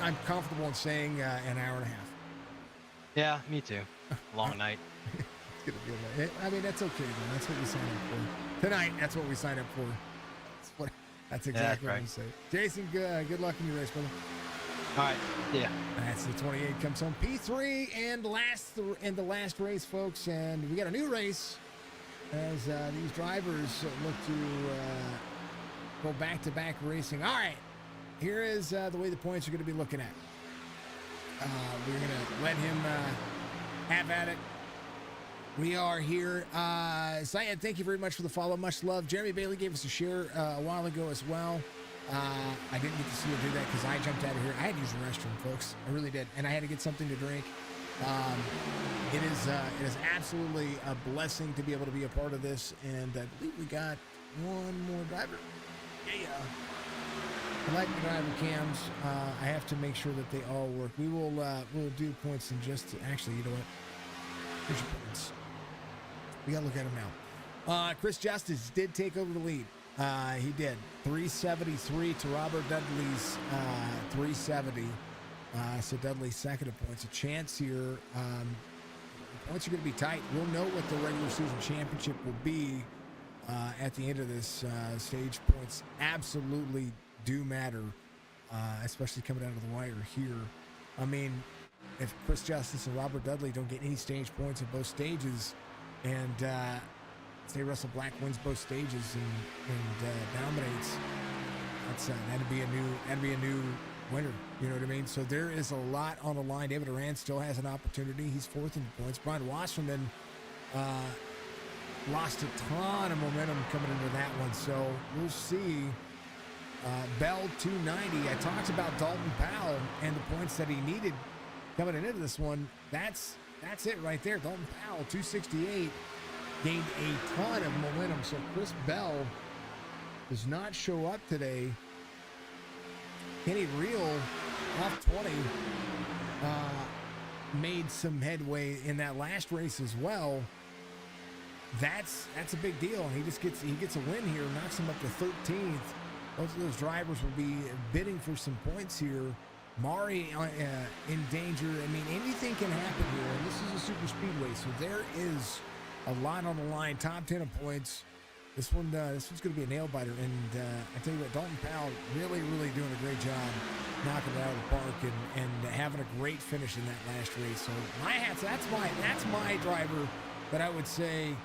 I'm comfortable in saying an hour and a half. Yeah, me too. Long night. It's gonna be a long. I mean, that's okay though. That's what we signed up for tonight. That's what we signed up for. That's exactly what we say. Jason, good luck in your race, brother. All right. Yeah. That's the 28 comes home. P3 and the last race, folks, and we got a new race as these drivers look to go back-to-back racing. All right, here is the way the points are going to be looking at. We're going to let him have at it. We are here. Syed, thank you very much for the follow. Much love. Jeremy Bailey gave us a share a while ago as well. I didn't get to see her do that because I jumped out of here. I had to use the restroom, folks. I really did. And I had to get something to drink. It is absolutely a blessing to be able to be a part of this. And I believe we got one more driver. Yeah. I like the driver cams. I have to make sure that they all work. We'll do points in just, actually, you know what? Here's your points. We got to look at them now. Chris Justice did take over the lead. He did. 373 to Robert Dudley's 370. So Dudley's second in points. A chance here. Points are going to be tight. We'll know what the regular season championship will be at the end of this stage. Points absolutely do matter, especially coming out of the wire here. I mean, if Chris Justice and Robert Dudley don't get any stage points in both stages, and say Russell Black wins both stages and dominates, that'd be a new winner. You know what I mean? So there is a lot on the line. David Duran still has an opportunity. He's fourth in points. Brian Wasserman lost a ton of momentum coming into that one. So we'll see. Bell 290. I talked about Dalton Powell and the points that he needed coming into this one. That's it right there. Dalton Powell 268 gained a ton of momentum. So Chris Bell does not show up today. Kenny Reel off 20 made some headway in that last race as well. That's a big deal. He gets a win here, knocks him up to 13th. Both of those drivers will be bidding for some points here. Mari in danger. I mean, anything can happen here. And this is a super speedway, so there is a lot on the line. Top 10 of points. This one's going to be a nail biter, and I tell you what, Dalton Powell really doing a great job knocking it out of the park and having a great finish in that last race. So my hats, that's my driver that I would say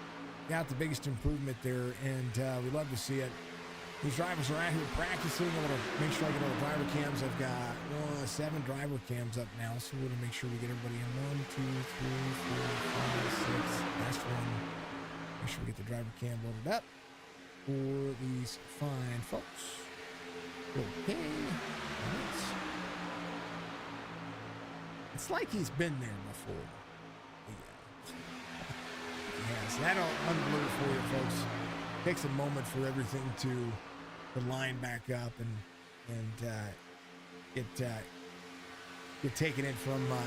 got the biggest improvement there, and we love to see it. These drivers are out here practicing. I want to make sure I get all the driver cams. I've got 7 driver cams up now, so we're going to make sure we get everybody in. 1, 2, 3, 4, 5, 6. Last one. Make sure we get the driver cam loaded up for these fine folks. Okay. Right. It's like he's been there before. Yeah. Yes, that'll unblur for you, folks. Takes a moment for everything to line back up and get taken in from our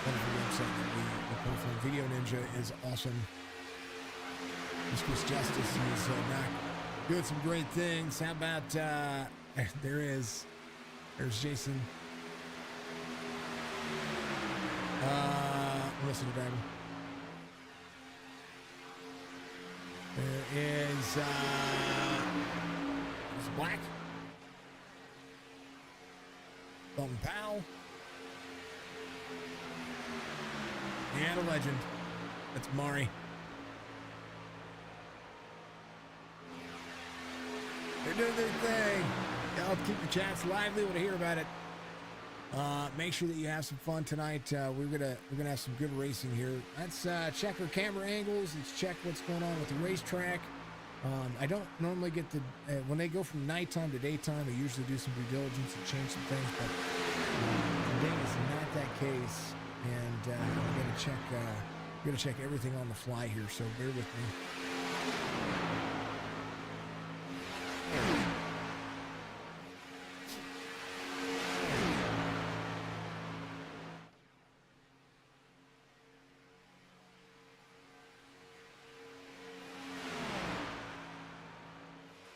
wonderful website that we pull from. Video Ninja is awesome. This Chris Justice is not doing some great things. How about there's Jason. Listen to driver. There is Black. Dalton Powell. And a legend. That's Mari. They're doing their thing. Y'all keep your chats lively. Want to hear about it. Make sure that you have some fun tonight. We're gonna have some good racing here. Let's check our camera angles. Let's check what's going on with the racetrack. I don't normally get the when they go from nighttime to daytime. I usually do some due diligence and change some things, but today is not that case. And I'm gonna check everything on the fly here. So bear with me.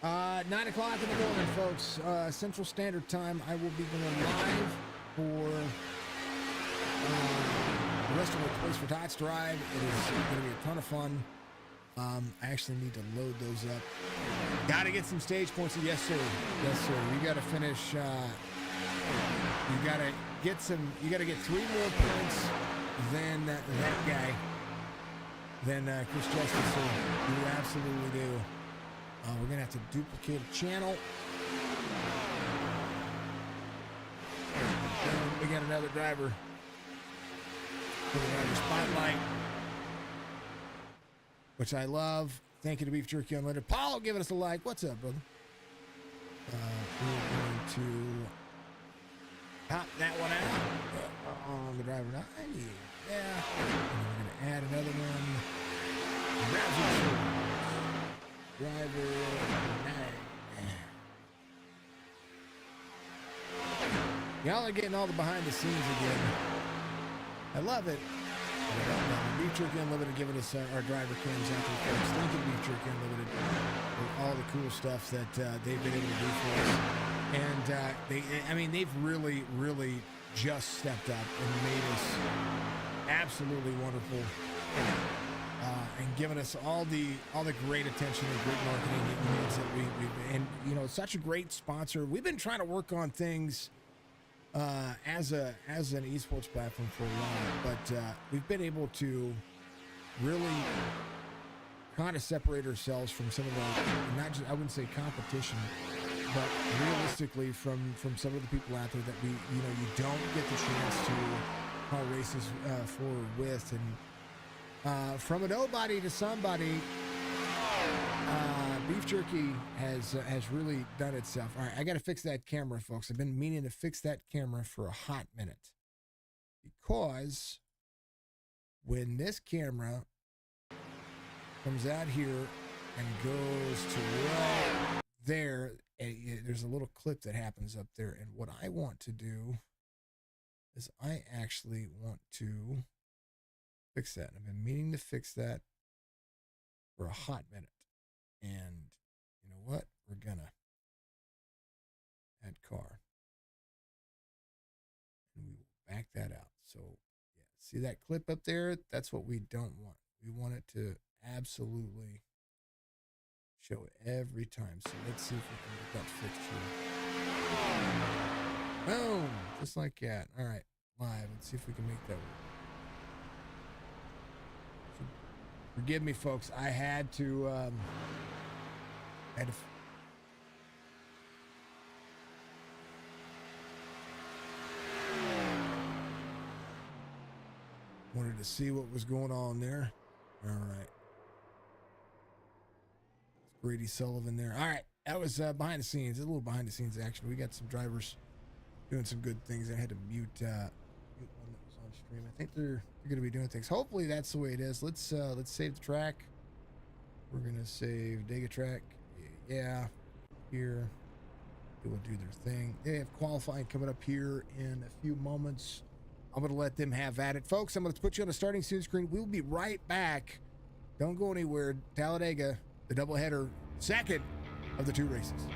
At 9 o'clock in the morning, folks, Central Standard Time, I will be going live for the rest of the Place for Tots Drive. It is going to be a ton of fun. I actually need to load those up. Got to get some stage points. Yes, sir. Yes, sir. You got to finish. You got to get 3 more points than that guy. Than Chris Justice. So you absolutely do. We're going to have to duplicate a channel. And we got another driver. For the driver spotlight. Which I love. Thank you to Beef Jerky Unlimited. Paul giving us a like. What's up, brother? We're going to pop that one out on the driver 9. Yeah. And we're going to add another one. Driver 9. Y'all are getting all the behind the scenes again. I love it. Beef Jerky Unlimited giving us our driver cams out there, folks. Thank you, Beef Jerky Unlimited, for all the cool stuff that they've been able to do for us. And they've really just stepped up and made us absolutely wonderful. And giving us all the great attention and great marketing that we've such a great sponsor. We've been trying to work on things as an esports platform for a while, but we've been able to really kind of separate ourselves from some of our, not just, I wouldn't say competition, but realistically from some of the people out there that you don't get the chance to call races forward with. And from a nobody to somebody, Beef Jerky has really done itself. All right, I got to fix that camera, folks. I've been meaning to fix that camera for a hot minute, because when this camera comes out here and goes to right there, there's a little clip that happens up there. And what I want to do is I actually want to fix that. I've been meaning to fix that for a hot minute. And you know what? We're gonna add car. And we will back that out. So yeah, see that clip up there? That's what we don't want. We want it to absolutely show it every time. So let's see if we can get that fixed here. Boom! Just like that. All right, live. Let's see if we can make that work. So, forgive me, folks. I had to wanted to see what was going on there. All right. Grady Sullivan there. All right. That was behind the scenes. A little behind the scenes action. We got some drivers doing some good things. I had to mute one that was on stream. I think they're going to be doing things. Hopefully that's the way it is. Let's save the track. We're going to save Dega track. Yeah. Here. They will do their thing. They have qualifying coming up here in a few moments. I'm going to let them have at it. Folks, I'm going to put you on a starting soon screen. We'll be right back. Don't go anywhere. Talladega, the doubleheader, second of the 2 races.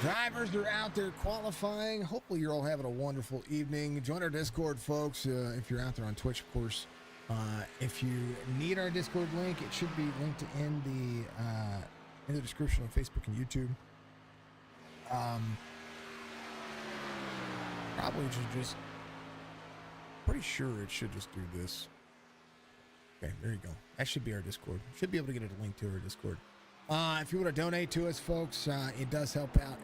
Drivers are out there qualifying. Hopefully you're all having a wonderful evening. Join our Discord, folks, if you're out there on Twitch, of course. If you need our Discord link, it should be linked in the description on Facebook and YouTube. Probably should just, pretty sure it should just do this. Okay, there you go. That should be our Discord. Should be able to get a link to our Discord. If you want to donate to us, folks, it does help out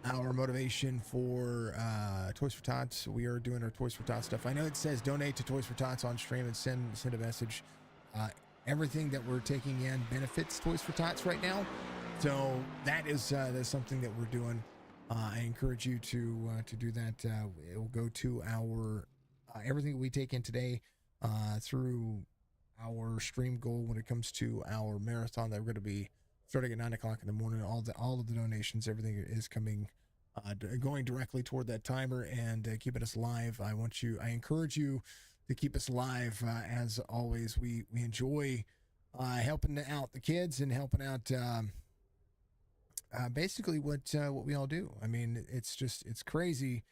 our motivation for Toys for Tots. We are doing our Toys for Tots stuff. I know it says donate to Toys for Tots on stream and send a message. Everything that we're taking in benefits Toys for Tots right now, so that's something that we're doing. I encourage you to do that. It will go to our everything that we take in today through our stream goal when it comes to our marathon that we're going to be starting at 9 o'clock in the morning. All of the donations, everything is coming, going directly toward that timer and keeping us live. I encourage you to keep us live. As always, we enjoy helping out the kids and helping out basically what we all do. I mean, it's crazy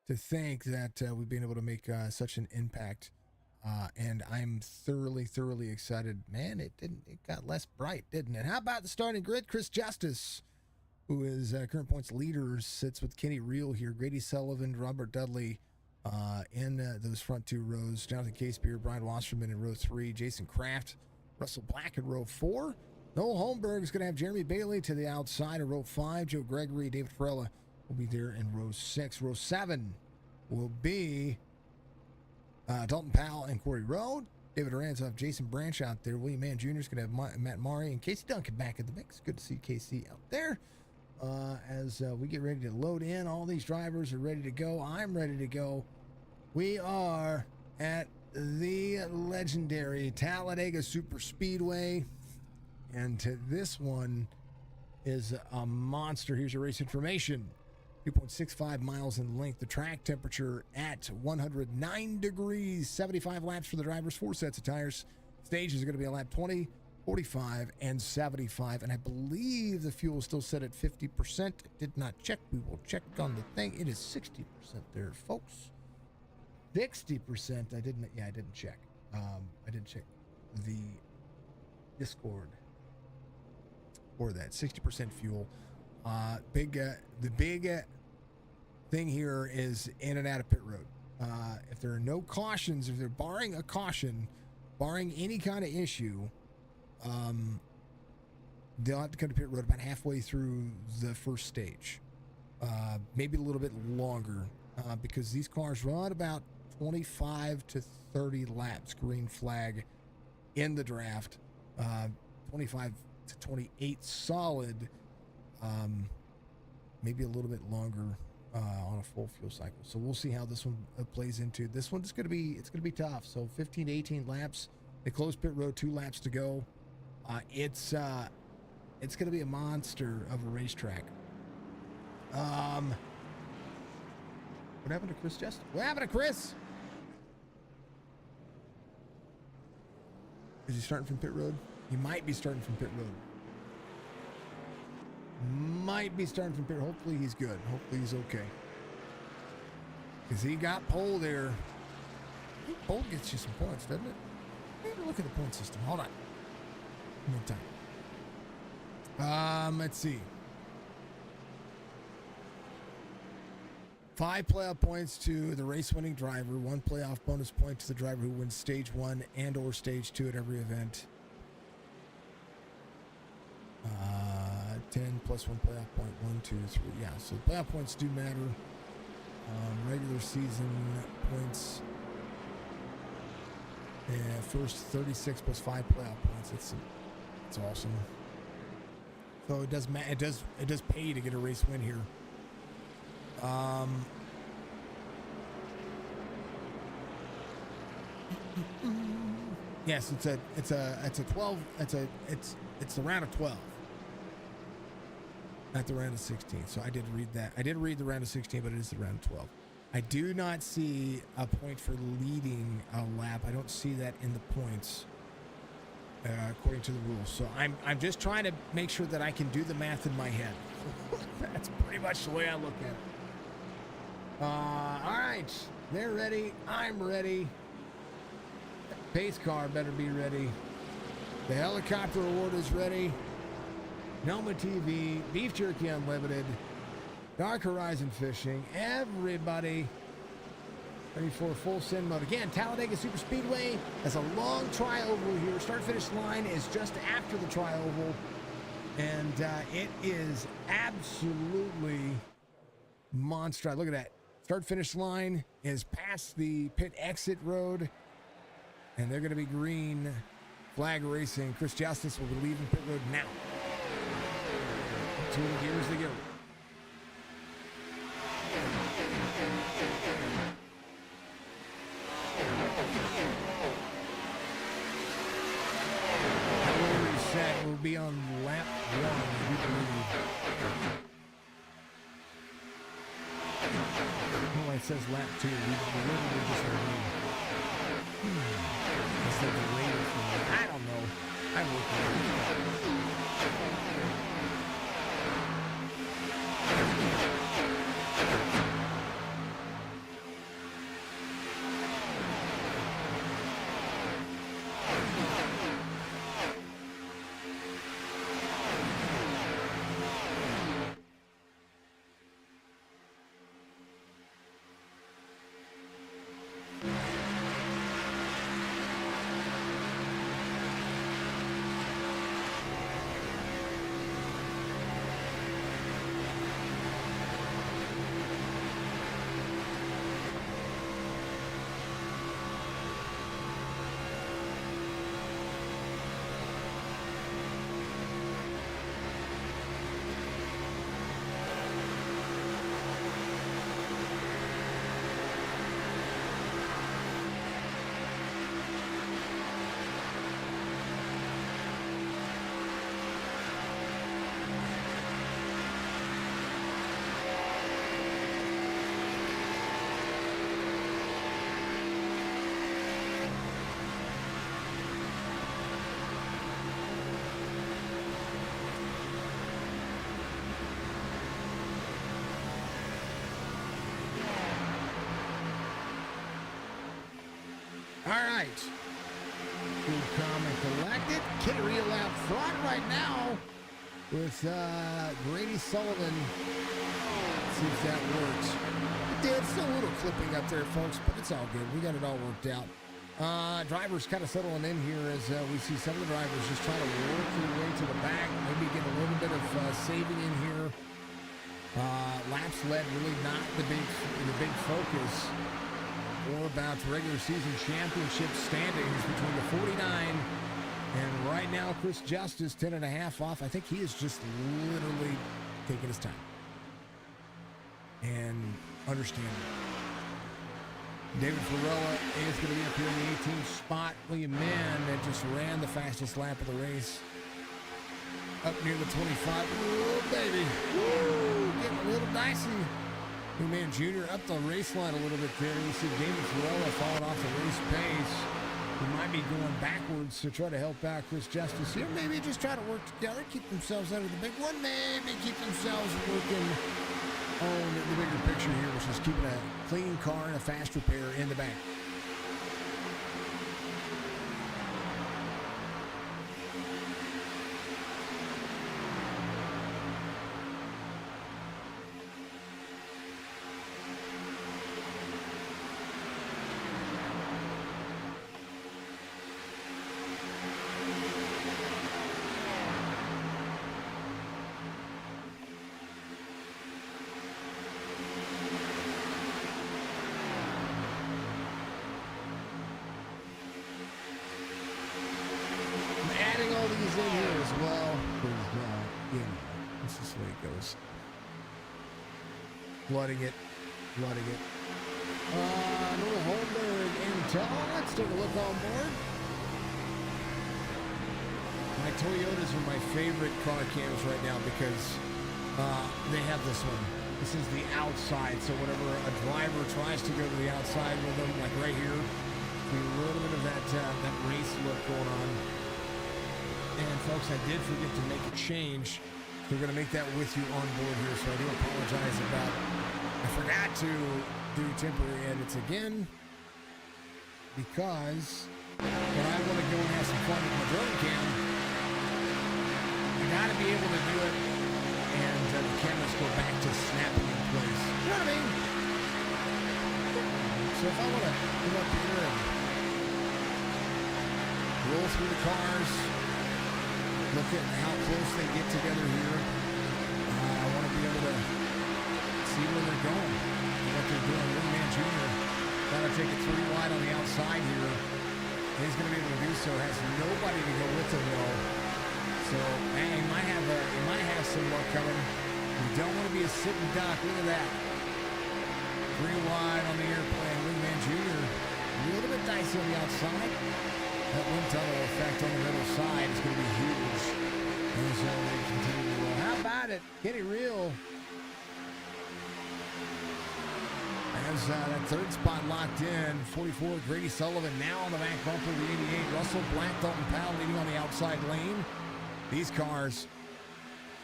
to think that we've been able to make such an impact. And I'm thoroughly excited. Man, it got less bright, didn't it? How about the starting grid? Chris Justice, who is current points leader, sits with Kenny Reel here. Grady Sullivan, Robert Dudley in those front two rows. Jonathan Casebeer, Brian Wasserman in row 3. Jason Kraft, Russell Black in row 4. Noel Holmberg is going to have Jeremy Bailey to the outside in row 5. Joe Gregory, David Farella will be there in row 6. Row 7 will be Dalton Powell and Corey Rowe. David Aranzoff, Jason Branch out there. William Mann Jr. is going to have Matt Murray and Casey Duncan back in the mix. Good to see Casey out there. As we get ready to load in, all these drivers are ready to go. I'm ready to go. We are at the legendary Talladega Superspeedway. And this one is a monster. Here's your race information. 2.65 miles in length. The track temperature at 109 degrees. 75 laps for the drivers. 4 sets of tires. Stages are going to be a lap 20, 45, and 75. And I believe the fuel is still set at 50%. I did not check. We will check on the thing. It is 60% there, folks. 60%. I didn't check. I didn't check the Discord for that. 60% fuel. The big thing here is in and out of pit road. If there are no cautions, if they're barring a caution, barring any kind of issue, they'll have to come to pit road about halfway through the first stage, maybe a little bit longer, because these cars run about 25 to 30 laps. Green flag in the draft, 25 to 28 solid. Maybe a little bit longer on a full fuel cycle. So we'll see how this one plays into. This one's going to be tough. So 15 to 18 laps. They close pit road, 2 laps to go. It's going to be a monster of a racetrack. What happened to Chris Justin? What happened to Chris? Is he starting from pit road? He might be starting from pit road. Might be starting from pit. Hopefully he's good. Hopefully he's okay. Because he got pole there. I think pole gets you some points, doesn't it? Maybe look at the point system. Hold on. No time. Let's see. 5 playoff points to the race-winning driver. 1 playoff bonus point to the driver who wins stage 1 and or stage 2 at every event. 10 plus 1 playoff point. 1, 2, 3. Yeah, so playoff points do matter. Regular season points. Yeah, first 36 plus 5 playoff points. It's awesome. So it does pay to get a race win here. Yes, it's a 12. It's the round of 12. Not the round of 16. So I did read that. I did read the round of 16, but it is the round of 12. I do not see a point for leading a lap. I don't see that in the points. according to the rules. So I'm just trying to make sure that I can do the math in my head. That's pretty much the way I look at it. All right, they're ready. I'm ready. Pace car better be ready. The helicopter award is ready. Noma TV, Beef Jerky Unlimited, Dark Horizon Fishing, everybody ready for a full send mode. Again, Talladega Super Speedway has a long tri-oval here. Start-finish line is just after the tri-oval. And it is absolutely monstrous. Look at that. Start-finish line is past the pit exit road. And they're going to be green flag racing. Chris Justice will be leaving pit road now. Two gears to go. Set will be on lap 1, we believe. Oh, it says lap 2. We literally just heard instead of later for me. I don't know. I work with it. All right. Good comment collected. Kittery out front right now with Grady Sullivan. Let's see if that works. It did. Still a little clipping up there, folks, but it's all good. We got it all worked out. Drivers kind of settling in here as we see some of the drivers just trying to work their way to the back, maybe get a little bit of saving in here. Laps led really not the big focus. More about regular season championship standings between the 49 and right now Chris Justice 10.5 off. I think he is just literally taking his time and understanding. David Ferrella is going to be up here in the 18th spot. William Mann that just ran the fastest lap of the race up near the 25. Oh baby, woo, getting a little dicey. Man Jr. up the race line a little bit there. You see David Ferrella falling off the race pace. He might be going backwards to try to help out Chris Justice here. Maybe just try to work together, keep themselves under the big one. Maybe keep themselves working on the bigger picture here, which is keeping a clean car and a fast repair in the back. In here as well, because you know, this is the way it goes. Flooding it. Noah Holmberg Intel. Let's take a look on board. My Toyotas are my favorite car cams right now because they have this one. This is the outside, so whenever a driver tries to go to the outside with them, like right here, a little bit of that race look going on. And folks, I did forget to make a change. We're going to make that with you on board here, so I do apologize about I forgot to do temporary edits again because when I want to go and have some fun with my drone cam, I got to be able to do it, and the cameras go back to snapping in place. You know what I mean? So if I want to come up here and roll through the cars, look at how close they get together here. I want to be able to see where they're going, what they're doing. Wingman Jr. got to take it 3 wide on the outside here. He's going to be able to do so. Has nobody to go with him though. So man, he might have some luck coming. You don't want to be a sitting duck. Look at that. 3 wide on the airplane. Wingman Jr. a little bit dicey on the outside. That wind tunnel effect on the middle side is going to be huge. And so they continue to roll. How about it? Getty Real has that third spot locked in. 44, Grady Sullivan now on the back bumper of the 88. Russell Black, Dalton Powell leading on the outside lane. These cars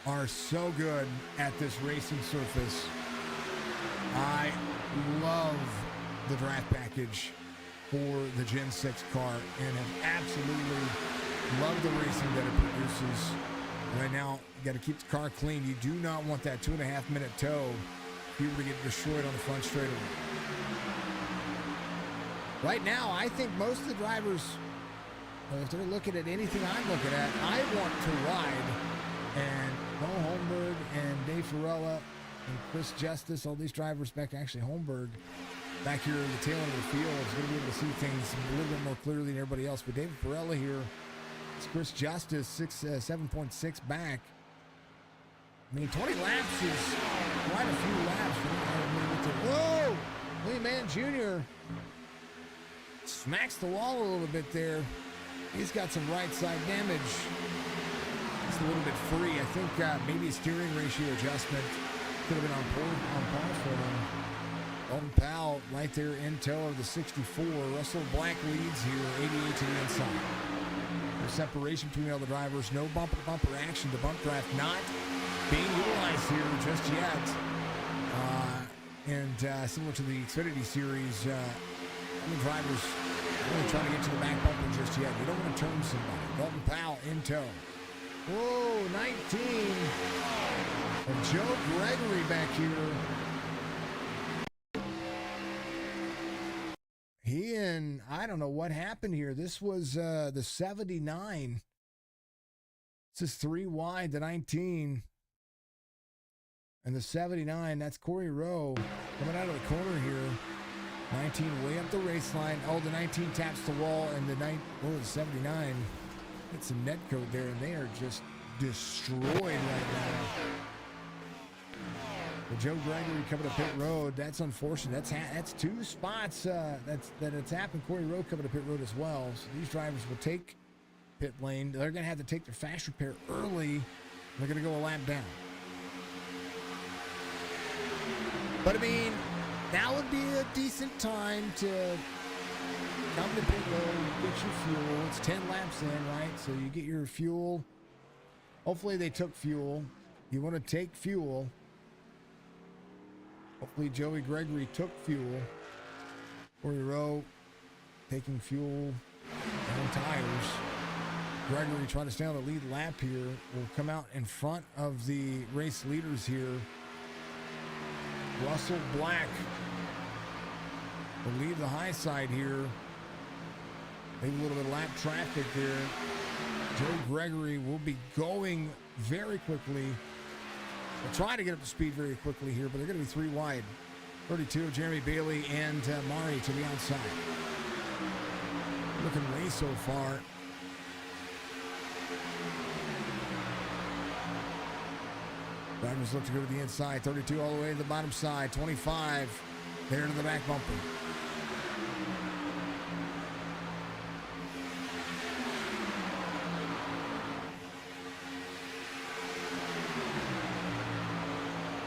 are so good at this racing surface. I love the draft package for the Gen 6 car and have absolutely loved the racing that it produces. Right now, you got to keep the car clean. You do not want that 2.5 minute tow if you were to get destroyed on the front straightaway. Right now, I think most of the drivers, if they're looking at anything I'm looking at, I want to ride. And Mo Holmberg and Dave Ferrella and Chris Justice, all these drivers back, actually Holmberg, back here in the tail end of the field is going to be able to see things a little bit more clearly than everybody else. But David Ferrella here, it's Chris Justice, 7.6 back. I mean, 20 laps is quite a few laps. Whoa! Lee Man Jr. smacks the wall a little bit there. He's got some right side damage. It's a little bit free. I think maybe a steering ratio adjustment could have been on par for him. Dalton Powell right there in tow of the 64. Russell Black leads here, 88 to the inside. There's separation between all the drivers. No bumper-to-bumper action. The bump draft not being utilized here just yet. And similar to the Xfinity Series, the drivers really trying to get to the back bumper just yet. You don't want to turn somebody. Dalton Powell in tow. Whoa, 19. And Joe Gregory back here. I don't know what happened here. This was the 79. This is 3 wide, the 19. And the 79, that's Corey Rowe coming out of the corner here. 19 way up the race line. Oh, the 19 taps the wall, and the 79 gets some net code there, and they are just destroyed right now. Well, Joe Gregory coming to pit road. That's unfortunate. That's 2 spots that it's happened. Corey Rowe coming to pit road as well. So these drivers will take pit lane. They're going to have to take their fast repair early. They're going to go a lap down. But I mean, now would be a decent time to come to pit road, get your fuel. It's 10 laps in, right? So you get your fuel. Hopefully they took fuel. You want to take fuel. Hopefully Joey Gregory took fuel. Corey Rowe taking fuel and tires. Gregory trying to stay on the lead lap here. Will come out in front of the race leaders here. Russell Black will leave the high side here. Maybe a little bit of lap traffic there. Joe Gregory will be going very quickly. They'll try to get up to speed very quickly here, but they're going to be 3 wide. 32, Jeremy Bailey and Mari to the outside. Looking way so far. Drivers look to go to the inside. 32 all the way to the bottom side. 25 there to the back bumper.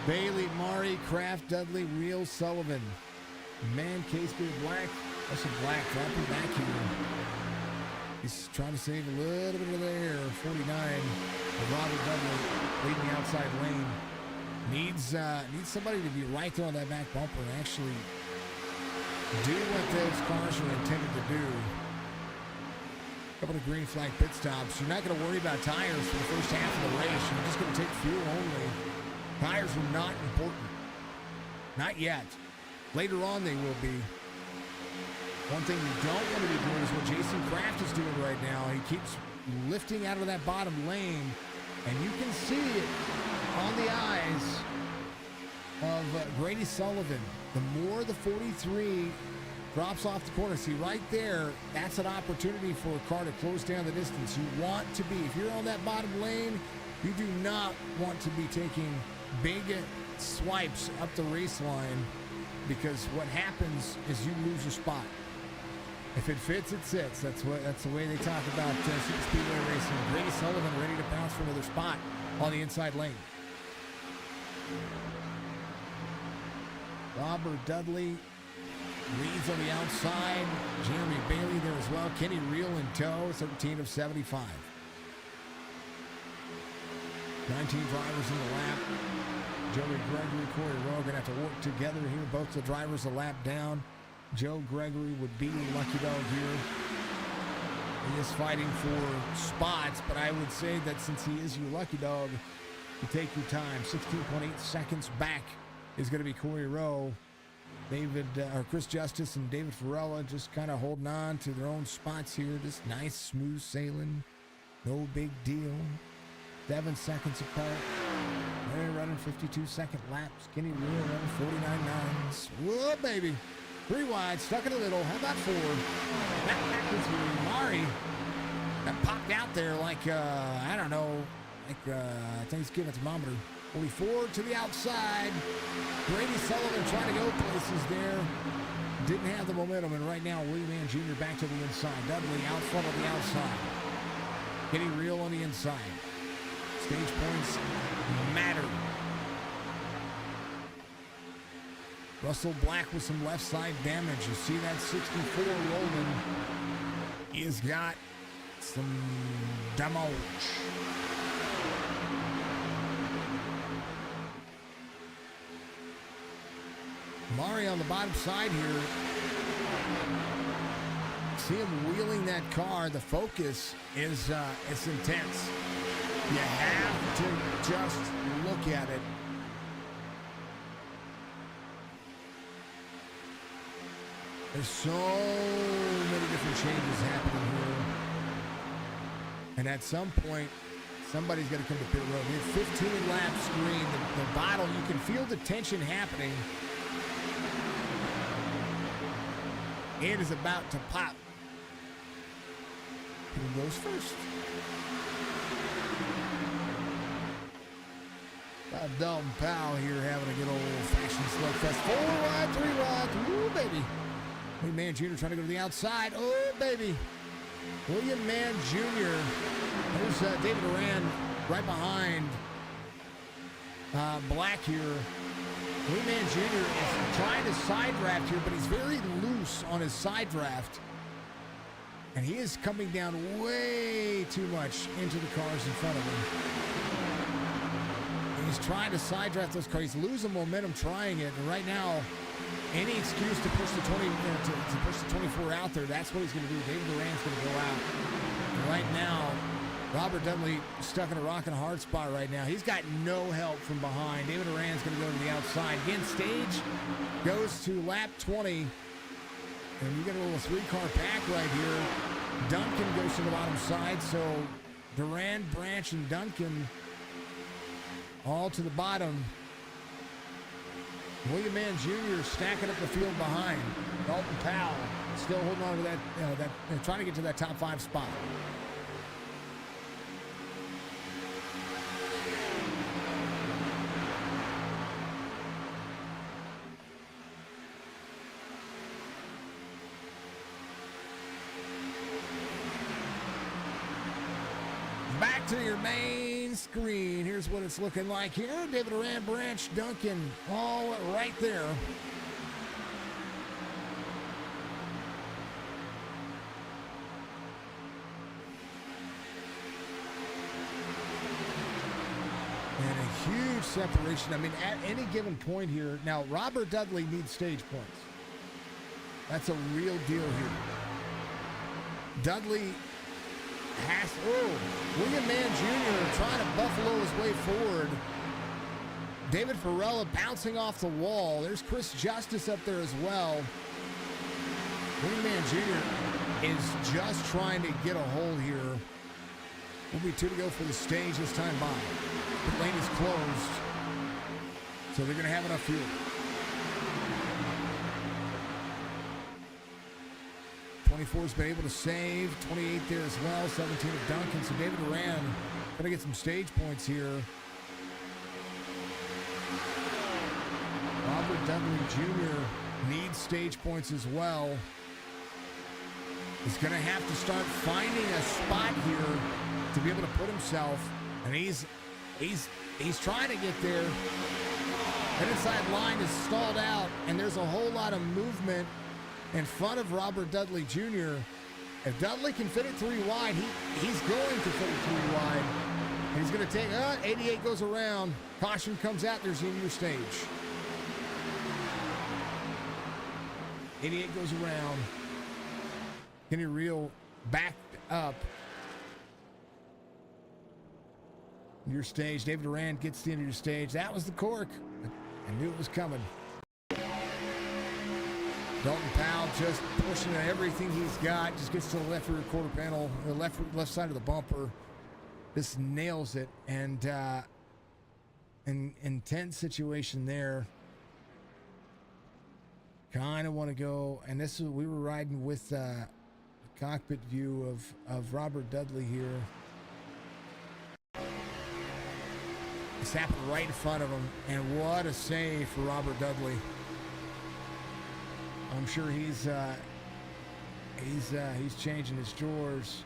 Bailey, Mari, Kraft, Dudley, Real, Sullivan. Man, Case Beard, Black. Russell Black dropping back here. He's trying to save a little bit of the air. 49. Robert Dudley leading the outside lane. Needs somebody to be right there on that back bumper and actually do what those cars are intended to do. A couple of green flag pit stops. You're not going to worry about tires for the first half of the race. You're just going to take fuel only. Tires are not important. Not yet. Later on they will be. One thing you don't want to be doing is what Jason Kraft is doing right now. He keeps lifting out of that bottom lane, and you can see it on the eyes of Grady Sullivan. The more the 43 drops off the corner, see right there, that's an opportunity for a car to close down the distance. You want to be, if you're on that bottom lane, you do not want to be taking big swipes up the race line, because what happens is you lose your spot. If it fits, it sits. That's the way they talk about super speedway racing. Grady Sullivan ready to bounce for another spot on the inside lane. Robert Dudley leads on the outside. Jeremy Bailey there as well. Kenny Reel in tow, 13 of 75. 19 drivers in the lap. Joey Gregory, Corey Rowe going to have to work together here. Both the drivers a lap down. Joe Gregory would be Lucky Dog here. He is fighting for spots, but I would say that since he is your Lucky Dog, you take your time. 16.8 seconds back is going to be Corey Rowe. Chris Justice and David Farella just kind of holding on to their own spots here. Just nice, smooth sailing. No big deal. 7 seconds apart. They're running 52-second laps. Kenny Reel running 49.9s. Whoa, baby. 3 wide, stuck in the middle. How about 4? Backwards with Mari. That popped out there like, I don't know, like Thanksgiving thermometer. 44 to the outside. Grady Sullivan trying to go places there. Didn't have the momentum, and right now, William Mann Jr. back to the inside. Dudley out front on the outside. Kenny Reel on the inside. Stage points matter. Russell Black with some left side damage. You see that 64 rolling. He's got some damage. Mari on the bottom side here. See him wheeling that car. The focus is it's intense. You have to just look at it. There's so many different changes happening here. And at some point, somebody's got to come to pit road. We have 15 laps green. The bottle, you can feel the tension happening. It is about to pop. Who goes first? Dalton Powell here having a good old-fashioned slugfest. 4 wide, 3 wide. Ooh, baby. William Mann Jr. trying to go to the outside. Oh, baby. William Mann Jr. There's David Duran right behind Black here. William Mann Jr. is trying to side draft here, but he's very loose on his side draft. And he is coming down way too much into the cars in front of him. He's trying to side draft those cars. He's losing momentum trying it. And right now, any excuse to push the 20 to push the 24 out there, that's what he's going to do. David Duran's going to go out. And right now, Robert Dudley stuck in a rock and a hard spot right now. He's got no help from behind. David Duran's going to go to the outside. Again, stage goes to lap 20. And you get a little 3-car pack right here. Duncan goes to the bottom side. So Duran, Branch, and Duncan all to the bottom. William Mann Jr. stacking up the field behind. Dalton Powell still holding on to that, trying to get to that top 5 spot. Back to your main screen. Here's what it's looking like here. David Duran, Branch, Duncan, all right there. separation. I mean, at any given point here, now Robert Dudley needs stage points. That's a real deal here. Dudley has, William Mann Jr. trying to buffalo his way forward. David Farella bouncing off the wall. There's Chris Justice up there as well. William Mann Jr. is just trying to get a hold here. Will be 2 to go for the stage this time by. The lane is closed, so they're going to have enough fuel. 24's been able to save. 28 there as well. 17 of Duncan. So David Duran going to get some stage points here. Robert Dudley Jr. needs stage points as well. He's going to have to start finding a spot here to be able to put himself, and he's trying to get there. That inside line is stalled out, and there's a whole lot of movement in front of Robert Dudley Jr. If Dudley can fit it 3 wide, he's going to fit it 3 wide. And he's going to take, 88 goes around. Caution comes out, there's your stage. 88 goes around. Kenny Reel backed up. Your stage. David Duran gets the end of your stage. That was the cork. I knew it was coming. Dalton Powell just pushing everything he's got. Just gets to the left rear quarter panel, the left side of the bumper. Just nails it. And an intense situation there. Kind of want to go, and this is, we were riding with the cockpit view of Robert Dudley here. It's happened right in front of him, and what a save for Robert Dudley. I'm sure he's changing his drawers.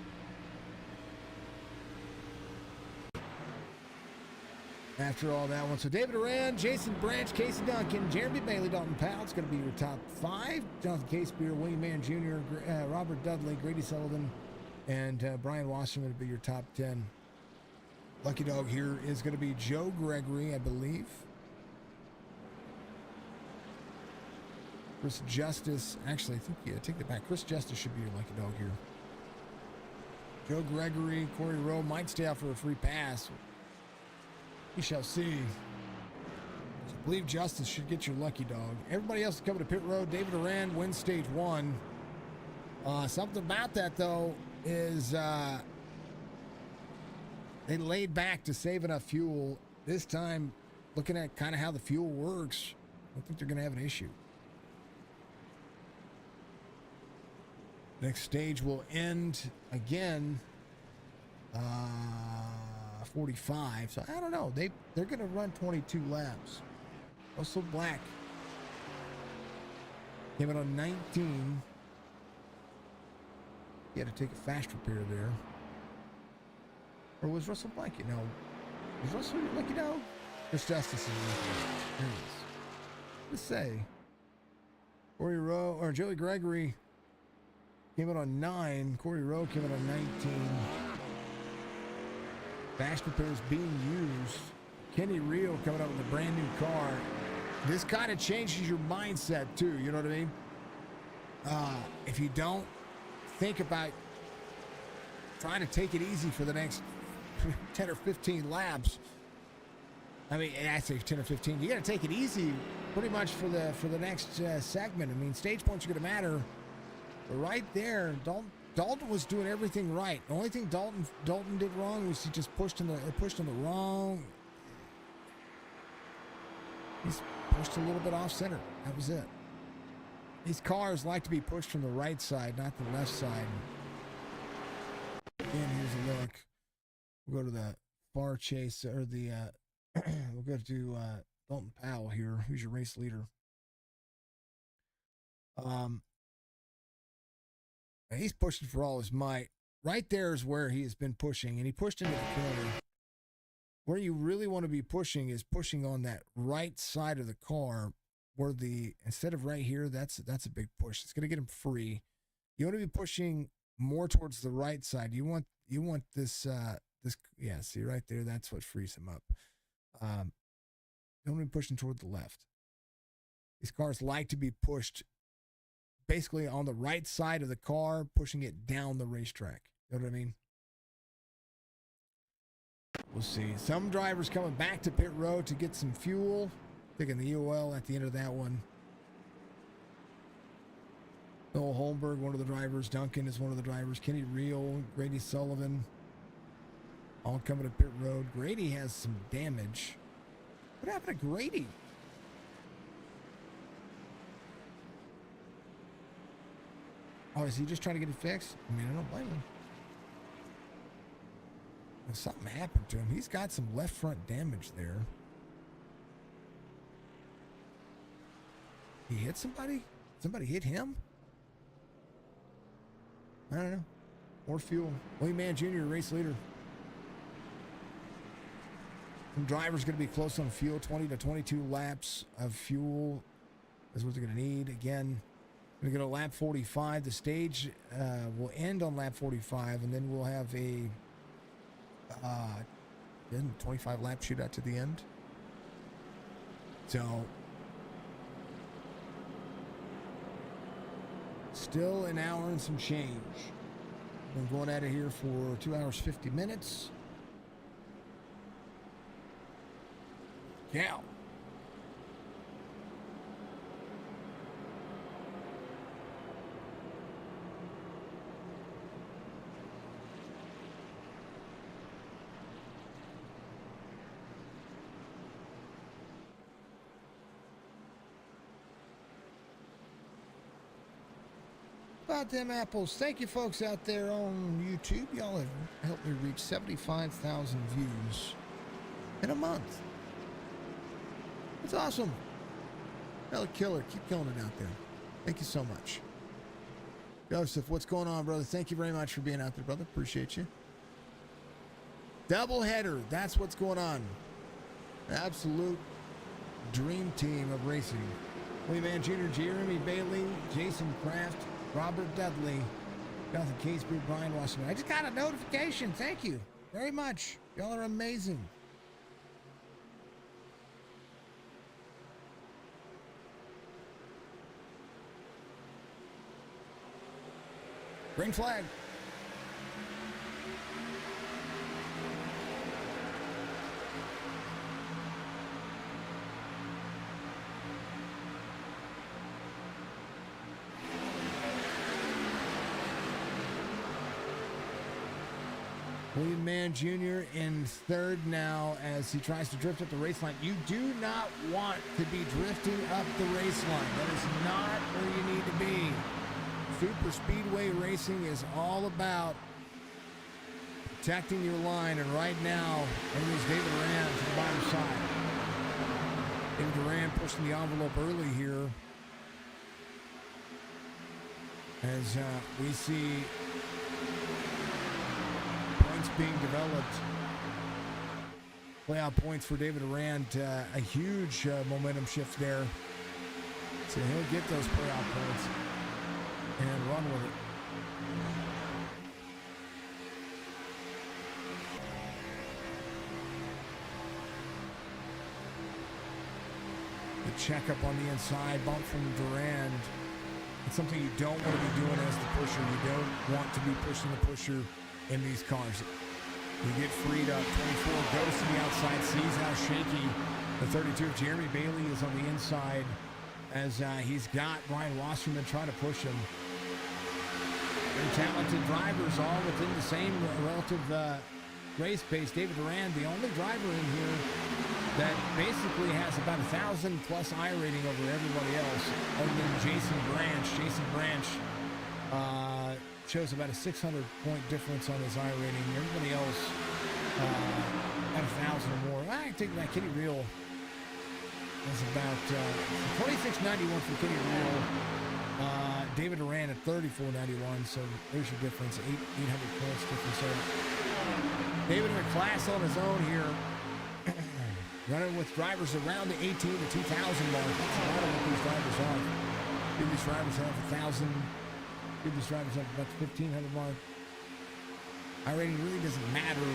After all that one. So David Duran, Jason Branch, Casey Duncan, Jeremy Bailey, Dalton Powell. It's going to be your top 5. Jonathan Casebeer, William Mann Jr., Robert Dudley, Grady Sullivan, and Brian Wasserman to be your top 10. Lucky dog here is going to be Joe Gregory, I believe. Chris Justice. Actually, I think, yeah, take that back. Chris Justice should be your lucky dog here. Joe Gregory, Corey Rowe might stay out for a free pass. We shall see. So I believe Justice should get your lucky dog. Everybody else is coming to pit road. David Duran wins stage 1. Something about that, though, is they laid back to save enough fuel. This time, looking at kind of how the fuel works, I don't think they're going to have an issue. Next stage will end again. 45. So I don't know. They're going to run 22 laps. Russell Black came in on 19. He had to take a fast repair there. Or was Russell Black? No. Was Russell your lucky dog? Chris Justice is lucky dog. There he is. Let's say Corey Rowe or Joey Gregory came in on 9. Corey Rowe came in on 19. Fast repairs being used. Kenny Reel coming up with a brand new car. This kind of changes your mindset too. You know what I mean? If you don't think about trying to take it easy for the next 10 or 15 laps. I mean, I say 10 or 15. You got to take it easy pretty much for the next segment. I mean, stage points are going to matter. But right there, Dalton was doing everything right. The only thing Dalton did wrong was he just pushed in the wrong. He's pushed a little bit off center. That was it. These cars like to be pushed from the right side, not the left side. Again, here's a look. We'll go to the far chase, or the we'll go to Dalton Powell here, who's your race leader. He's pushing for all his might. Right there is where he has been pushing, and he pushed into the corner. Where you really want to be pushing is pushing on that right side of the car, where instead of right here, that's a big push. It's going to get him free. You want to be pushing more towards the right side. You want this yeah, see right there, that's what frees him up. Don't be pushing toward the left. These cars like to be pushed basically on the right side of the car, pushing it down the racetrack. You know what I mean? We'll see. Some drivers coming back to pit road to get some fuel. Taking the UL at the end of that one. Noel Holmberg, one of the drivers. Duncan is one of the drivers. Kenny Reel, Grady Sullivan, all coming to pit road. Grady has some damage. What happened to Grady? Oh, is he just trying to get it fixed? I mean, I don't blame him. Well, something happened to him. He's got some left front damage there. He hit somebody? Somebody hit him? I don't know. More fuel. Willie Mann Jr., race leader. Some drivers going to be close on fuel. 20 to 22 laps of fuel is what they're going to need. Again, going to go to lap 45. The stage will end on lap 45, and then we'll have a 25 lap shootout to the end. So still an hour and some change. Been going out of here for 2 hours 50 minutes. Yeah. About them apples. Thank you folks out there on YouTube. Y'all have helped me reach 75,000 views in a month. It's awesome. Hell, killer. Keep killing it out there. Thank you so much. Joseph, what's going on, brother? Thank you very much for being out there, brother. Appreciate you. Double header. That's what's going on. Absolute dream team of racing. Willie Mann Jr., Jeremy Bailey, Jason Kraft, Robert Dudley, Jonathan Caseby, Brian Wasserman. I just got a notification. Thank you very much. Y'all are amazing. Green flag. William Mann Jr. in third now as he tries to drift up the race line. You do not want to be drifting up the race line. That is not where you need to be. Super Speedway racing is all about protecting your line, and right now, there is David Duran to the bottom side. David Duran pushing the envelope early here as we see points being developed. Playoff points for David Durant, a huge momentum shift there. So he'll get those playoff points and run with it. The checkup on the inside, bump from Durand. It's something you don't want to be doing as the pusher. You don't want to be pushing the pusher in these cars. You get freed up. 24 goes to the outside, sees how shaky the 32 of Jeremy Bailey is on the inside as he's got Brian Wasserman trying to push him. Very talented drivers, all within the same relative race pace. David Duran, the only driver in here that basically has about 1,000 plus iRating over everybody else, other than Jason Branch. Jason Branch shows about a 600-point difference on his iRating. Everybody else at 1,000 or more. I think that Kenny Reel is about 2691 for Kenny Reel. David Duran at 3491, so there's your difference, 800 points difference there. David in a class on his own here, running with drivers around the 18 to 2,000 mark. That's a lot of what these drivers are. These drivers have 1,000. These drivers have about the 1,500 mark. iRating really doesn't matter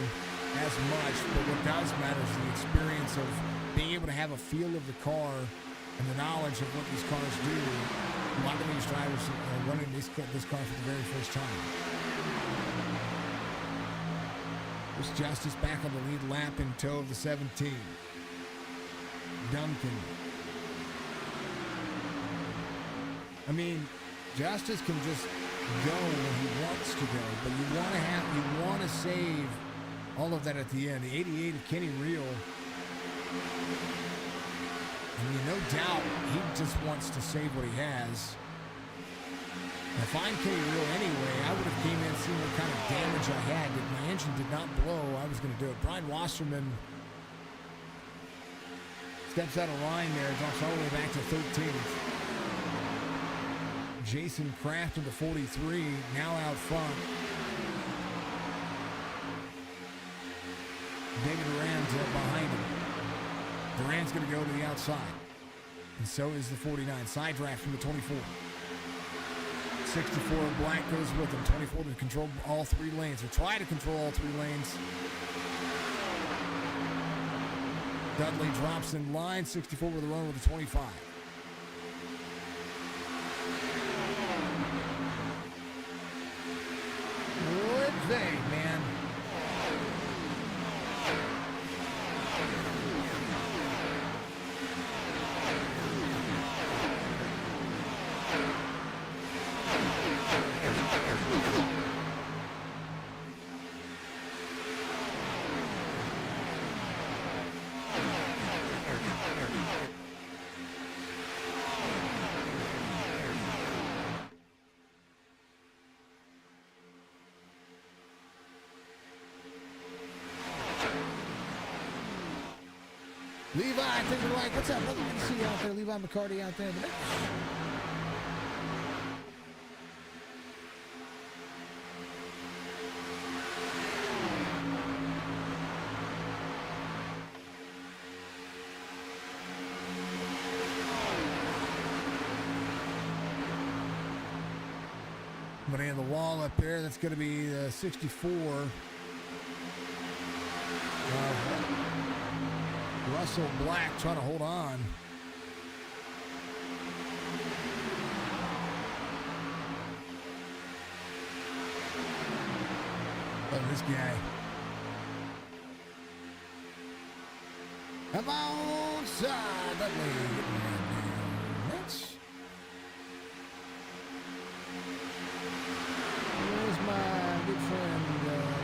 as much, but what does matter is the experience of being able to have a feel of the car and the knowledge of what these cars do. A lot of these drivers are running this car for the very first time. Chris Justice back on the lead lap in tow of the 17. Duncan. I mean, Justice can just go when he wants to go, but you want to save all of that at the end. The 88 of Kenny Reel. I mean, no doubt he just wants to save what he has. And if I'm Kenny Reel anyway, I would have came in and seen what kind of damage I had. If my engine did not blow, I was going to do it. Brian Wasserman steps out of line there, drops all the way back to 13th. Jason Kraft in the 43, now out front. David Duran's behind him. Duran's going to go to the outside. And so is the 49. Side draft from the 24. 64, Black goes with him. 24 to control all three lanes, or try to control all three lanes. Dudley drops in line. 64 with a run with a 25. Would they, man? Levi, I think we're like, what's up, brother? Good to see you out there. Levi McCarty out there. But in the wall up there, that's going to be the 64. Russell Black trying to hold on. Look at this guy. Come on, side. That's. There's my good friend,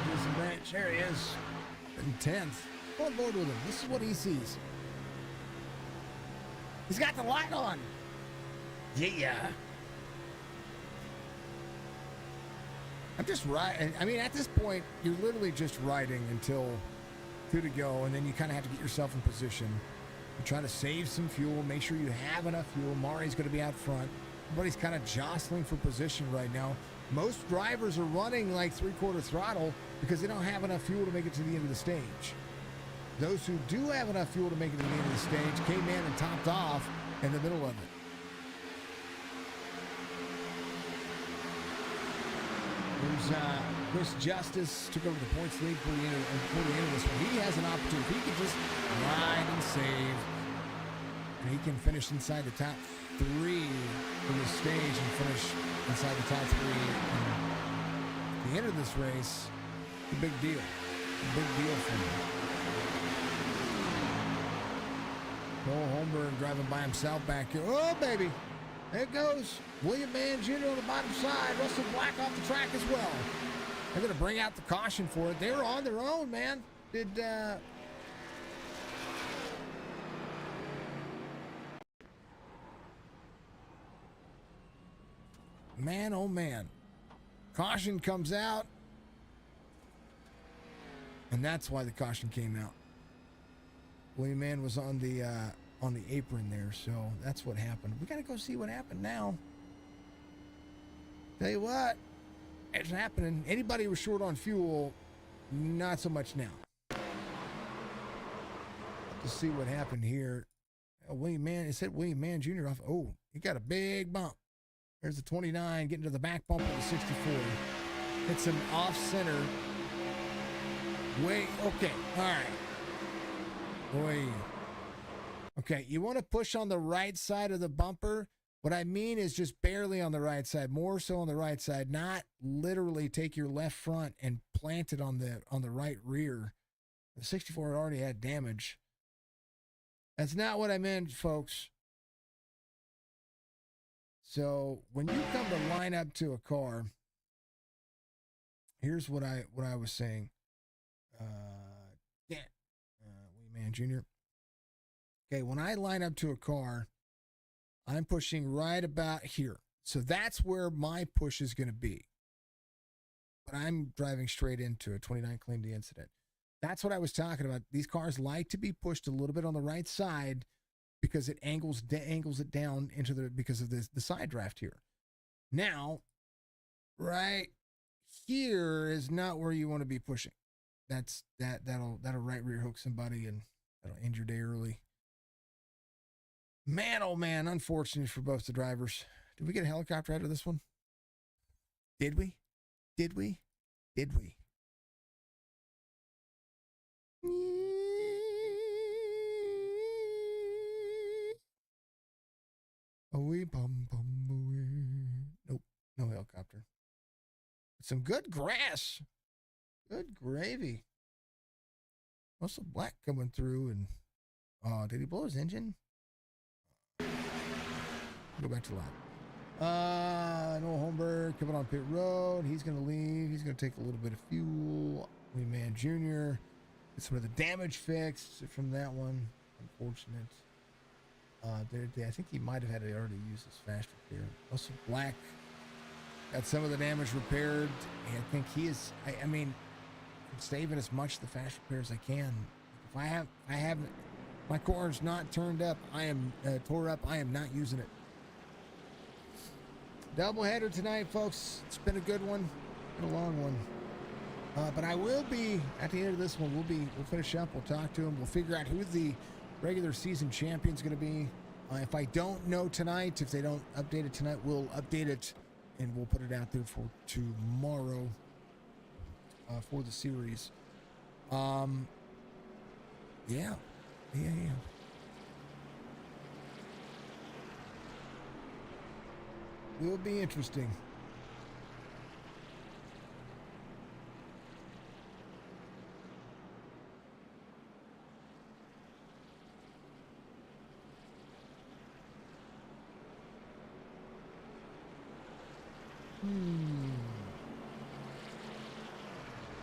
Jason Branch. There he is. In 10th. Go on board with him. This is what he sees. He's got the light on. Yeah. I'm just riding. I mean, at this point, you're literally just riding until 2 to go, and then you kind of have to get yourself in position. You're trying to save some fuel, make sure you have enough fuel. Mari's going to be out front. Everybody's kind of jostling for position right now. Most drivers are running like 3/4 throttle because they don't have enough fuel to make it to the end of the stage. Those who do have enough fuel to make it to the end of the stage came in and topped off in the middle of it. There's Chris Justice took over the points lead before the end of this one. He has an opportunity. If he could just ride and save, and he can finish inside the top 3 for the stage and finish inside the top 3 at the end of this race, it's a big deal. A big deal for him. Noel Holmberg driving by himself back here. Oh, baby. There it goes. William Mann Jr. on the bottom side. Russell Black off the track as well. They're going to bring out the caution for it. They were on their own, man. Man, oh, man. Caution comes out. And that's why the caution came out. William Mann was on the apron there, so that's what happened. We got to go see what happened now. Tell you what, it's happening. Anybody who was short on fuel, not so much now. Let's see what happened here. William Mann, it said William Mann Jr. off. Oh, he got a big bump. There's the 29 getting to the back bump of the 64. Hits him off center. Wait, okay, all right. Boy, Okay, you want to push on the right side of the bumper. What I mean is just barely on the right side, more so on the right side, not literally take your left front and plant it on the right rear. The 64 already had damage. That's not what I meant, folks. So when you come to line up to a car, here's what I was saying. Wee Man Jr. Okay, when I line up to a car, I'm pushing right about here. So that's where my push is going to be. But I'm driving straight into a 29 claim the incident. That's what I was talking about. These cars like to be pushed a little bit on the right side because it angles it down into because of the side draft here. Now, right here is not where you want to be pushing. That'll right rear hook somebody and that'll end your day early. Man, oh man, unfortunate for both the drivers. Did we get a helicopter out of this one? Did we? Did we? Did we? Away, bum, bum, away. Nope, no helicopter. Some good grass. Good gravy. Also black coming through and did he blow his engine? Go back to the lap. Noah Holmberg coming on pit road. He's going to leave. He's going to take a little bit of fuel. Wee Man Jr. Get some of the damage fixed from that one. Unfortunate. I think he might have had to already use his fast repair. Also, Black got some of the damage repaired. I think he is. I mean, I'm saving as much of the fast repair as I can. If I have my car's not turned up. I am tore up. I am not using it. Doubleheader tonight, folks. It's been a good one. Been a long one. But I will be at the end of this one. We'll finish up. We'll talk to him. We'll figure out who the regular season champion's going to be. If I don't know tonight, if they don't update it tonight, we'll update it and we'll put it out there for tomorrow for the series. Yeah. Will be interesting.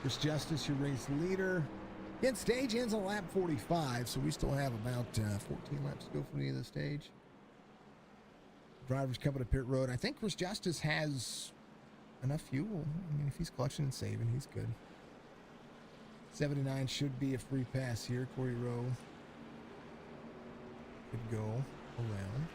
Chris Justice, your race leader. Again, stage ends on lap 45, so we still have about 14 laps to go from the end of the stage. Drivers coming to pit road. I think Chris Justice has enough fuel. I mean, if he's clutching and saving, he's good. 79 should be a free pass here. Corey Rowe could go around.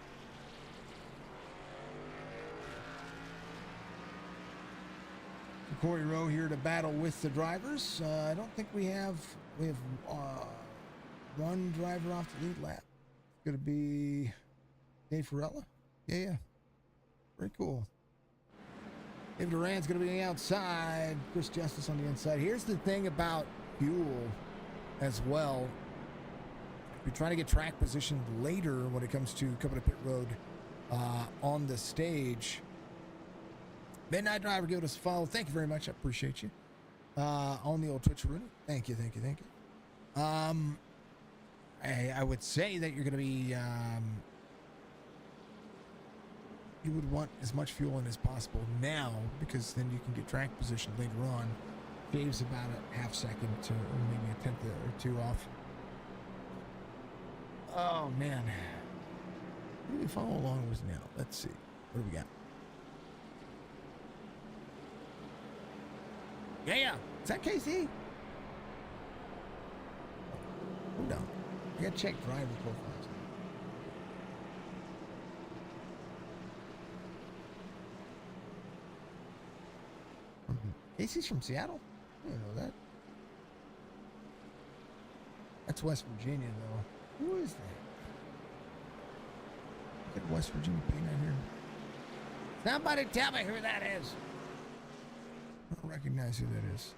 Corey Rowe here to battle with the drivers. I don't think we have one driver off the lead lap. It's going to be Dave Farella. Yeah. Very cool. Dave Duran's going to be on the outside. Chris Justice on the inside. Here's the thing about fuel as well. If you're trying to get track position later when it comes to coming to pit road on the stage, Midnight Driver, give us a follow. Thank you very much. I appreciate you. On the old Twitch arena. Thank you. I would say that you're going to be... you would want as much fuel in as possible now, because then you can get track position later on. Dave's about a half second to, or maybe a tenth or two off. Oh, man. Who do we follow along with now? Let's see. What do we got? Yeah. Is that KC? Hold on. I gotta check driver profiles. KC's from Seattle? I didn't know that. That's West Virginia, though. Who is that? Look at West Virginia paint on here. Somebody tell me who that is. I don't recognize who that is.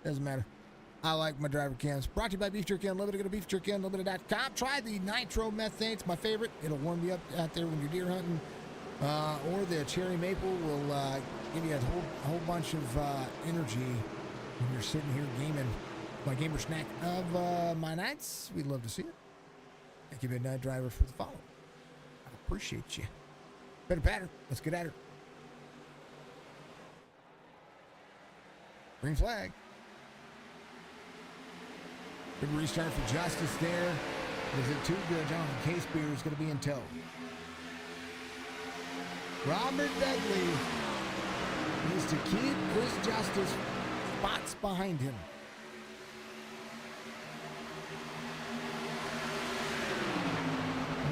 Doesn't matter. I like my driver cams. Brought to you by Beef Jerky Unlimited. Go to beefjerkyunlimited.com. Try the nitro methane. It's my favorite. It'll warm you up out there when you're deer hunting. Or the cherry maple will give you a whole bunch of energy when you're sitting here gaming. My gamer snack of my nights. We'd love to see it. Thank you, Midnight Driver, for the follow. I appreciate you. Better pattern. Let's get at her. Green flag. Good restart for Justice there. Is it too good? Jonathan Casebeer is going to be in tow. Robert Dudley needs to keep Chris Justice spots behind him.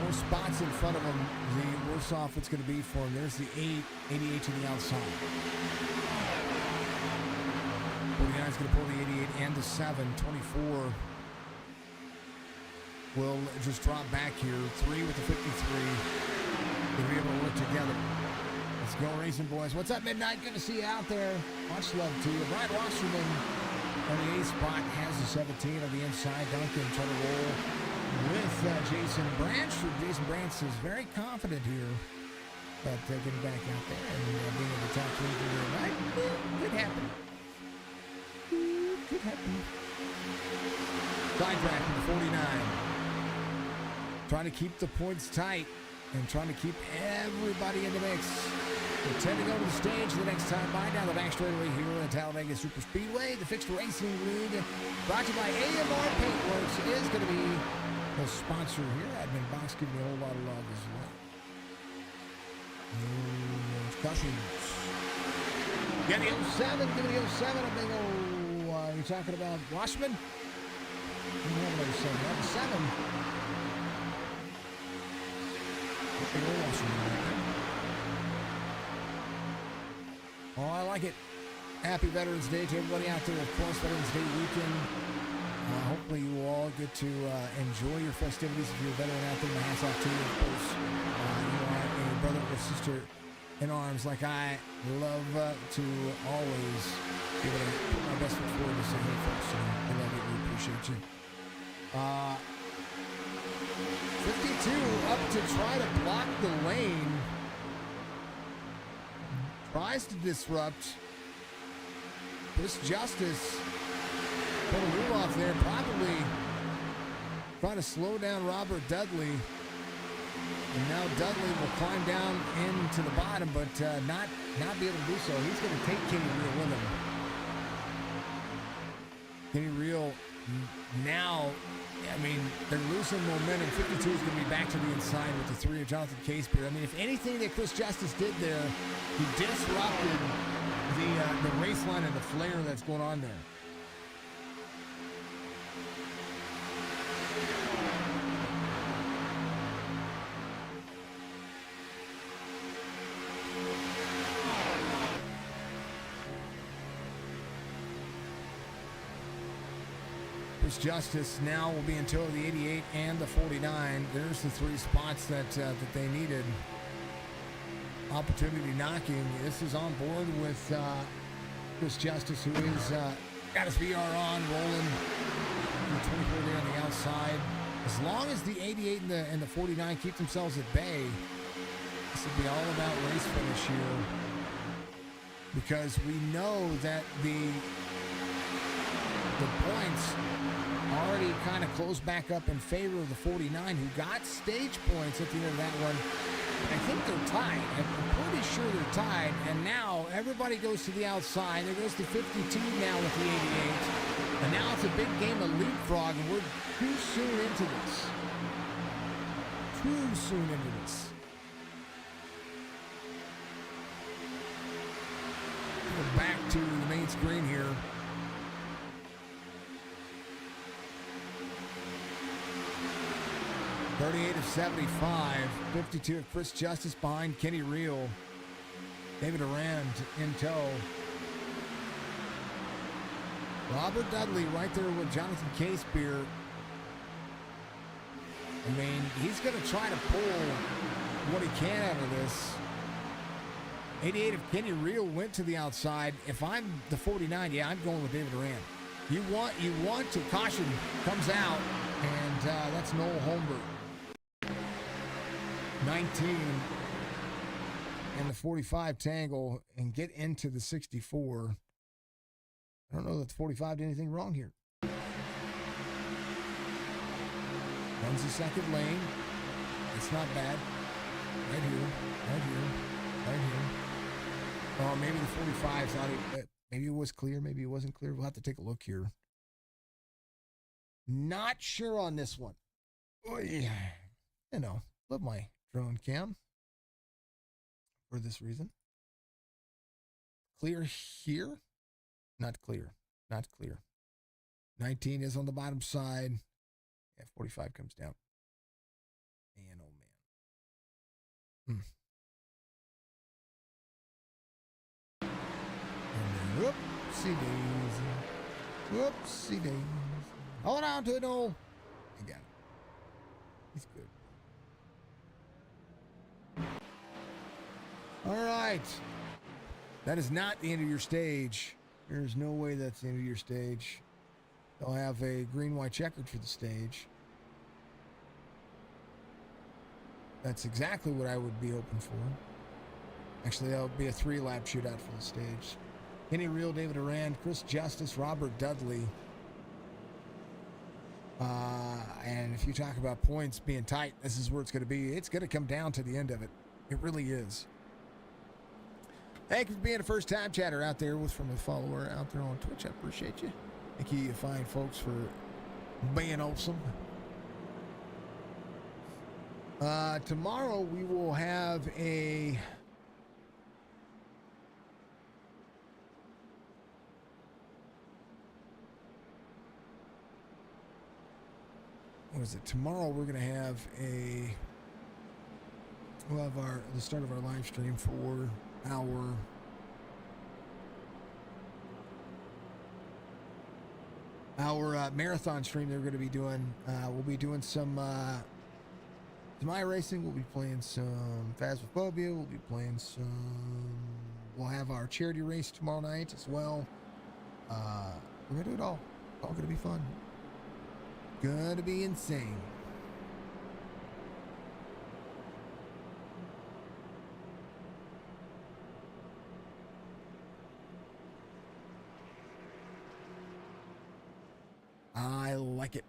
More spots in front of him, the worse off it's going to be for him. There's the 88 to the outside. 49 is going to pull the 88 and the 7. 24 will just drop back here. 3 with the 53. They'll be able to work together. Let's go racing, boys. What's up, Midnight? Good to see you out there. Much love to you. Brian Wasserman on the 8th spot has the 17 on the inside. Duncan trying to roll with Jason Branch. Jason Branch is very confident here, but getting back out there and being in the top 3 for the night. Could happen. Could happen. Sidetrack in the 49. Trying to keep the points tight and trying to keep everybody in the mix. They tend to go to the stage the next time by down the back straightaway here at Talladega Superspeedway. The Fixed Racing League, brought to you by AMR Paintworks, is going to be the sponsor here. Admin Box giving you a whole lot of love as well. Cushions. Yeah, the 07, give me the 07. A big old, you're talking about Washman? We have another 7. That's a 7. Big old Washman right there. Oh, I like it. Happy Veterans Day to everybody out there. Of course, Veterans Day weekend. Hopefully you will all get to enjoy your festivities. If you're a veteran out there, my hats off to you. Of course, you are a brother or sister in arms like I love to always be able to put my best foot forward and say, hey, folks, I love you. We appreciate you. 52 up to try to block the lane. Tries to disrupt. Chris Justice put a move off there, probably trying to slow down Robert Dudley. And now Dudley will climb down into the bottom, but not be able to do so. He's going to take Kenny Reel with him. Kenny Reel now, I mean, they're losing momentum. 52 is going to be back to the inside with the 3 of Jonathan Casebeer. I mean, if anything that Chris Justice did there, he disrupted the race line and the flare that's going on there. Chris Justice now will be in tow of the 88 and the 49. There's the 3 spots that they needed. Opportunity knocking. This is on board with Chris Justice, who is got his VR on, rolling. The 24 there on the outside. As long as the 88 and the 49 keep themselves at bay, this will be all about race finish here. Because we know that the points already kind of closed back up in favor of the 49, who got stage points at the end of that one. I think they're tied. I'm pretty sure they're tied. And now everybody goes to the outside. There goes the 52 now with the 88. And now it's a big game of leapfrog, and we're too soon into this. Too soon into this. Go back to the main screen here. .38 of 75, 52 of Chris Justice behind Kenny Reel. David Arand in tow. Robert Dudley right there with Jonathan Casebeer. I mean, he's going to try to pull what he can out of this. 88 of Kenny Reel went to the outside. If I'm the 49, yeah, I'm going with David Arand. You want to caution comes out, and that's Noel Holmberg. 19 and the 45 tangle and get into the 64. I don't know that the 45 did anything wrong here. Runs the second lane. It's not bad. Right here, right here, right here. Oh, maybe the 45 thought maybe it was clear, maybe it wasn't clear. We'll have to take a look here. Not sure on this one. Oh, yeah. You know, love my drone cam for this reason. Clear here. Not clear. Not clear. 19 is on the bottom side. Yeah, 45 comes down. Man, oh man. And then, whoopsie daisy. Whoopsie daisy. Hold on to it, Noel. I got it. He's good. All right. That is not the end of your stage. There's no way that's the end of your stage. They'll have a green, white checkered for the stage. That's exactly what I would be open for. Actually, that'll be a 3-lap shootout for the stage. Kenny Reel, David Arand, Chris Justice, Robert Dudley. And if you talk about points being tight, this is where it's going to be. It's going to come down to the end of it. It really is. Thank you for being a first-time chatter out there from a follower out there on Twitch. I appreciate you. Thank you, fine folks, for being awesome. Tomorrow we will have a what is it? Tomorrow we're gonna have we'll have the start of our live stream for our marathon stream. They're going to be doing. We'll be doing some iRacing. We'll be playing some Phasmophobia. We'll be playing some. We'll have our charity race tomorrow night as well. We're gonna do it all. It's all gonna be fun. Gonna be insane. I like it.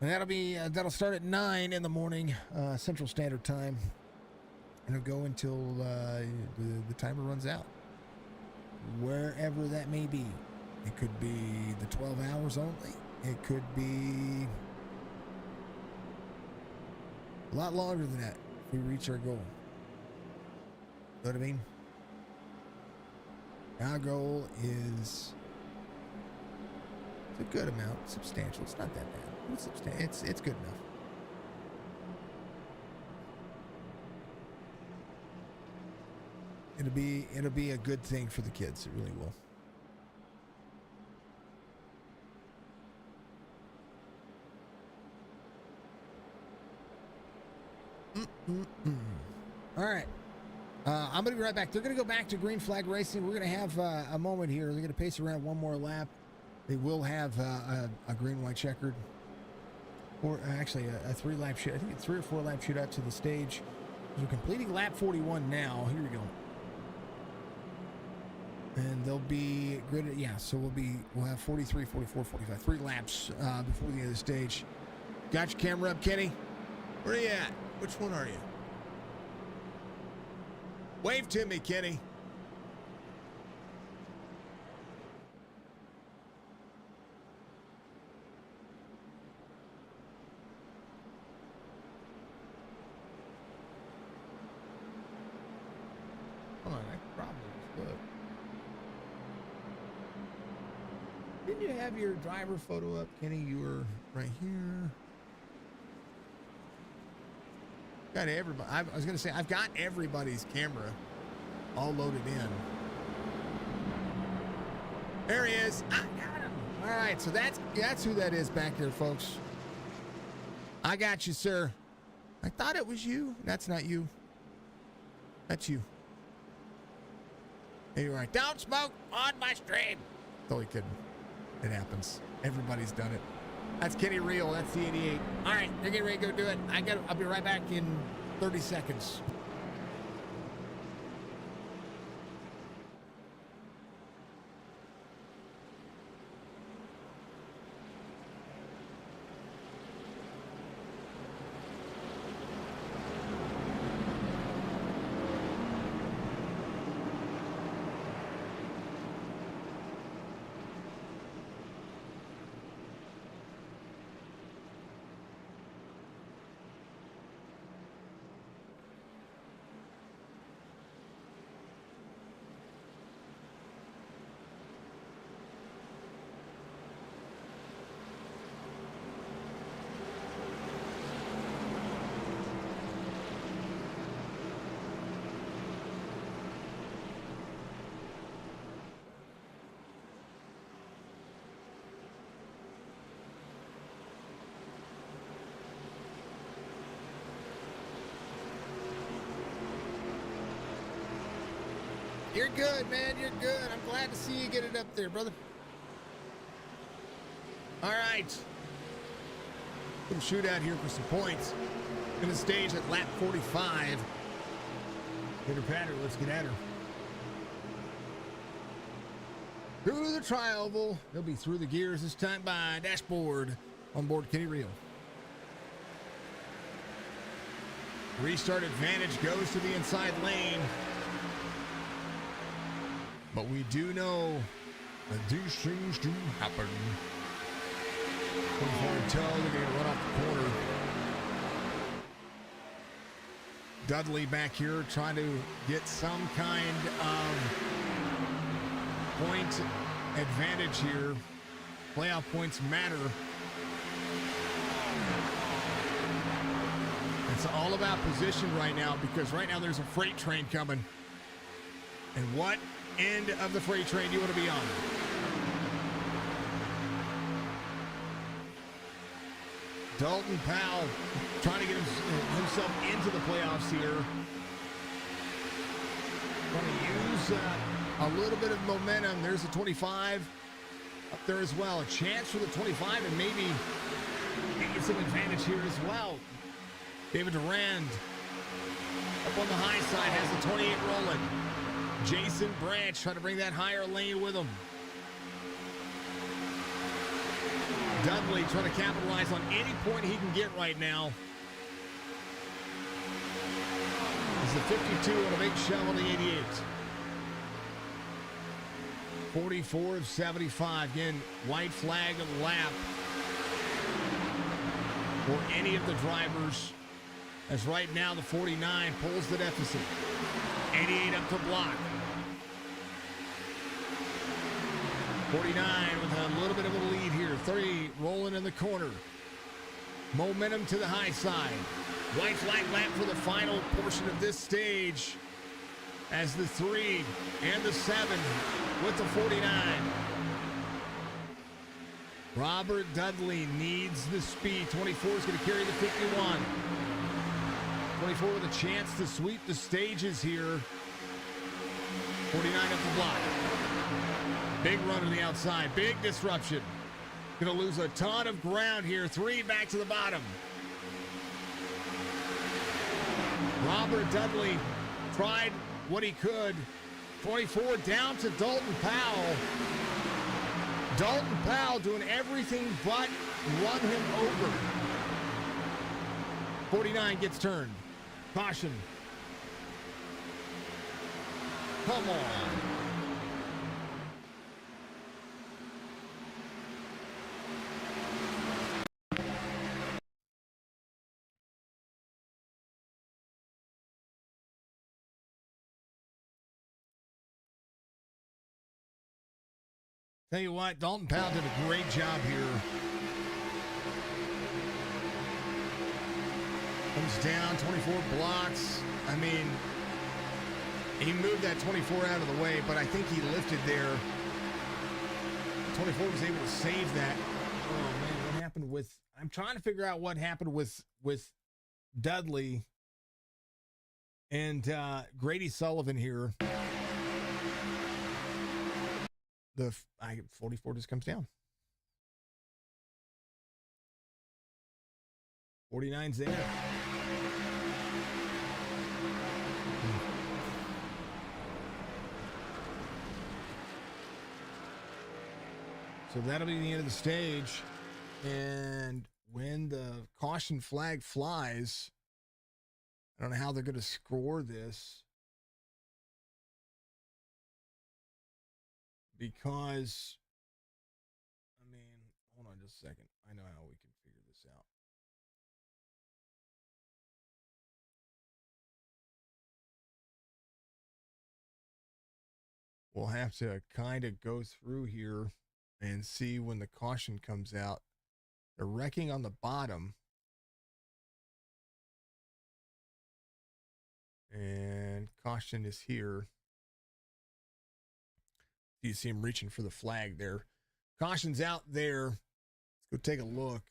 And that'll start at 9 in the morning, Central Standard Time, and it'll go until the timer runs out, wherever that may be. It could be the 12 hours only. It could be a lot longer than that if we reach our goal. Know what I mean? Our goal is a good amount, substantial. It's not that bad. It's substantial. It's good enough. It'll be a good thing for the kids. It really will. All right. I'm going to be right back. They're going to go back to green flag racing. We're going to have a moment here. They're going to pace around one more lap. They will have a green, white checkered, or actually a 3-lap shoot. I think it's 3 or 4 lap shootout to the stage. We're completing lap 41 now. Here we go. And they'll be gridded. Yeah, so we'll have 43, 44, 45, 3 laps before the end of the stage. Got your camera up, Kenny? Where are you at? Which one are you? Wave to me, Kenny. Hold on, I could probably just look. Didn't you have your driver photo up, Kenny? You were right here. Got everybody. I was going to say, I've got everybody's camera all loaded in. There he is. I got him. All right, so that's who that is back there, folks. I got you, sir. I thought it was you. That's not you. That's you. They were like, don't smoke on my stream. So he couldn't. It happens. Everybody's done it. That's Kenny Real. That's the 88. All right, they're getting ready to go do it. I'll be right back in 30 seconds. You're good, man. You're good. I'm glad to see you get it up there, brother. All right. Some shootout here for some points. In the stage at lap 45. Pitter patter. Let's get at her. Through the tri-oval. They'll be through the gears this time by dashboard. On board Kenny Real. Restart advantage goes to the inside lane. But we do know that these things do happen. 24 toe, they're going to run off the corner. Dudley back here trying to get some kind of point advantage here. Playoff points matter. It's all about position right now because right now there's a freight train coming. And what end of the freight train do you want to be on? Dalton Powell trying to get himself into the playoffs here. Going to use a little bit of momentum. There's a 25 up there as well. A chance for the 25 and maybe get some advantage here as well. David Durand up on the high side has the 28 rolling. Jason Branch trying to bring that higher lane with him. Dudley trying to capitalize on any point he can get right now. It's the 52 on a big shove on the 88. 44 of 75. Again, white flag lap for any of the drivers. As right now the 49 pulls the deficit. 88 up to block. 49 with a little bit of a lead here. 30 rolling in the corner. Momentum to the high side. White flag lap for the final portion of this stage as the 3 and the 7 with the 49. Robert Dudley needs the speed. 24 is going to carry the 51. 24 with a chance to sweep the stages here. 49 up the block. Big run to the outside. Big disruption. Going to lose a ton of ground here. 3 back to the bottom. Robert Dudley tried what he could. 24 down to Dalton Powell. Dalton Powell doing everything but run him over. 49 gets turned. Caution. Come on. Tell you what, Dalton Powell did a great job here. Comes down, 24 blocks. I mean, he moved that 24 out of the way, but I think he lifted there. 24 was able to save that. Oh, man, what happened with... I'm trying to figure out what happened with Dudley and Grady Sullivan here. the 44 just comes down. 49's there. So that'll be the end of the stage. And when the caution flag flies, I don't know how they're going to score this. Because, I mean, hold on just a second. I know how we can figure this out. We'll have to kind of go through here and see when the caution comes out. They're wrecking on the bottom. And caution is here. You see him reaching for the flag there. Caution's out there. Let's go take a look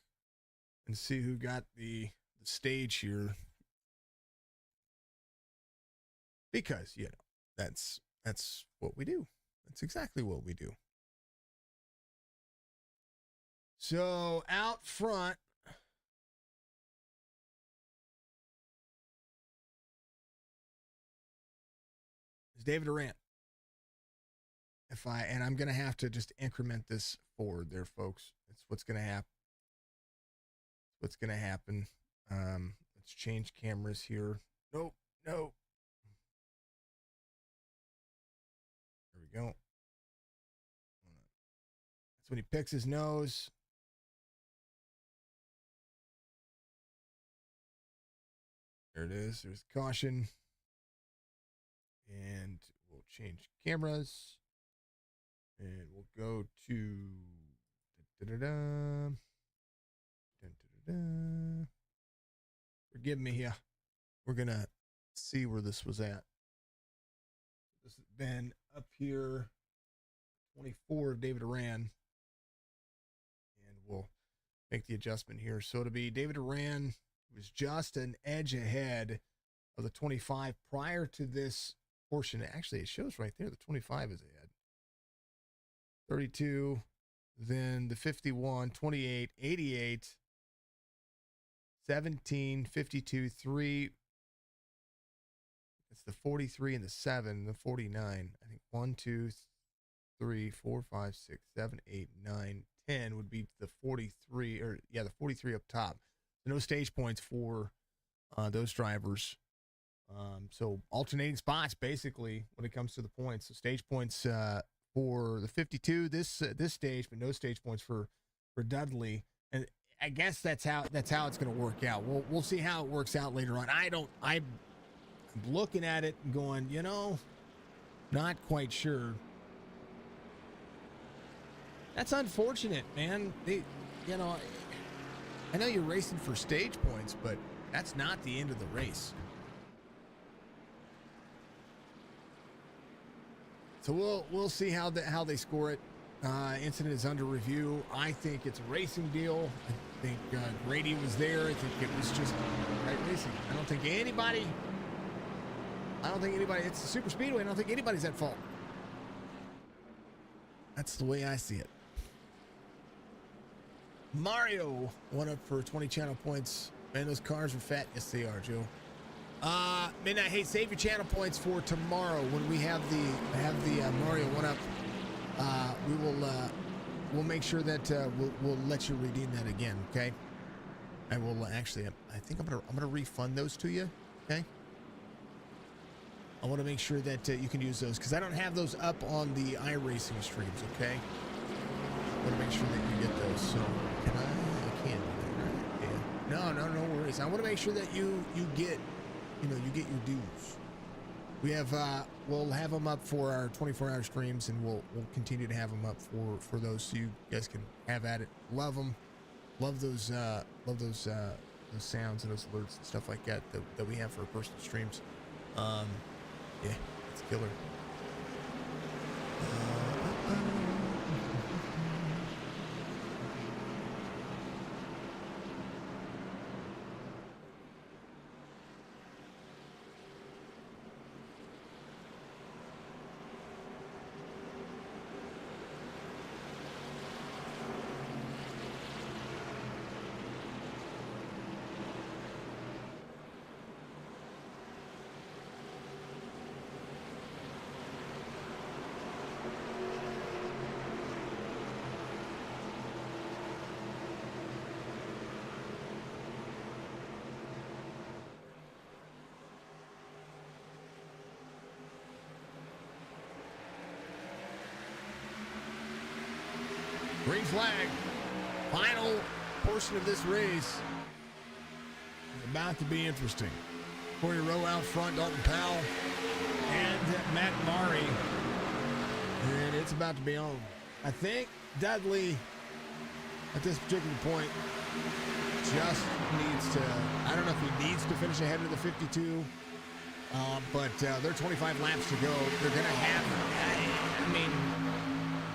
and see who got the stage here. Because, you know, that's what we do. That's exactly what we do. So out front, is David Durant. I'm going to have to just increment this forward there, folks. That's what's going to happen. What's going to happen. Let's change cameras here. Nope. There we go. That's when he picks his nose. There it is. There's caution. And we'll change cameras. And we'll go to forgive me here. We're gonna see where this was at. This has been up here, 24 of David Duran, and we'll make the adjustment here. So it'll be David Duran was just an edge ahead of the 25 prior to this portion. Actually, it shows right there the 25 is ahead. 32, then the 51, 28, 88, 17, 52, 3. It's the 43 and the 7, the 49. I think 1, 2, 3, 4, 5, 6, 7, 8, 9, 10 would be the 43, or yeah, the 43 up top. So no stage points for those drivers. So alternating spots basically when it comes to the points. So stage points for the 52 this stage, but no stage points for Dudley. And I guess that's how it's going to work out. We'll see how it works out later on. I'm looking at it and going, you know, not quite sure. That's unfortunate, man. You know, I know you're racing for stage points, but that's not the end of the race. So we'll see how they score it. Incident is under review. I think it's a racing deal. I think Grady was there. I think it was just right racing. I don't think anybody. It's the super speedway. I don't think anybody's at fault. That's the way I see it. Mario won up for 20 channel points. Man, those cars are fat. Yes, they are, Joe. Midnight, hey, save your channel points for tomorrow when we have the Mario one up. We'll make sure that we'll let you redeem that again. Okay. I will actually. I think I'm gonna refund those to you. Okay. I want to make sure that you can use those because I don't have those up on the iRacing streams. Okay. I want to make sure that you get those. So can I can't do that, right? Yeah. No worries. I want to make sure that you get. You know, you get your dues. We have, we'll have them up for our 24-hour streams, and we'll continue to have them up for those, so you guys can have at it. Love them, love those sounds and those alerts and stuff like that we have for our personal streams. Yeah, it's killer. Green flag. Final portion of this race is about to be interesting. Corey Rowe out front, Dalton Powell, and Matt Murray. And it's about to be on. I think Dudley, at this particular point, just needs to, I don't know if he needs to finish ahead of the 52, but there are 25 laps to go. They're going to have, I mean,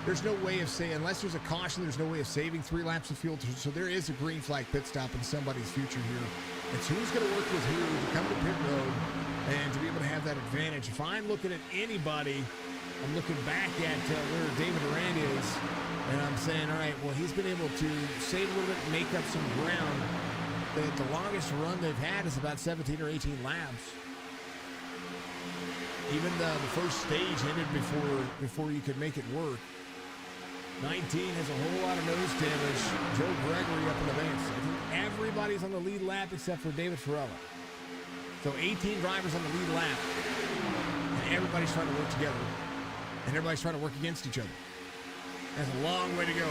there's no way of saying, unless there's a caution, there's no way of saving 3 laps of fuel. So there is a green flag pit stop in somebody's future here. It's who's going to work with who to come to pit road and to be able to have that advantage. If I'm looking at anybody, I'm looking back at where David Durant is, and I'm saying, all right, well, he's been able to save a little bit, make up some ground. The longest run they've had is about 17 or 18 laps. Even the first stage ended before you could make it work. 19 has a whole lot of nose damage. Joe Gregory up in the banks. I think everybody's on the lead lap except for David Farella. So 18 drivers on the lead lap. And everybody's trying to work together. And everybody's trying to work against each other. That's a long way to go.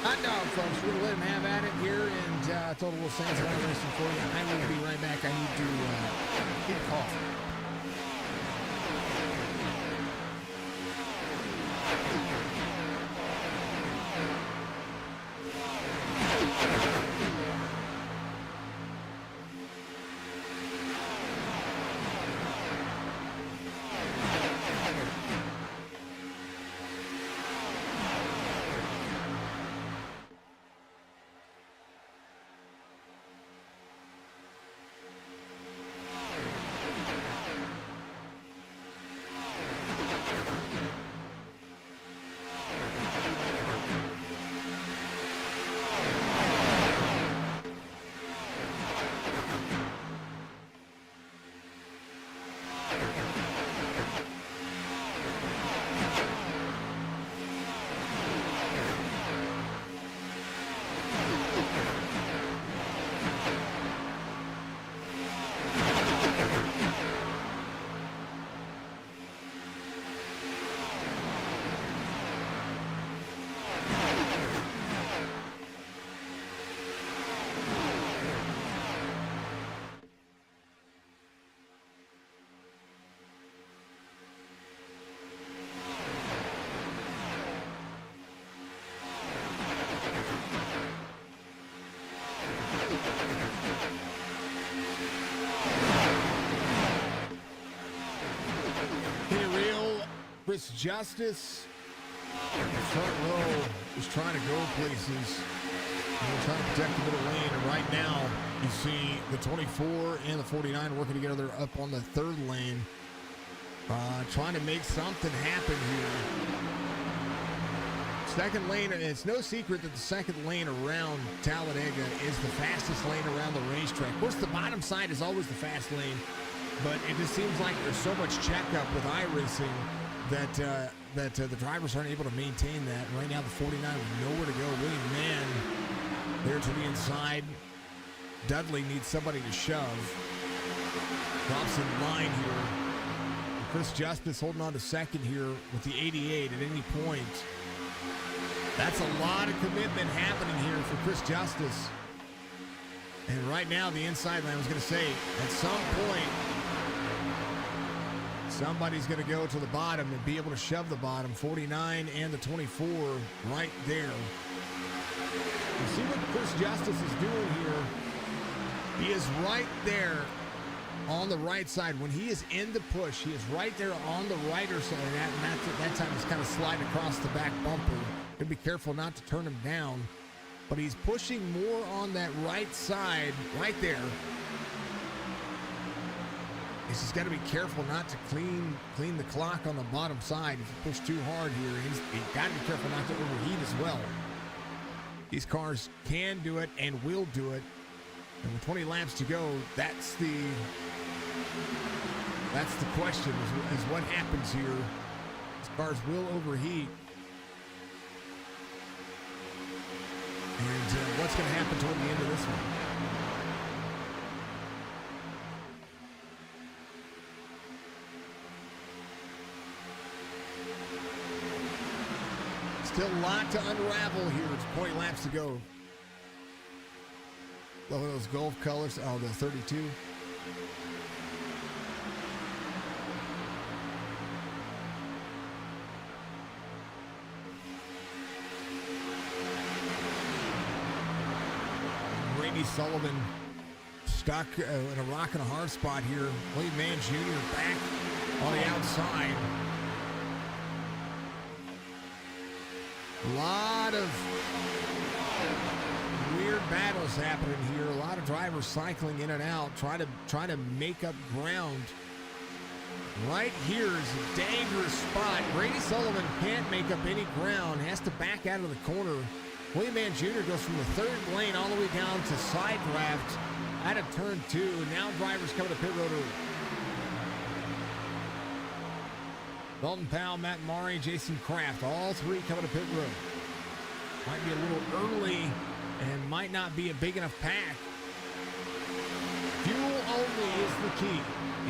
Hot dog, folks. We're going to let him have at it here, and Total Will Sands iRacing for you. I will be right back. I need to get a call. Chris Justice, front row, is trying to go places. They're trying to protect the middle lane, and right now you see the 24 and the 49 working together up on the third lane, trying to make something happen here. Second lane, it's no secret that the second lane around Talladega is the fastest lane around the racetrack. Of course, the bottom side is always the fast lane, but it just seems like there's so much checkup with iRacing that the drivers aren't able to maintain that. Right now, the 49 with nowhere to go. William Mann there to the inside. Dudley needs somebody to shove. Drops in line here. Chris Justice holding on to second here with the 88 at any point. That's a lot of commitment happening here for Chris Justice. And right now, the inside line, I was going to say, at some point, somebody's going to go to the bottom and be able to shove the bottom. 49 and the 24 right there. You see what Chris Justice is doing here? He is right there on the right side. When he is in the push, he is right there on the righter side. And that time he's kind of sliding across the back bumper. Gotta be careful not to turn him down. but he's pushing more on that right side, right there. He's just got to be careful not to clean the clock on the bottom side. If you push too hard here, he's got to be careful not to overheat as well. These cars can do it and will do it. And with 20 laps to go, that's the question is what happens here. These cars will overheat. And what's going to happen toward the end of this one? Still a lot to unravel here. It's 20 laps to go. Love those Gulf colors. Oh, the 32. Randy Sullivan stuck in a rock and a hard spot here. William Mann Jr. back on the outside. A lot of weird battles happening here. A lot of drivers cycling in and out, trying to make up ground. Right here is a dangerous spot. Brady Sullivan can't make up any ground. Has to back out of the corner. William Mann Jr. goes from the third lane all the way down to side draft out of turn 2. Now drivers coming to pit road early. Dalton Powell, Matt Murray, Jason Kraft, all three coming to pit road. Might be a little early and might not be a big enough pack. Fuel only is the key.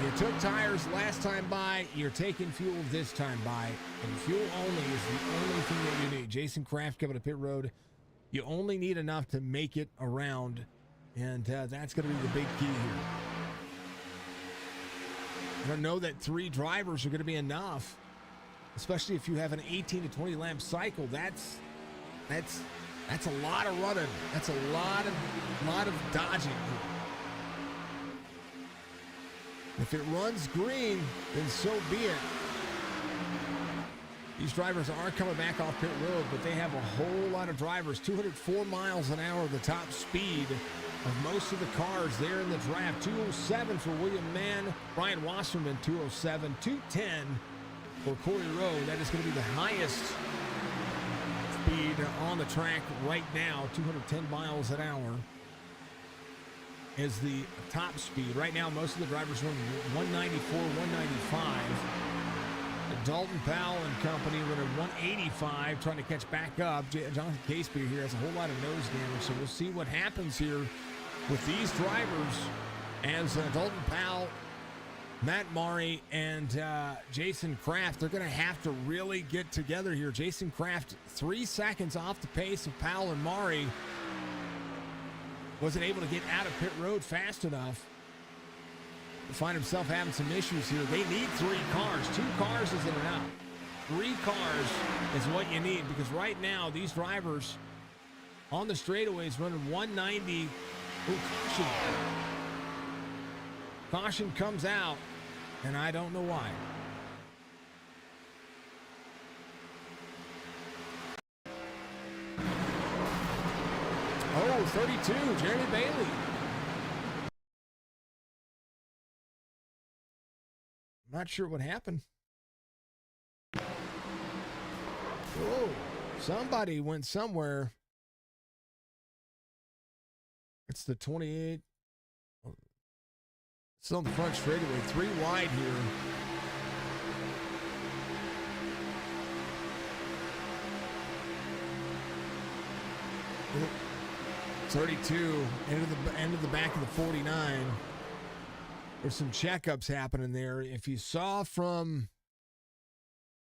You took tires last time by, you're taking fuel this time by, and fuel only is the only thing that you need. Jason Kraft coming to pit road. You only need enough to make it around, and that's going to be the big key here. I don't know that 3 drivers are going to be enough, especially if you have an 18 to 20 lap cycle. That's a lot of running. That's a lot of dodging. If it runs green, then so be it. These drivers are coming back off pit road, but they have a whole lot of drivers. 204 miles an hour, the top speed of most of the cars there in the draft. 207 for William Mann, Brian Wasserman 207, 210 for Corey Rowe. That is going to be the highest speed on the track right now. 210 miles an hour is the top speed. Right now, most of the drivers run 194, 195. Dalton Powell and company running 185, trying to catch back up. Jonathan Casey here has a whole lot of nose damage, so we'll see what happens here with these drivers as Dalton Powell, Matt Murray, and Jason Kraft. They're going to have to really get together here. Jason Kraft 3 seconds off the pace of Powell and Murray. Wasn't able to get out of pit road fast enough. Find himself having some issues here. They need 3 cars. 2 cars isn't enough. 3 cars is what you need, because right now these drivers on the straightaways running 190. Ooh, caution. Caution comes out, and I don't know why. Oh, 32, Jeremy Bailey. Not sure what happened. Whoa, somebody went somewhere. It's the 28. It's on the front straightaway, 3 wide here. Oop. 32 into the back of the 49. There's some checkups happening there. If you saw from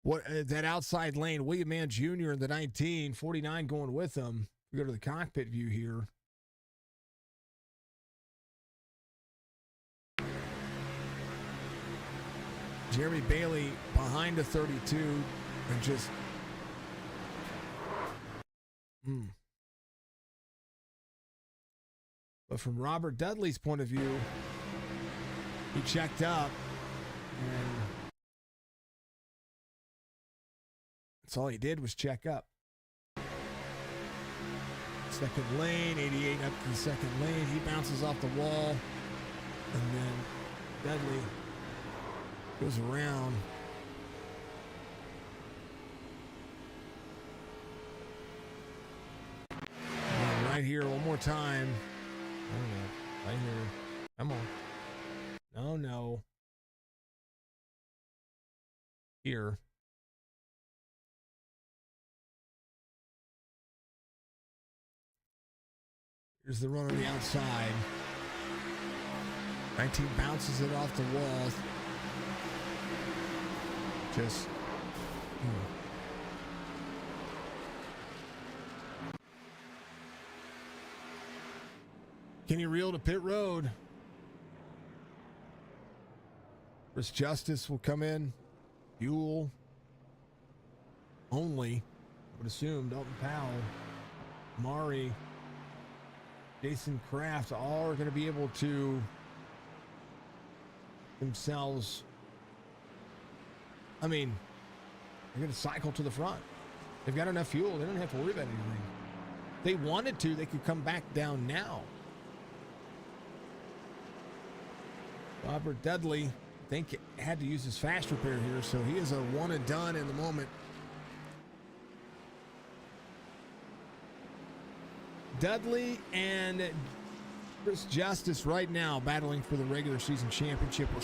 what that outside lane, William Mann Jr. in the 19, 49 going with him. We go to the cockpit view here. Jeremy Bailey behind the 32 and just But from Robert Dudley's point of view, he checked up, and that's all he did was check up. Second lane, 88 up to the second lane. He bounces off the wall. And then Dudley goes around. And right here, one more time. Oh, no. Right here. Come on. No, no. Here. Here's the run on the outside. 19 bounces it off the wall. Just. Kenny Reel to pit road. Chris Justice will come in. Buell. Only. I would assume Dalton Powell. Mari. Jason Kraft all are going to be able to themselves. I mean, they're going to cycle to the front. They've got enough fuel. They don't have to worry about anything. If they wanted to, they could come back down now. Robert Dudley, I think, had to use his fast repair here, so he is a one and done in the moment. Dudley and Chris Justice right now battling for the regular season championship. We're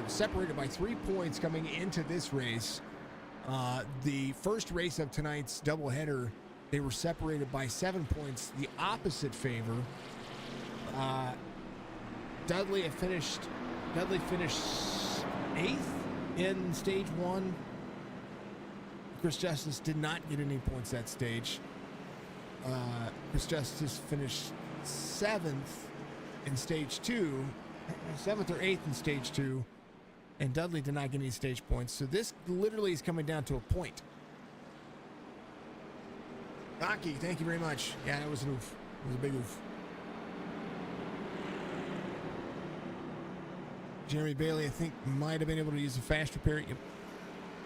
separated by 3 points coming into this race. The first race of tonight's doubleheader, they were separated by 7 points, the opposite favor. Dudley finished 8th in stage 1. Chris Justice did not get any points that stage. Chris Justice finished 7th in stage 2, 7th or 8th in stage 2, and Dudley did not get any stage points. So this literally is coming down to a point. Rocky, thank you very much. Yeah, that was an oof. It was a big oof. Jeremy Bailey, I think, might have been able to use a fast repair. Yep.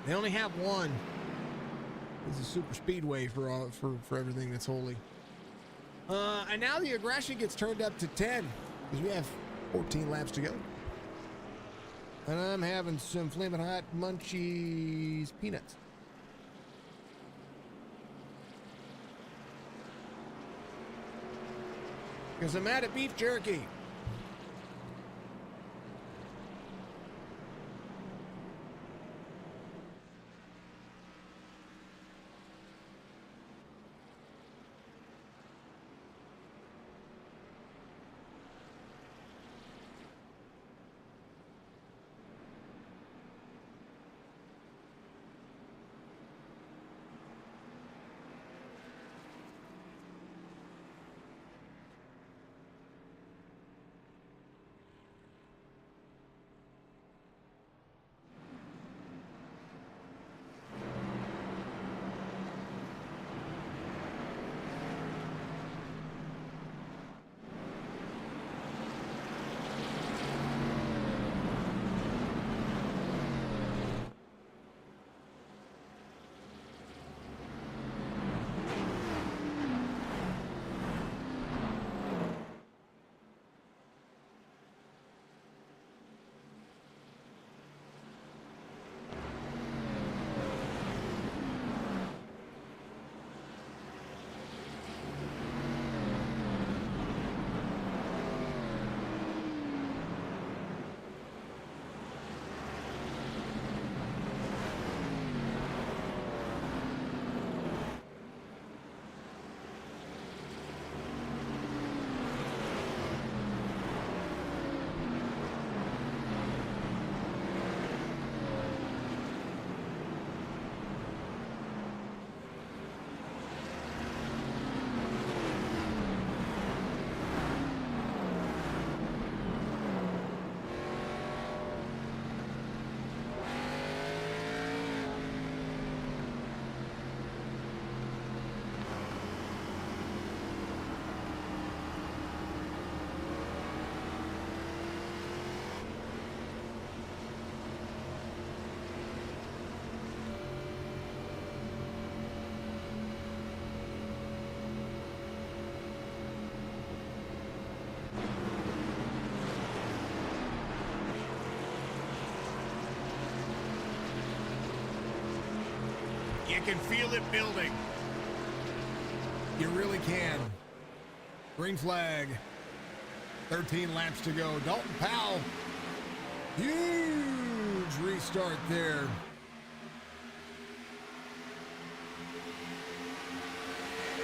They only have one. This is super speedway for everything that's holy. And now the aggression gets turned up to 10 because we have 14 laps to go. And I'm having some flaming hot munchies peanuts. Because I'm out of beef jerky. You can feel it building. You really can. Green flag. 13 laps to go. Dalton Powell. Huge restart there.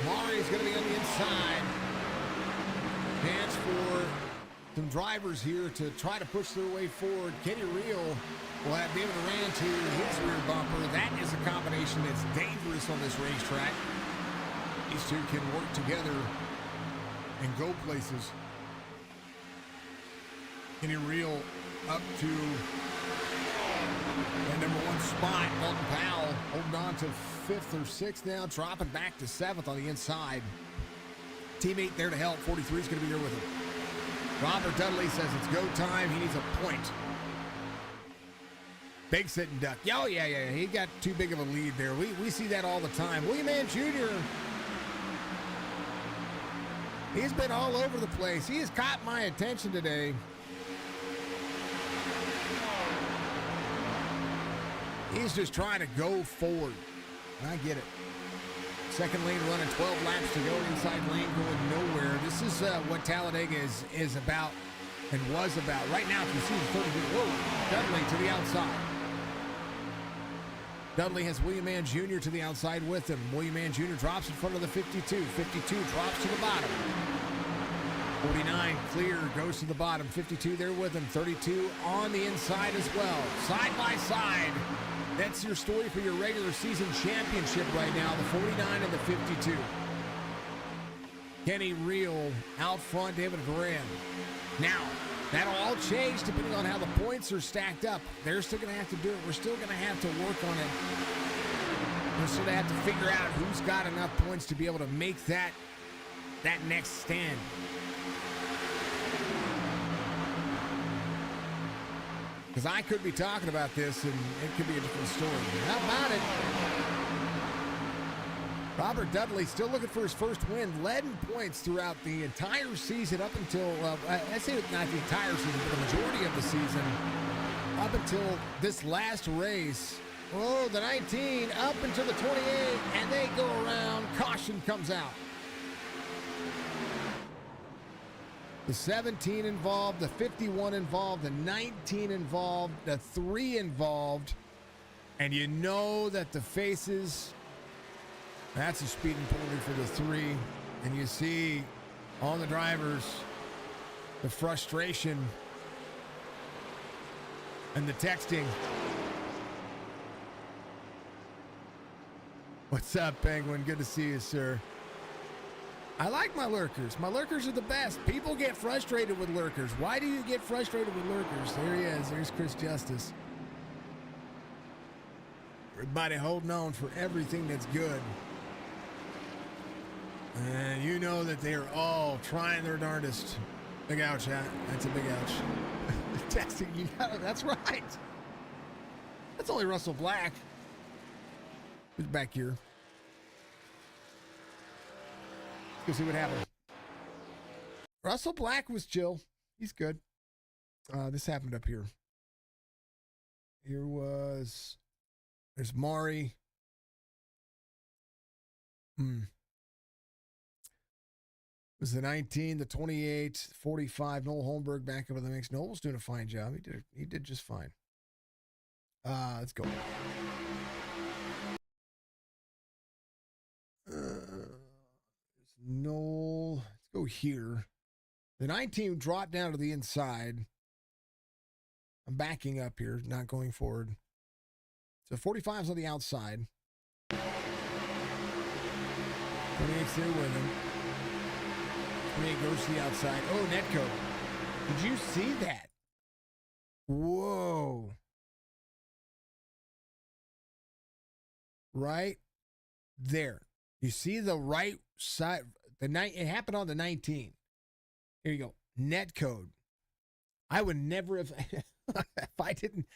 Mari's going to be on the inside. Chance for some drivers here to try to push their way forward. Kenny Reel will have David Duran to his rear bumper. That is a combination that's dangerous on this racetrack. These two can work together and go places. Kenny Reel up to the number 1 spot. Dalton Powell holding on to 5th or 6th now, dropping back to 7th on the inside. Teammate there to help. 43 is going to be there with him. Robert Dudley says it's go time. He needs a point. Big sitting duck. Oh, yeah. He got too big of a lead there. We see that all the time. William Mann Jr. He's been all over the place. He has caught my attention today. He's just trying to go forward. I get it. Second lane running 12 laps to go. Inside lane going nowhere. This is what Talladega is about and was about. Right now, if you see the 30, whoa, Dudley to the outside. Dudley has William Mann Jr. to the outside with him. William Mann Jr. drops in front of the 52. 52 drops to the bottom. 49 clear, goes to the bottom. 52 there with him. 32 on the inside as well. Side by side. That's your story for your regular season championship right now, the 49 and the 52. Kenny Reel out front, David Duran. Now, that'll all change depending on how the points are stacked up. They're still going to have to do it. We're still going to have to work on it. We're still going to have to figure out who's got enough points to be able to make that next stand. Because I could be talking about this, and it could be a different story. How about it? Robert Dudley still looking for his first win. Led in points throughout the entire season up until, I say not the entire season, but the majority of the season. Up until this last race. Oh, the 19 up until the 28, and they go around. Caution comes out. The 17 involved, the 51 involved, the 19 involved, the 3 involved. And you know that the faces, that's a speeding penalty for the 3. And you see on the drivers the frustration and the texting. What's up, Penguin? Good to see you, sir. I like my lurkers. My lurkers are the best. People get frustrated with lurkers. Why do you get frustrated with lurkers? There he is. There's Chris Justice. Everybody holding on for everything that's good. And you know that they are all trying their darndest. Big ouch, huh? That's a big ouch. Texting, you got it. That's right. That's only Russell Black. Who's back here? Go see what happened. Russell Black was chill. He's good. This happened up here. There's Mari. It was the 19, the 28, 45. Noel Holmberg back up in the mix. Noel's doing a fine job. He did just fine. Let's go. Noel, let's go here. The 19 dropped down to the inside. I'm backing up here, not going forward. So 45's on the outside. 28's there with him. 28 goes to the outside. Oh, Netco. Did you see that? Whoa. Right there. You see the right side. It happened on the 19. Here you go. Net code. I would never have if I didn't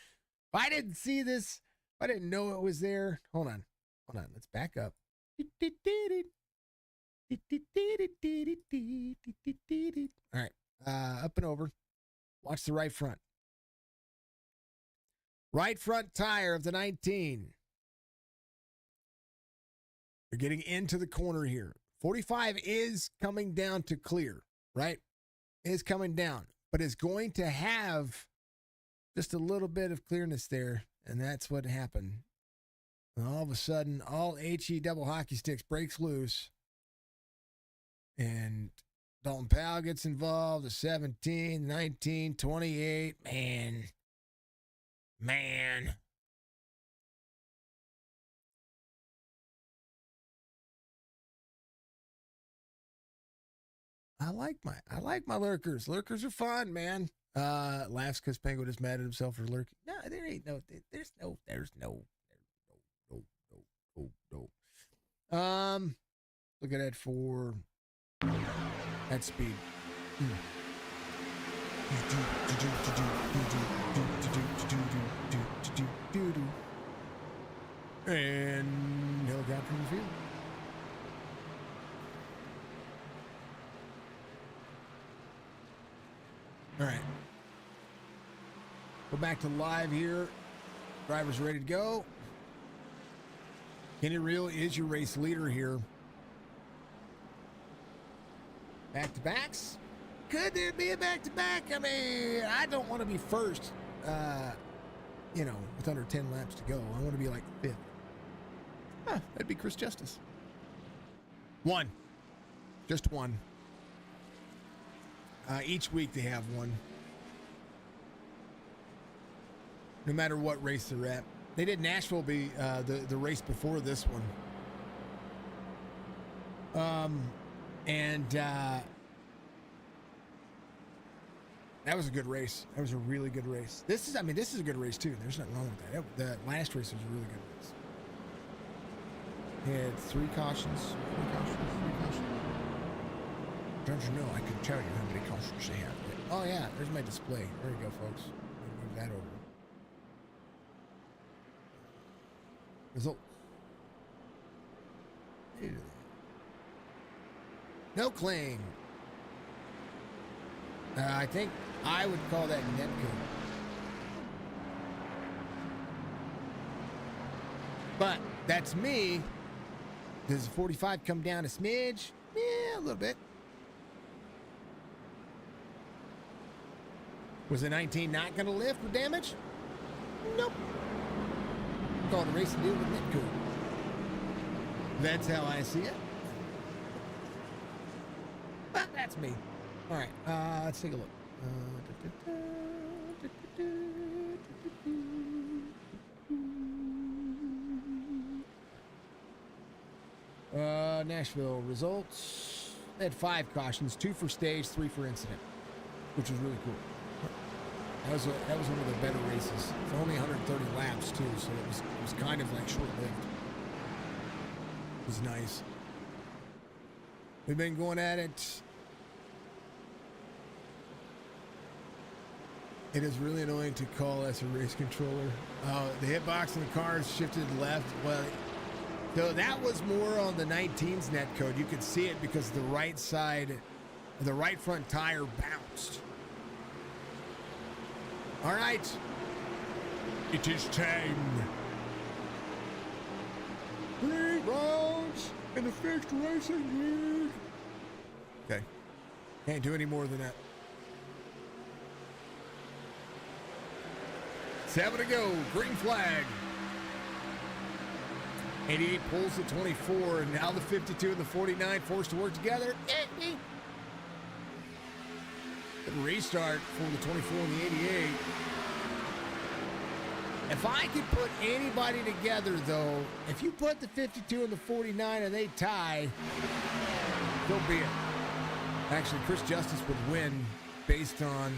see this, if I didn't know it was there. Hold on. Let's back up. All right. Up and over. Watch the right front. Right front tire of the 19. We're getting into the corner here. 45 is coming down to clear, right? Is coming down, but it's going to have just a little bit of clearness there, and that's what happened. And all of a sudden, all HE double hockey sticks breaks loose, and Dalton Powell gets involved. The 17, 19, 28. Man. I like my lurkers. Lurkers are fun, man. Laughs because Penguin is mad at himself for lurking. No, there's no. Look at that for that speed. And helicopter in the field. All right. Go back to live here. Driver's ready to go. Kenny Reel is your race leader here. Back-to-backs? Could there be a back-to-back? I mean, I don't want to be first, with under 10 laps to go. I want to be like fifth. That'd be Chris Justice. One. Just one. Each week they have one. No matter what race they're at. They did Nashville be the race before this one. That was a good race. That was a really good race. This is a good race too. There's nothing wrong with that. The last race was a really good race. They had three cautions. Don't you know, I can tell you how many cautions they have. Oh yeah, there's my display. There you go, folks. Move that over. Results. No claim. I think I would call that netcode. But that's me. Does the 45 come down a smidge? Yeah, a little bit. Was the 19 not going to lift with damage? Nope. Called a race to deal with netcode. That's how I see it. But that's me. All right, let's take a look. Nashville results. They had 5 cautions, 2 for stage, 3 for incident, which was really cool. That was one of the better races. It's only 130 laps too, so it was kind of like short-lived. It was nice. We've been going at it. It is really annoying to call as a race controller. The hitbox in the cars shifted left. Well, so that was more on the 19's net code. You could see it because the right side, the right front tire bounced. All right. It is time. 3 rounds in the fixed racing league. Okay. Can't do any more than that. 7 to go. Green flag. 88 pulls the 24, and now the 52 and the 49 forced to work together. Good restart for the 24 and the 88. If I could put anybody together, though, if you put the 52 and the 49 and they tie, so be it. Actually, Chris Justice would win based on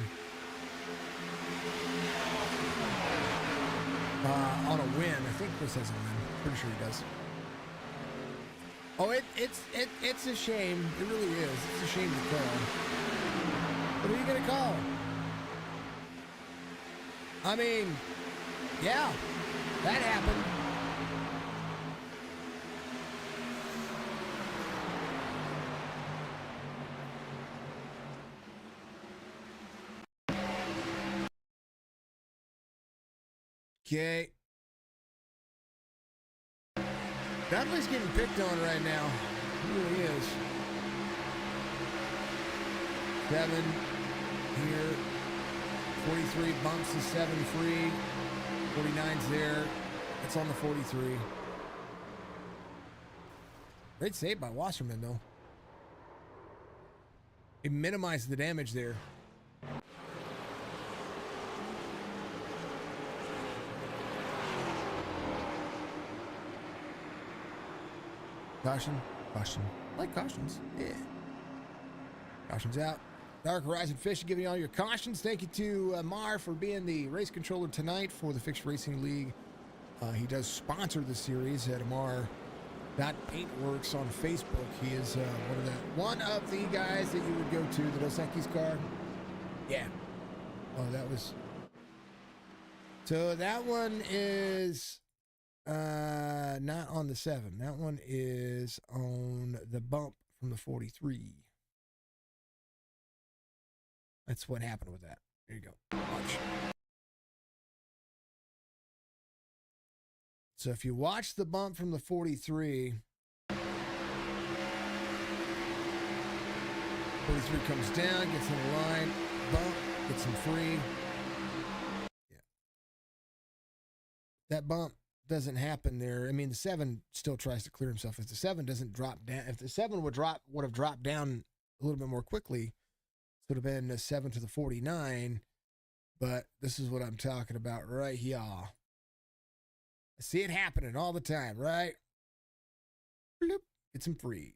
a win. I think Chris has a win. Pretty sure he does. Oh, it's a shame. It really is. It's a shame to call. What are you gonna call? I mean, yeah, that happened. Okay. Definitely getting picked on right now. He really is. 7 here. 43 bumps the 7 free. 49's there. It's on the 43. Great save by Wasserman, though. He minimized the damage there. Caution. Caution. I like cautions. Yeah. Cautions out. Dark Horizon Fish giving you all your cautions. Thank you to Mar for being the race controller tonight for the Fixed Racing League. He does sponsor the series at Paintworks on Facebook. He is one of the guys that you would go to, the Dos Equis car. Yeah. Oh, that was. So that one is not on the 7. That one is on the bump from the 43. That's what happened with that. There you go. Watch. So if you watch the bump from the 43, 43 comes down, gets in the line, bump, gets him free. Yeah. That bump doesn't happen there. I mean, the 7 still tries to clear himself. If the 7 doesn't drop down, if the 7 would have dropped down a little bit more quickly, would have been a 7 to the 49, but this is what I'm talking about right here. I see it happening all the time, right? Bloop, gets him free.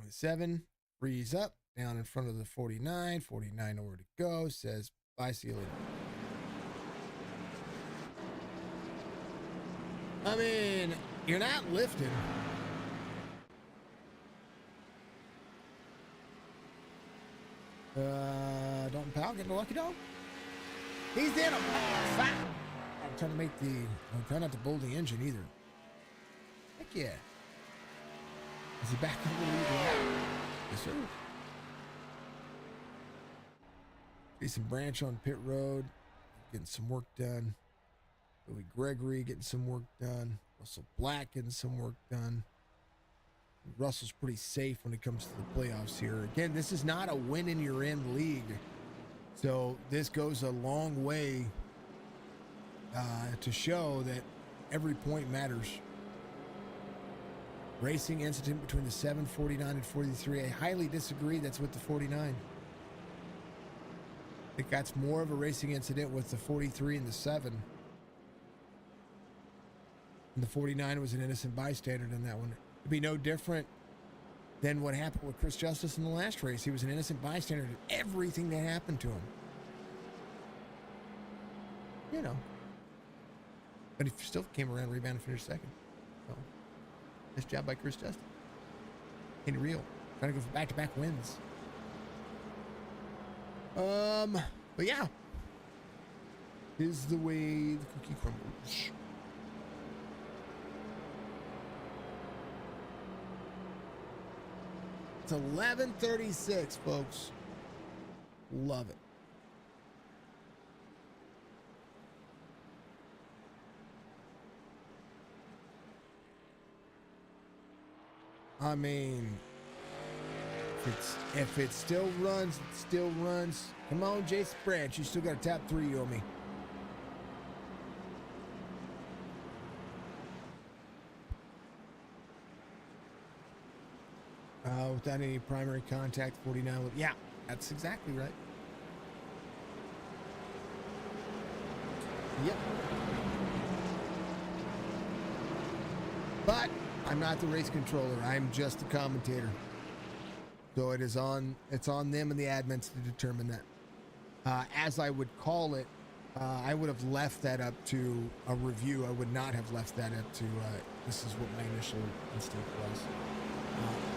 The 7 frees up, down in front of the 49. 49 nowhere to go, says, bye, see you later. I mean, you're not lifting. Dalton Powell getting a lucky dog. He's in a fat. I'm trying to make I'm trying not to blow the engine either. Heck yeah. Is he back in the lead? Yes, sir. Jason Branch on pit road, getting some work done. Louis Gregory getting some work done. Russell Black getting some work done. Russell's pretty safe when it comes to the playoffs here. Again, this is not a win and you're in league. So this goes a long way to show that every point matters. Racing incident between the 7, 49, and 43. I highly disagree that's with the 49. I think that's more of a racing incident with the 43 and the 7. And the 49 was an innocent bystander in that one. It'd be no different than what happened with Chris Justice in the last race. He was an innocent bystander to everything that happened to him. You know. But he still came around, rebounded, and finished second. So, nice job by Chris Justice. In real. Trying to go for back-to-back wins. But yeah. Is the way the cookie crumbles. It's 11:36, folks. Love it. I mean, if it still runs, it still runs. Come on, Jason Branch. You still got a top 3 you owe me. Without any primary contact, 49. Yeah, that's exactly right. Yep. But I'm not the race controller. I'm just the commentator. So it's on them and the admins to determine that. As I would call it, I would have left that up to a review. I would not have left that up to this is what my initial instinct was.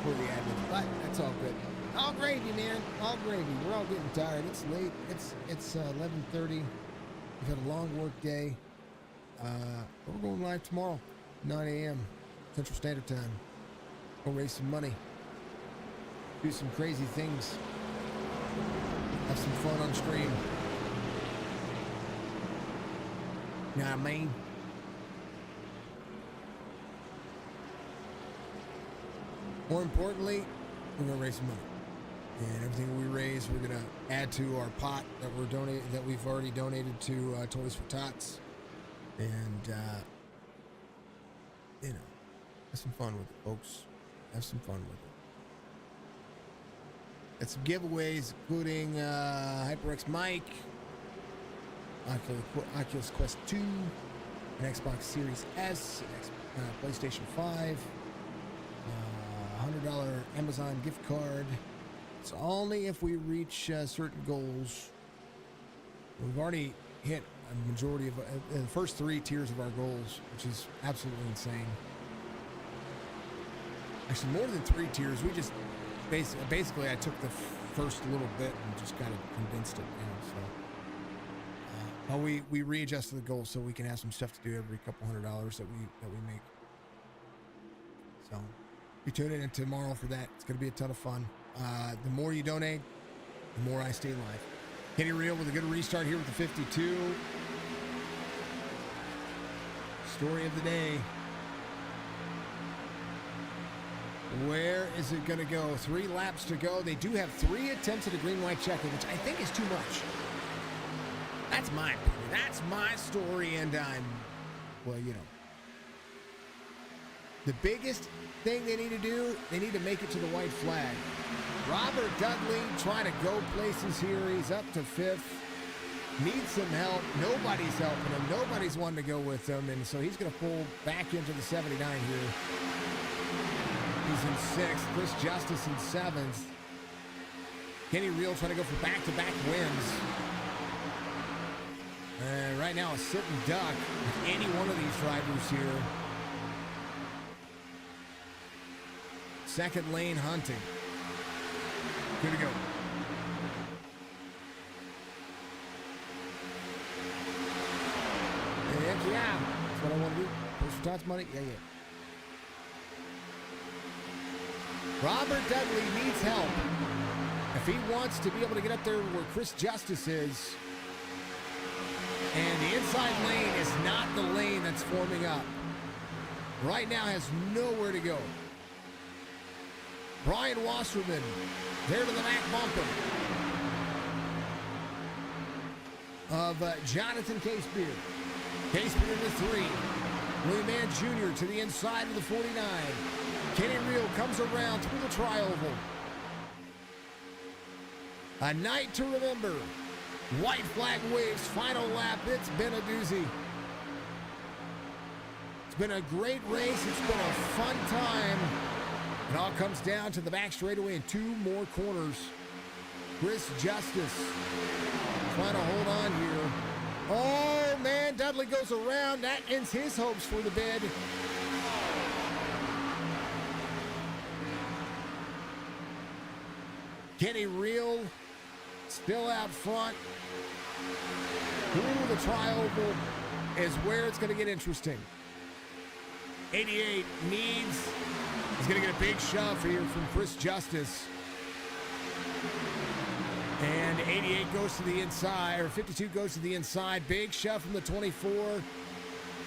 For the admins, but that's all good. All gravy, man. All gravy. We're all getting tired. It's late. It's 11:30. We've had a long work day. We're going live tomorrow, 9 a.m. Central Standard Time. Go raise some money. Do some crazy things. Have some fun on stream. You know what I mean? More importantly, we're gonna raise some money, and everything we raise, we're gonna add to our pot that we've already donated to Toys for Tots, and you know, have some fun with it, folks. Have some fun with it. Got some giveaways, including HyperX Mic, Oculus Quest 2, an Xbox Series S, an PlayStation 5, $100 Amazon gift card. It's only if we reach certain goals. We've already hit a majority of the first 3 tiers of our goals, which is absolutely insane. Actually, more than 3 tiers. We just basically I took the first little bit and just kind of condensed it down. So we readjusted the goals so we can have some stuff to do every couple $100 that we make. So be tuning in tomorrow for that. It's going to be a ton of fun. The more you donate, the more I stay alive. Kenny Real with a good restart here with the 52. Story of the day. Where is it going to go? 3 laps to go. They do have 3 attempts at a green-white checker, which I think is too much. That's my opinion. That's my story, and well, you know. The biggest thing they need to do, they need to make it to the white flag. Robert Dudley trying to go places here. He's up to 5th. Needs some help. Nobody's helping him. Nobody's wanting to go with him, and so he's going to pull back into the 79 here. He's in 6th. Chris Justice in 7th. Kenny Real trying to go for back-to-back wins. Right now, a sitting duck with any one of these drivers here. Second lane hunting. Good to go. Heck yeah. That's what I want to do. Push for Tots money. Yeah. Robert Dudley needs help. If he wants to be able to get up there where Chris Justice is, and the inside lane is not the lane that's forming up. Right now has nowhere to go. Brian Wasserman, there to the back bumper of Jonathan Casebeer. Casebeer to 3. Willie Mann Jr. to the inside of the 49. Kenny Real comes around through the tri-oval. A night to remember. White flag waves, final lap. It's been a doozy. It's been a great race. It's been a fun time. It all comes down to the back straightaway and 2 more corners. Chris Justice trying to hold on here. Oh, man, Dudley goes around. That ends his hopes for the bid. Kenny Real still out front. Through the tri-oval is where it's going to get interesting. 88 he's going to get a big shove here from Chris Justice. And 88 goes to the inside, or 52 goes to the inside. Big shove from the 24.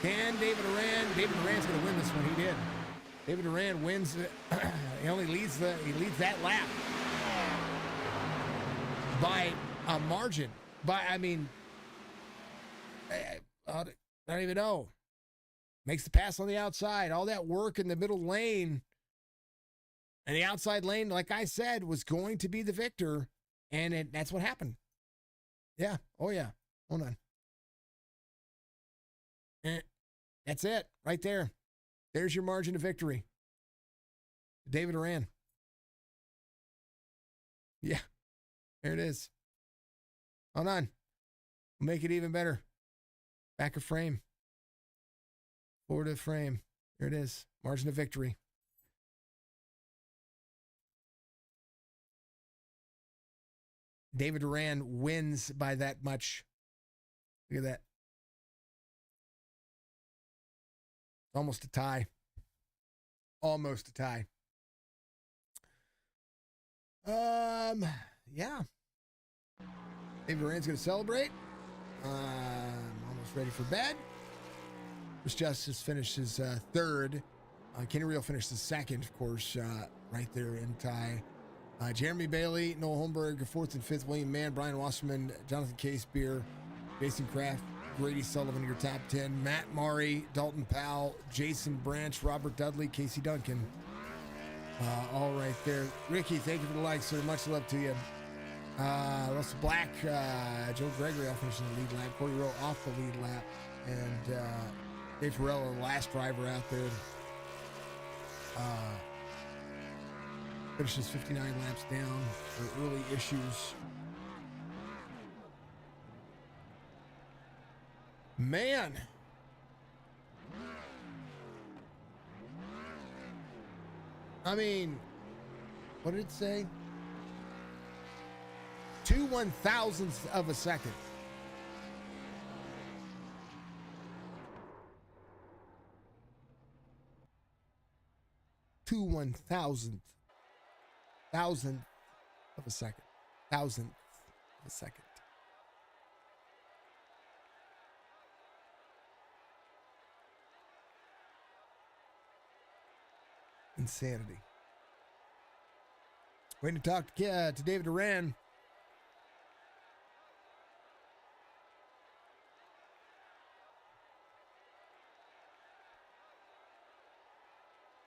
And David Duran's going to win this one. He did. David Duran wins. He only leads that lap by a margin. I don't even know. Makes the pass on the outside. All that work in the middle lane. And the outside lane, like I said, was going to be the victor. And that's what happened. Yeah. Oh, yeah. Hold on. That's it. Right there. There's your margin of victory. David Duran. Yeah. There it is. Hold on. We'll make it even better. Back of frame. Forward of frame. There it is. Margin of victory. David Duran wins by that much. Look at that. Almost a tie. Almost a tie. Yeah. David Duran's going to celebrate. Almost ready for bed. Chris Justice finishes 3rd. Kenny Real finished 2nd, of course. right there in tie. Jeremy Bailey, Noah Holmberg, 4th and 5th, William Mann, Brian Wasserman, Jonathan Casebeer, Jason Kraft, Grady Sullivan, your top 10, Matt Murray, Dalton Powell, Jason Branch, Robert Dudley, Casey Duncan. All right there. Ricky, thank you for the like, sir. Much love to you. Russell Black, Joe Gregory, all finishing the lead lap. Corey Rowe off the lead lap. And Dave Farrell, the last driver out there. Finishes 59 laps down for early issues. Man. I mean, what did it say? 2/1000ths of a second. Thousandth of a second. Thousandth of a second. Insanity. Waiting to talk to David Duran.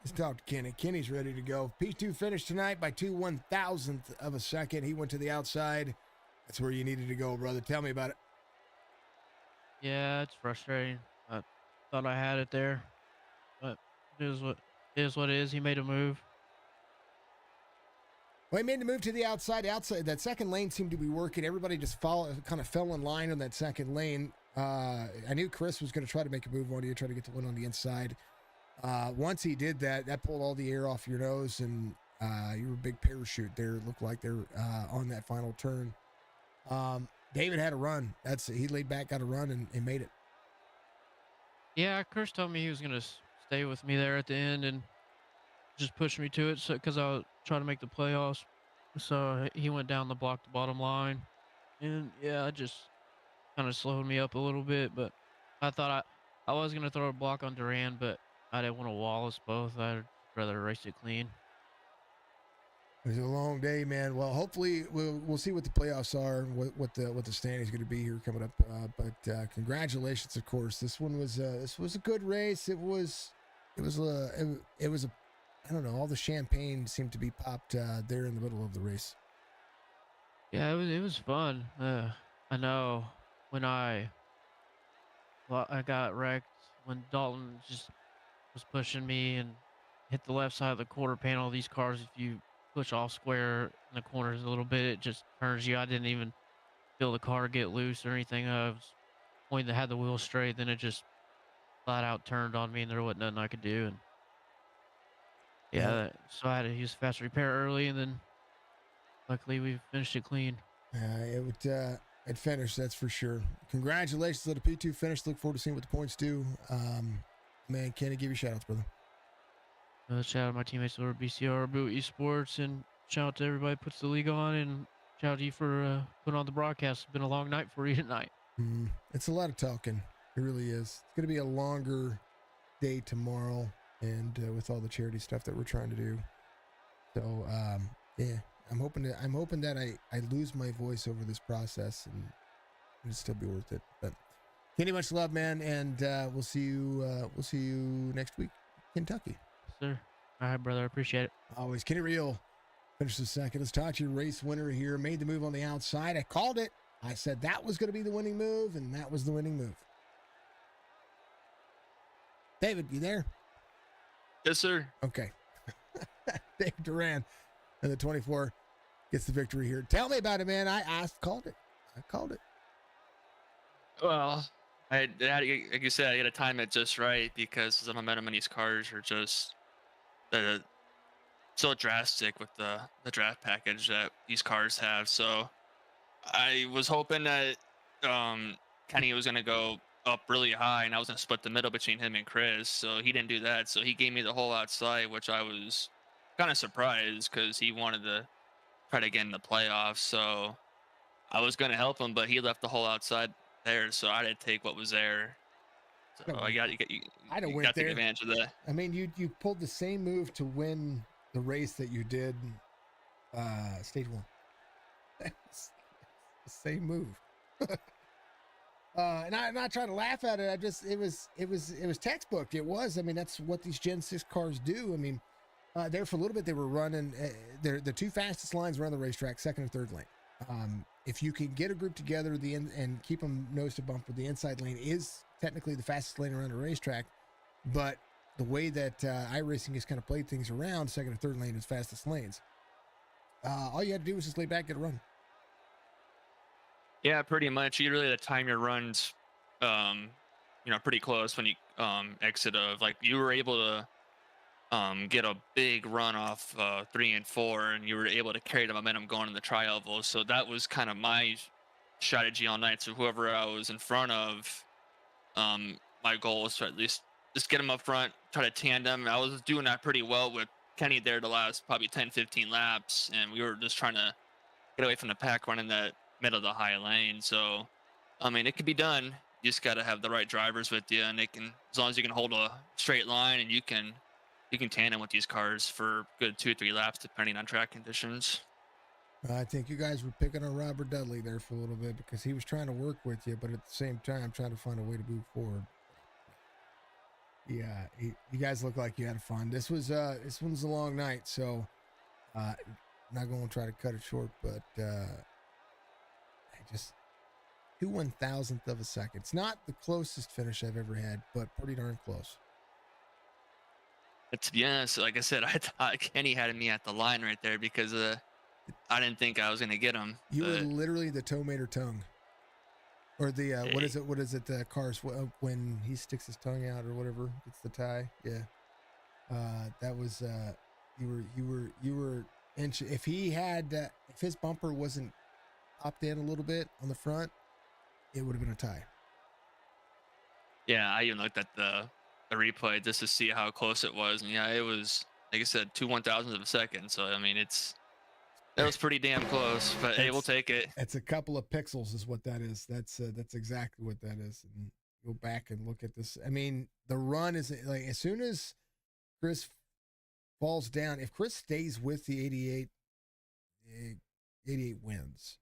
Let's talk to Kenny. Kenny's ready to go. P2 finished tonight by 2/1000th of a second. He went to the outside. That's where you needed to go, brother. Tell me about it. Yeah, it's frustrating. I thought I had it there, but it is what it is. He made a move. Well, he made the move to the outside. Outside that second lane seemed to be working. Everybody just kind of fell in line on that second lane. I knew Chris was going to try to make a move on you, try to get the win on the inside. Once he did that, that pulled all the air off your nose, and you were a big parachute there. It looked like they're on that final turn. David had a run. He laid back, got a run, and made it. Yeah, Chris told me he was gonna stay with me there at the end and just push me to it, so because I was trying to make the playoffs. So he went down the block to bottom line, and yeah, it just kind of slowed me up a little bit. But I thought I was gonna throw a block on Duran, but I didn't want to wall us both. I'd rather race it clean. It was a long day, man. Well, hopefully we'll see what the playoffs are, what the standings going to be here coming up. But congratulations, of course. This was a good race. It was a I don't know. All the champagne seemed to be popped there in the middle of the race. Yeah, it was fun. I know when I got wrecked when Dalton just was pushing me and hit the left side of the quarter panel. These cars, if you push off square in the corners a little bit, it just turns you. I didn't even feel the car get loose or anything. I was pointing to had the wheel straight, then it just flat out turned on me, and there wasn't nothing I could do. And yeah, so I had to use fast repair early, and then luckily we finished it clean. It finished, that's for sure. Congratulations on the P2 finish. Look forward to seeing what the points do. Man, Kenny, give you shout outs, brother. Shout out to my teammates over at BCR, Boot Esports, and shout out to everybody who puts the league on, and shout out to you for putting on the broadcast. It's been a long night for you tonight. It's a lot of talking. It really is. It's going to be a longer day tomorrow, and with all the charity stuff that we're trying to do. So, yeah, I'm hoping that I lose my voice over this process, and it'll still be worth it. But Kenny, much love, man, and we'll see you next week, Kentucky. Sir. All right, brother. I appreciate it. Always. Kenny Real finished the second. Let's talk to your race winner here. Made the move on the outside. I called it. I said that was going to be the winning move, and that was the winning move. David, you there? Yes, sir. Okay. Dave Duran and the 24 gets the victory here. Tell me about it, man. I called it. Well, I had, like you said, I got to time it just right because the momentum in these cars are just so drastic with the draft package that these cars have. So I was hoping that Kenny was going to go up really high and I was going to split the middle between him and Chris. So he didn't do that. So he gave me the whole outside, which I was kind of surprised because he wanted to try to get in the playoffs. So I was going to help him, but he left the whole outside there. So I didn't take what was there. So I got to take advantage of that. I mean, you pulled the same move to win the race that you did, stage 1. It's the same move. And I'm not trying to laugh at it. It was textbook. It was. I mean, that's what these Gen 6 cars do. I mean, there for a little bit they were running. The two fastest lines around the racetrack, second and third lane. If you can get a group together, and keep them nose to bumper, the inside lane is technically the fastest lane around the racetrack. But the way that iRacing has kind of played things around, second and third lane is fastest lanes. All you had to do was just lay back, get a run. Yeah, pretty much. You really had to time your runs, pretty close when you exit of, like, you were able to get a big run off 3 and 4, and you were able to carry the momentum going in the tri-oval. So that was kind of my strategy all night. So whoever I was in front of, my goal was to at least just get them up front, try to tandem. I was doing that pretty well with Kenny there the last probably 10, 15 laps, and we were just trying to get away from the pack running that middle of the high lane. So, I mean, it could be done. You just got to have the right drivers with you, and they can, as long as you can hold a straight line, and you can tandem with these cars for good 2 or 3 laps, depending on track conditions. I think you guys were picking on Robert Dudley there for a little bit because he was trying to work with you, but at the same time trying to find a way to move forward. Yeah, you guys look like you had fun. This one's a long night, so not going to try to cut it short, but just 2/1000th of a second. It's not the closest finish I've ever had, but pretty darn close. But to be honest, like I said, I thought Kenny had me at the line right there because I didn't think I was going to get him. You were literally the tomato tongue. Or the, what is it, the cars, when he sticks his tongue out or whatever, it's the tie. Yeah. That was, you were, if he had, if his bumper wasn't popped in a little bit on the front, it would have been a tie. Yeah, I even looked at the replay just to see how close it was. And yeah, it was, like I said, 2/1000th of a second. So, I mean, that was pretty damn close, but hey, we'll take it. It's a couple of pixels is what that is. That's exactly what that is. And go back and look at this. I mean, the run is like, as soon as Chris falls down, if Chris stays with the 88 wins.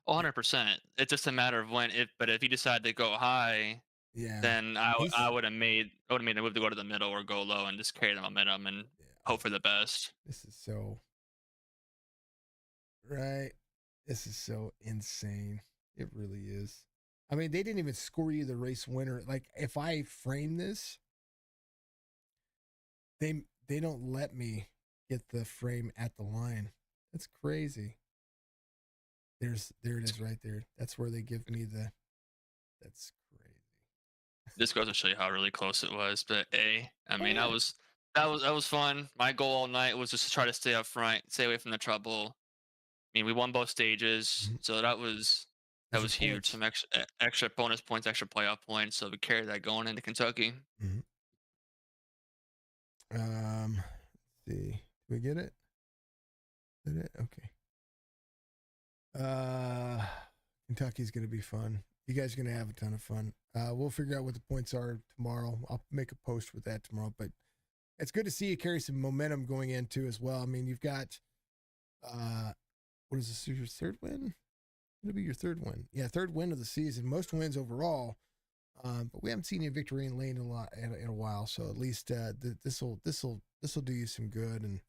100%. It's just a matter of when. But if he decided to go high, yeah, then I would have made a move to go to the middle or go low and just carry the momentum and hope for the best. This is so right. This is so insane. It really is. I mean, they didn't even score you the race winner. Like, if I frame this, they don't let me get the frame at the line. That's crazy. There it is right there. That's where they give me that's crazy. This goes to show you how really close it was. But I mean, that was fun. My goal all night was just to try to stay up front, stay away from the trouble. I mean, we won both stages, so that was huge. Some extra bonus points, extra playoff points. So we carried that going into Kentucky. Mm-hmm. Let's see. Did we get it? Did it? Okay. Kentucky's going to be fun. You guys are going to have a ton of fun. We'll figure out what the points are tomorrow. I'll make a post with that tomorrow, but it's good to see you carry some momentum going into as well. I mean, you've got, what is this, your third win? It'll be your third win. Yeah, third win of the season. Most wins overall, but we haven't seen you victory in lane in a while. So at least this will do you some good. And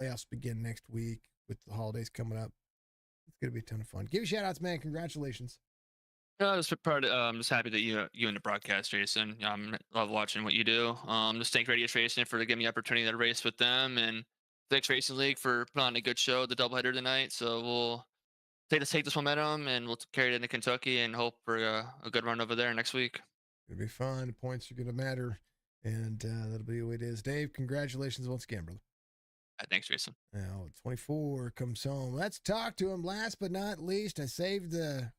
playoffs begin next week with the holidays coming up. It's going to be a ton of fun. Give you shout outs, man. Congratulations. I was I'm just happy that you and the broadcast, Jason. I love watching what you do. Just thank Radius Racing for giving me the opportunity to race with them, and thanks Racing League for putting on a good show, the doubleheader tonight. So we'll take this momentum and we'll carry it into Kentucky and hope for a good run over there next week. It'll be fun. The points are going to matter, and that'll be the way it is. Dave, congratulations once again, brother. Thanks, Jason. Now 24 comes home. Let's talk to him. Last but not least, I saved the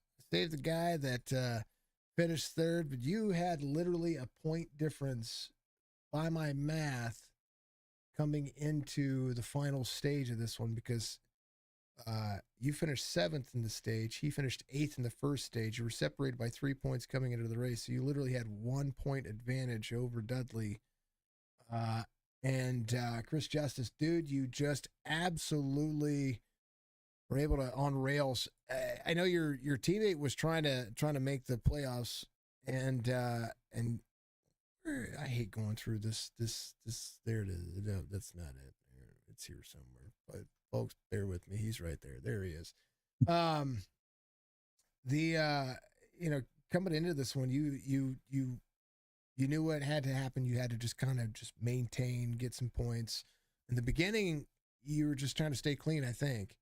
guy that finished third, but you had literally a point difference by my math coming into the final stage of this one, because you finished 7th in the stage. He finished 8th in the first stage. You were separated by 3 points coming into the race. So you literally had 1 point advantage over Dudley. And Chris Justice, dude, you just absolutely were able to on rails. I know your teammate was trying to make the playoffs, and I hate going through this. There it is. No, that's not it. It's here somewhere. But folks, bear with me. He's right there. There he is. Coming into this one, you knew what had to happen. You had to just kind of just maintain, get some points. In the beginning, you were just trying to stay clean, I think.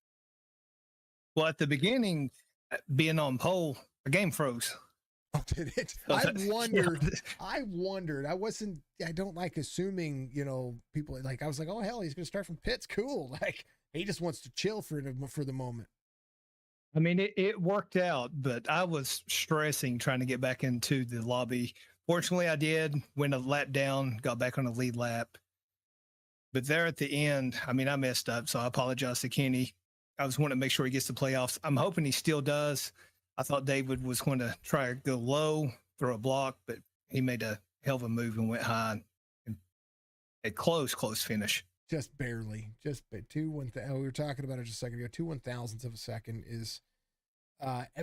Well, at the beginning, being on pole, the game froze. Oh, did it? I wondered. I don't like assuming, people like, I was like, oh, hell, he's going to start from pits. Cool. Like, he just wants to chill for the moment. I mean, it worked out, but I was stressing trying to get back into the lobby. Fortunately, I did. Went a lap down, got back on the lead lap. But there at the end, I mean, I messed up, so I apologize to Kenny. I was wanting to make sure he gets the playoffs. I'm hoping he still does. I thought David was going to try to go low, throw a block, but he made a hell of a move and went high. And a close finish. Just barely. Just we were talking about it just a second ago. 2 1,000ths of a second is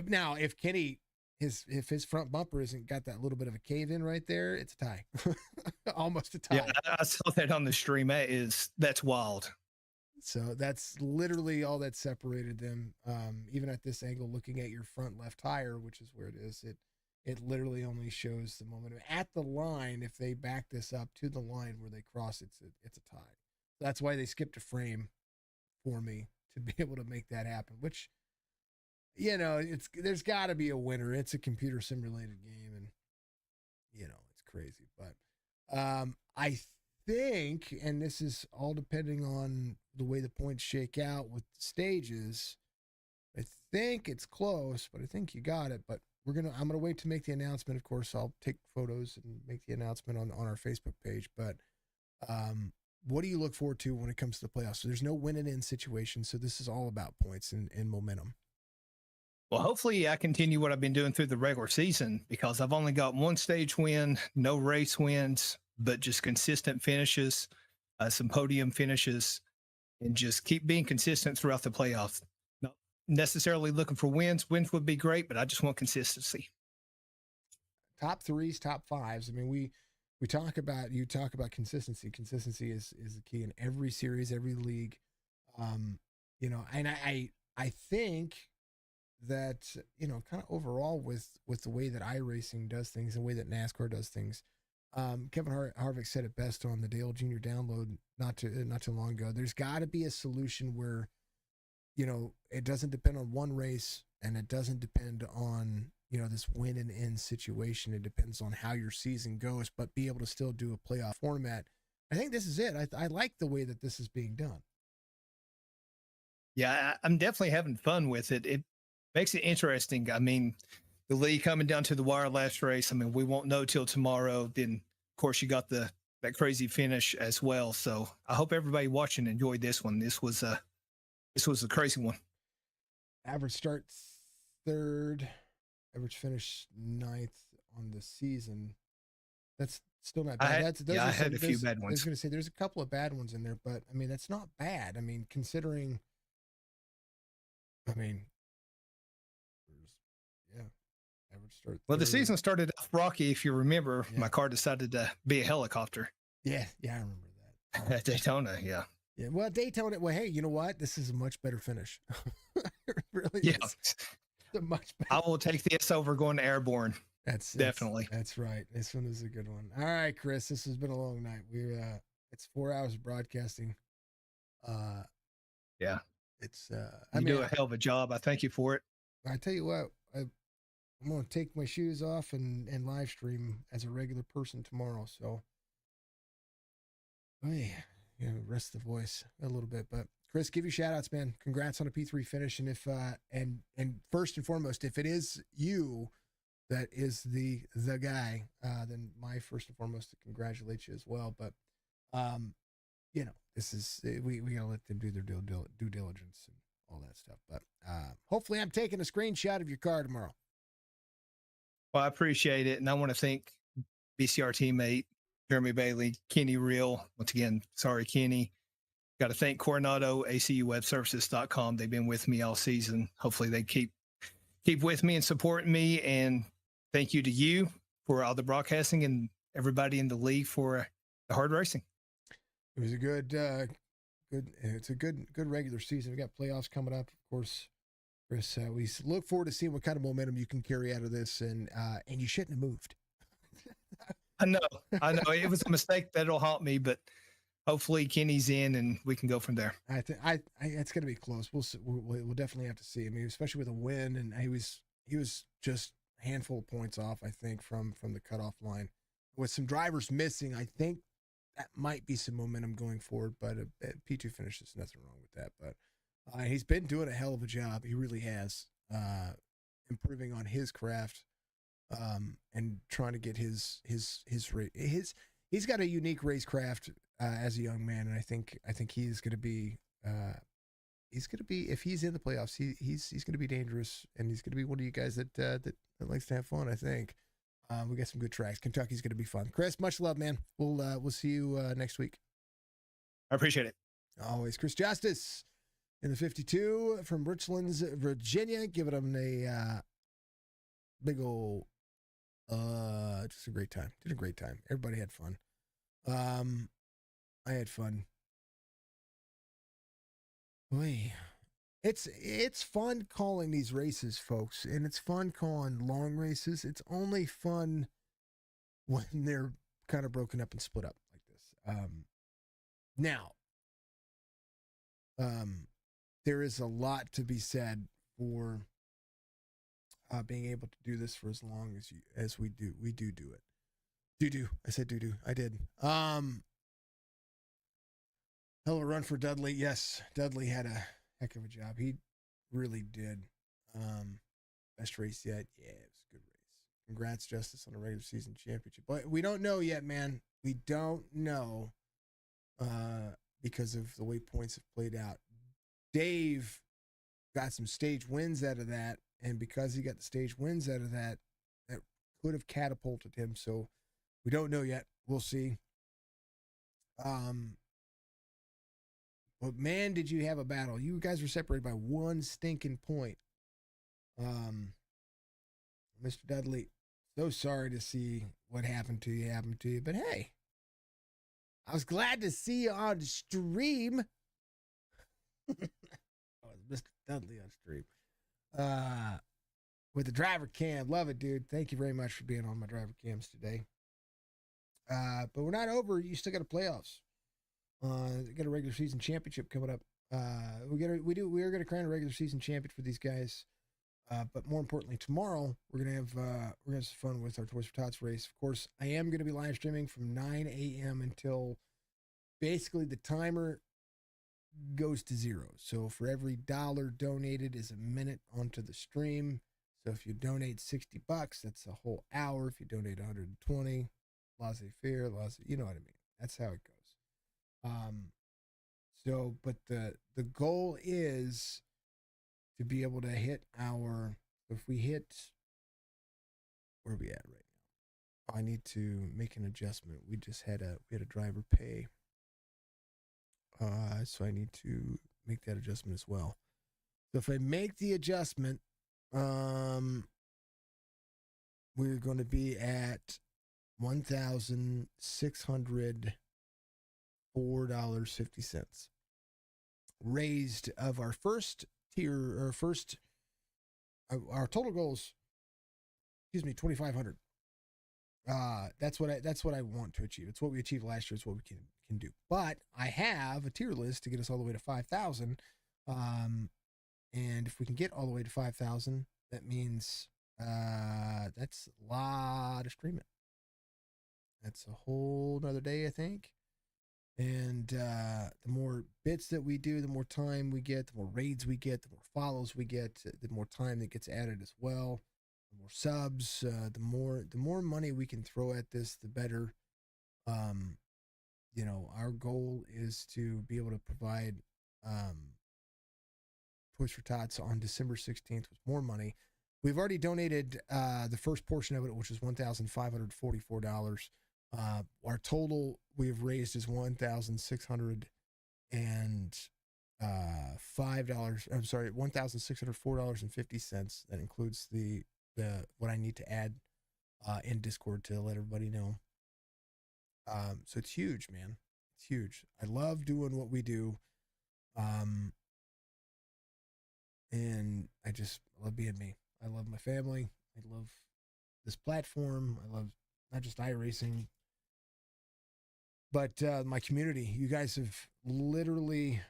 now if Kenny if his front bumper isn't got that little bit of a cave in right there, it's a tie. Almost a tie. Yeah, I saw that on the stream. That's wild. So that's literally all that separated them. Even at this angle, looking at your front left tire, which is where it is, it literally only shows the momentum at the line. If they back this up to the line where they cross, it's a tie. That's why they skipped a frame for me to be able to make that happen. Which, there's got to be a winner. It's a computer simulated game, and it's crazy. But I think, and this is all depending on the way the points shake out with the stages, I think it's close, but I think you got it. But I'm gonna wait to make the announcement. Of course, I'll take photos and make the announcement on our Facebook page. But what do you look forward to when it comes to the playoffs? So there's no win and in situation. So this is all about points and momentum. Well, hopefully I continue what I've been doing through the regular season, because I've only got one stage win, no race wins, but just consistent finishes, some podium finishes, and just keep being consistent throughout the playoffs. Not necessarily looking for wins. Wins would be great, but I just want consistency. Top threes, top fives. I mean, you talk about consistency. Consistency is the key in every series, every league. And I think that, kind of overall with the way that iRacing does things, the way that NASCAR does things, Kevin Harvick said it best on the Dale Jr. download not too long ago. There's got to be a solution where, it doesn't depend on one race, and it doesn't depend on, this win and end situation. It depends on how your season goes, but be able to still do a playoff format. I think this is it. I like the way that this is being done. Yeah, I'm definitely having fun with it. It makes it interesting. I mean, the league coming down to the wire last race. I mean, we won't know till tomorrow. Then, of course, you got that crazy finish as well. So I hope everybody watching enjoyed this one. This was a crazy one. Average start third, average finish ninth on the season. That's still not bad. I had a few bad ones. I was going to say there's a couple of bad ones in there, but I mean, that's not bad. I mean, considering, average start. Well, the season started off rocky. If you remember, my car decided to be a helicopter. Yeah, I remember that. At Daytona, yeah. Yeah, well, Daytona, hey, you know what? This is a much better finish. It really is. It's a much better. I will take this over going to Airborne. Definitely. That's right. This one is a good one. All right, Chris, this has been a long night. It's 4 hours of broadcasting. Yeah. It's you do a hell of a job. I thank you for it. I tell you what, I'm going to take my shoes off and live stream as a regular person tomorrow. So, rest the voice a little bit. But Chris, give you shout outs, man. Congrats on a P3 finish. And if and first and foremost, if it is you that is the guy, then my first and foremost to congratulate you as well. But this is we gotta let them do their due diligence and all that stuff. But hopefully I'm taking a screenshot of your car tomorrow. Well, I appreciate it. And I want to thank BCR teammate Jeremy Bailey, Kenny Real. Once again, sorry, Kenny. Got to thank Coronado, ACUWebServices.com. They've been with me all season. Hopefully they keep with me and supporting me. And thank you to you for all the broadcasting and everybody in the league for the hard racing. It was a good. It's a good regular season. We got playoffs coming up, of course. Chris, we look forward to seeing what kind of momentum you can carry out of this, and you shouldn't have moved. I know it was a mistake that'll haunt me, but hopefully Kenny's in and we can go from there. I think it's going to be close. We'll definitely have to see. I mean, especially with a win, and he was just a handful of points off, I think, from the cutoff line. With some drivers missing, I think that might be some momentum going forward. But P2 finishes, nothing wrong with that. But he's been doing a hell of a job. He really has, improving on his craft, and trying to get his he's got a unique racecraft as a young man, and I think he's going to be if he's in the playoffs, he's going to be dangerous, and he's going to be one of you guys that likes to have fun. I think we got some good tracks. Kentucky's going to be fun. Chris, much love, man. We'll see you next week. I appreciate it. Always. Chris Justice in the 52 from Richlands, Virginia, giving them a big old just a great time. Did a great time. Everybody had fun. I had fun. Boy, it's fun calling these races, folks, and it's fun calling long races. It's only fun when they're kind of broken up and split up like this. Now, there is a lot to be said for being able to do this for as long as we do. We do it. I said do. I did. Hell of a run for Dudley. Yes, Dudley had a heck of a job. He really did. Best race yet. Yeah, it was a good race. Congrats, Justice, on a regular season championship. But we don't know yet, man. We don't know because of the way points have played out. Dave got some stage wins out of that, and because he got the stage wins out of that, that could have catapulted him. So we don't know yet. We'll see. But man, did you have a battle. You guys were separated by one stinking point. Mr. Dudley, so sorry to see what happened to you. But hey, I was glad to see you on stream. Mr. Dudley on stream. With the driver cam. Love it, dude. Thank you very much for being on my driver cams today. But we're not over. You still got a playoffs. Got a regular season championship coming up. We are gonna crown a regular season champion for these guys. But more importantly, tomorrow we're gonna have some fun with our Toys for Tots race. Of course, I am gonna be live streaming from 9 a.m. until basically the timer goes to zero. So for every $1 donated is a minute onto the stream. So if you donate $60, that's a whole hour. If you donate 120, laissez-faire, you know what I mean. That's how it goes. But the goal is to be able to hit if we hit, where are we at right now? I need to make an adjustment. We had a driver pay. So I need to make that adjustment as well. So if I make the adjustment, we're going to be at $1,604.50 raised of our first tier, our total goals. Excuse me, 2,500. That's what I want to achieve. It's what we achieved last year. It's what we can do. But I have a tier list to get us all the way to 5,000. And if we can get all the way to 5,000, that means that's a lot of streaming. That's a whole nother day, I think. And the more bits that we do, the more time we get, the more raids we get, the more follows we get, the more time that gets added as well. The more subs, the more money we can throw at this, the better. Our goal is to be able to provide Toys for Tots on December 16th with more money. We've already donated the first portion of it, which is $1,544. Our total we have raised is $1,605. I'm sorry, $1,604.50. That includes the what I need to add in Discord to let everybody know. So it's huge, man. It's huge. I love doing what we do. And I love being me. I love my family. I love this platform. I love not just iRacing, but my community. You guys have literally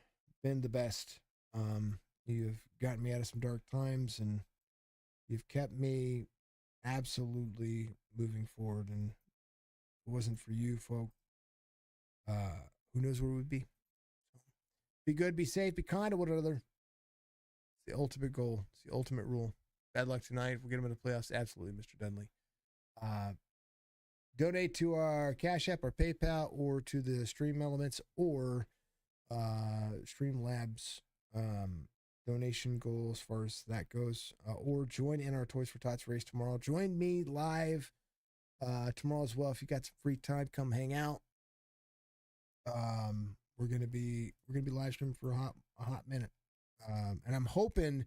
been the best. You've gotten me out of some dark times, and you've kept me absolutely moving forward. And if it wasn't for you folk, who knows where we'd be. Be good, be safe, be kind to one another. It's the ultimate goal. It's the ultimate rule. Bad luck tonight. We'll get them in the playoffs. Absolutely, Mr. Dunley. Donate to our Cash App, our PayPal, or to the Stream Elements or Streamlabs donation goal as far as that goes. Or join in our Toys for Tots race tomorrow. Join me live tomorrow as well. If you got some free time, come hang out. We're gonna be live streaming for a hot minute. And I'm hoping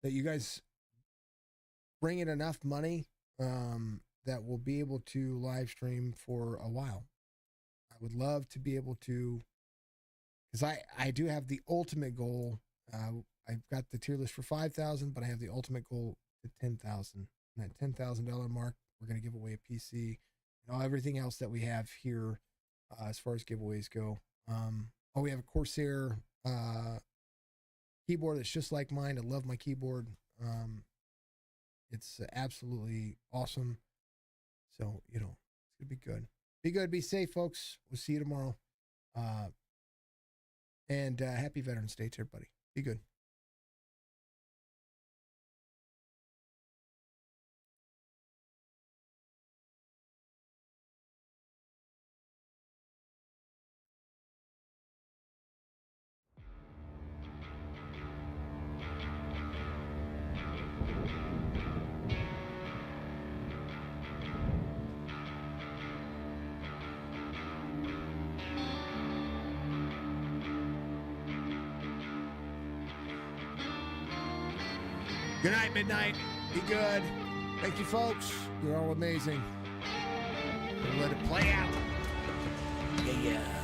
that you guys bring in enough money that we'll be able to live stream for a while. I would love to be able to, because I do have the ultimate goal. I've got the tier list for 5,000, but I have the ultimate goal to 10,000. And that $10,000 mark, we're going to give away a PC and everything else that we have here as far as giveaways go. We have a Corsair keyboard that's just like mine. I love my keyboard. It's absolutely awesome. So, it's going to be good. Be good, be safe, folks. We'll see you tomorrow. And happy Veterans Day to everybody. Be good. Good night, midnight. Be good. Thank you, folks. You're all amazing. Let it play out. Yeah.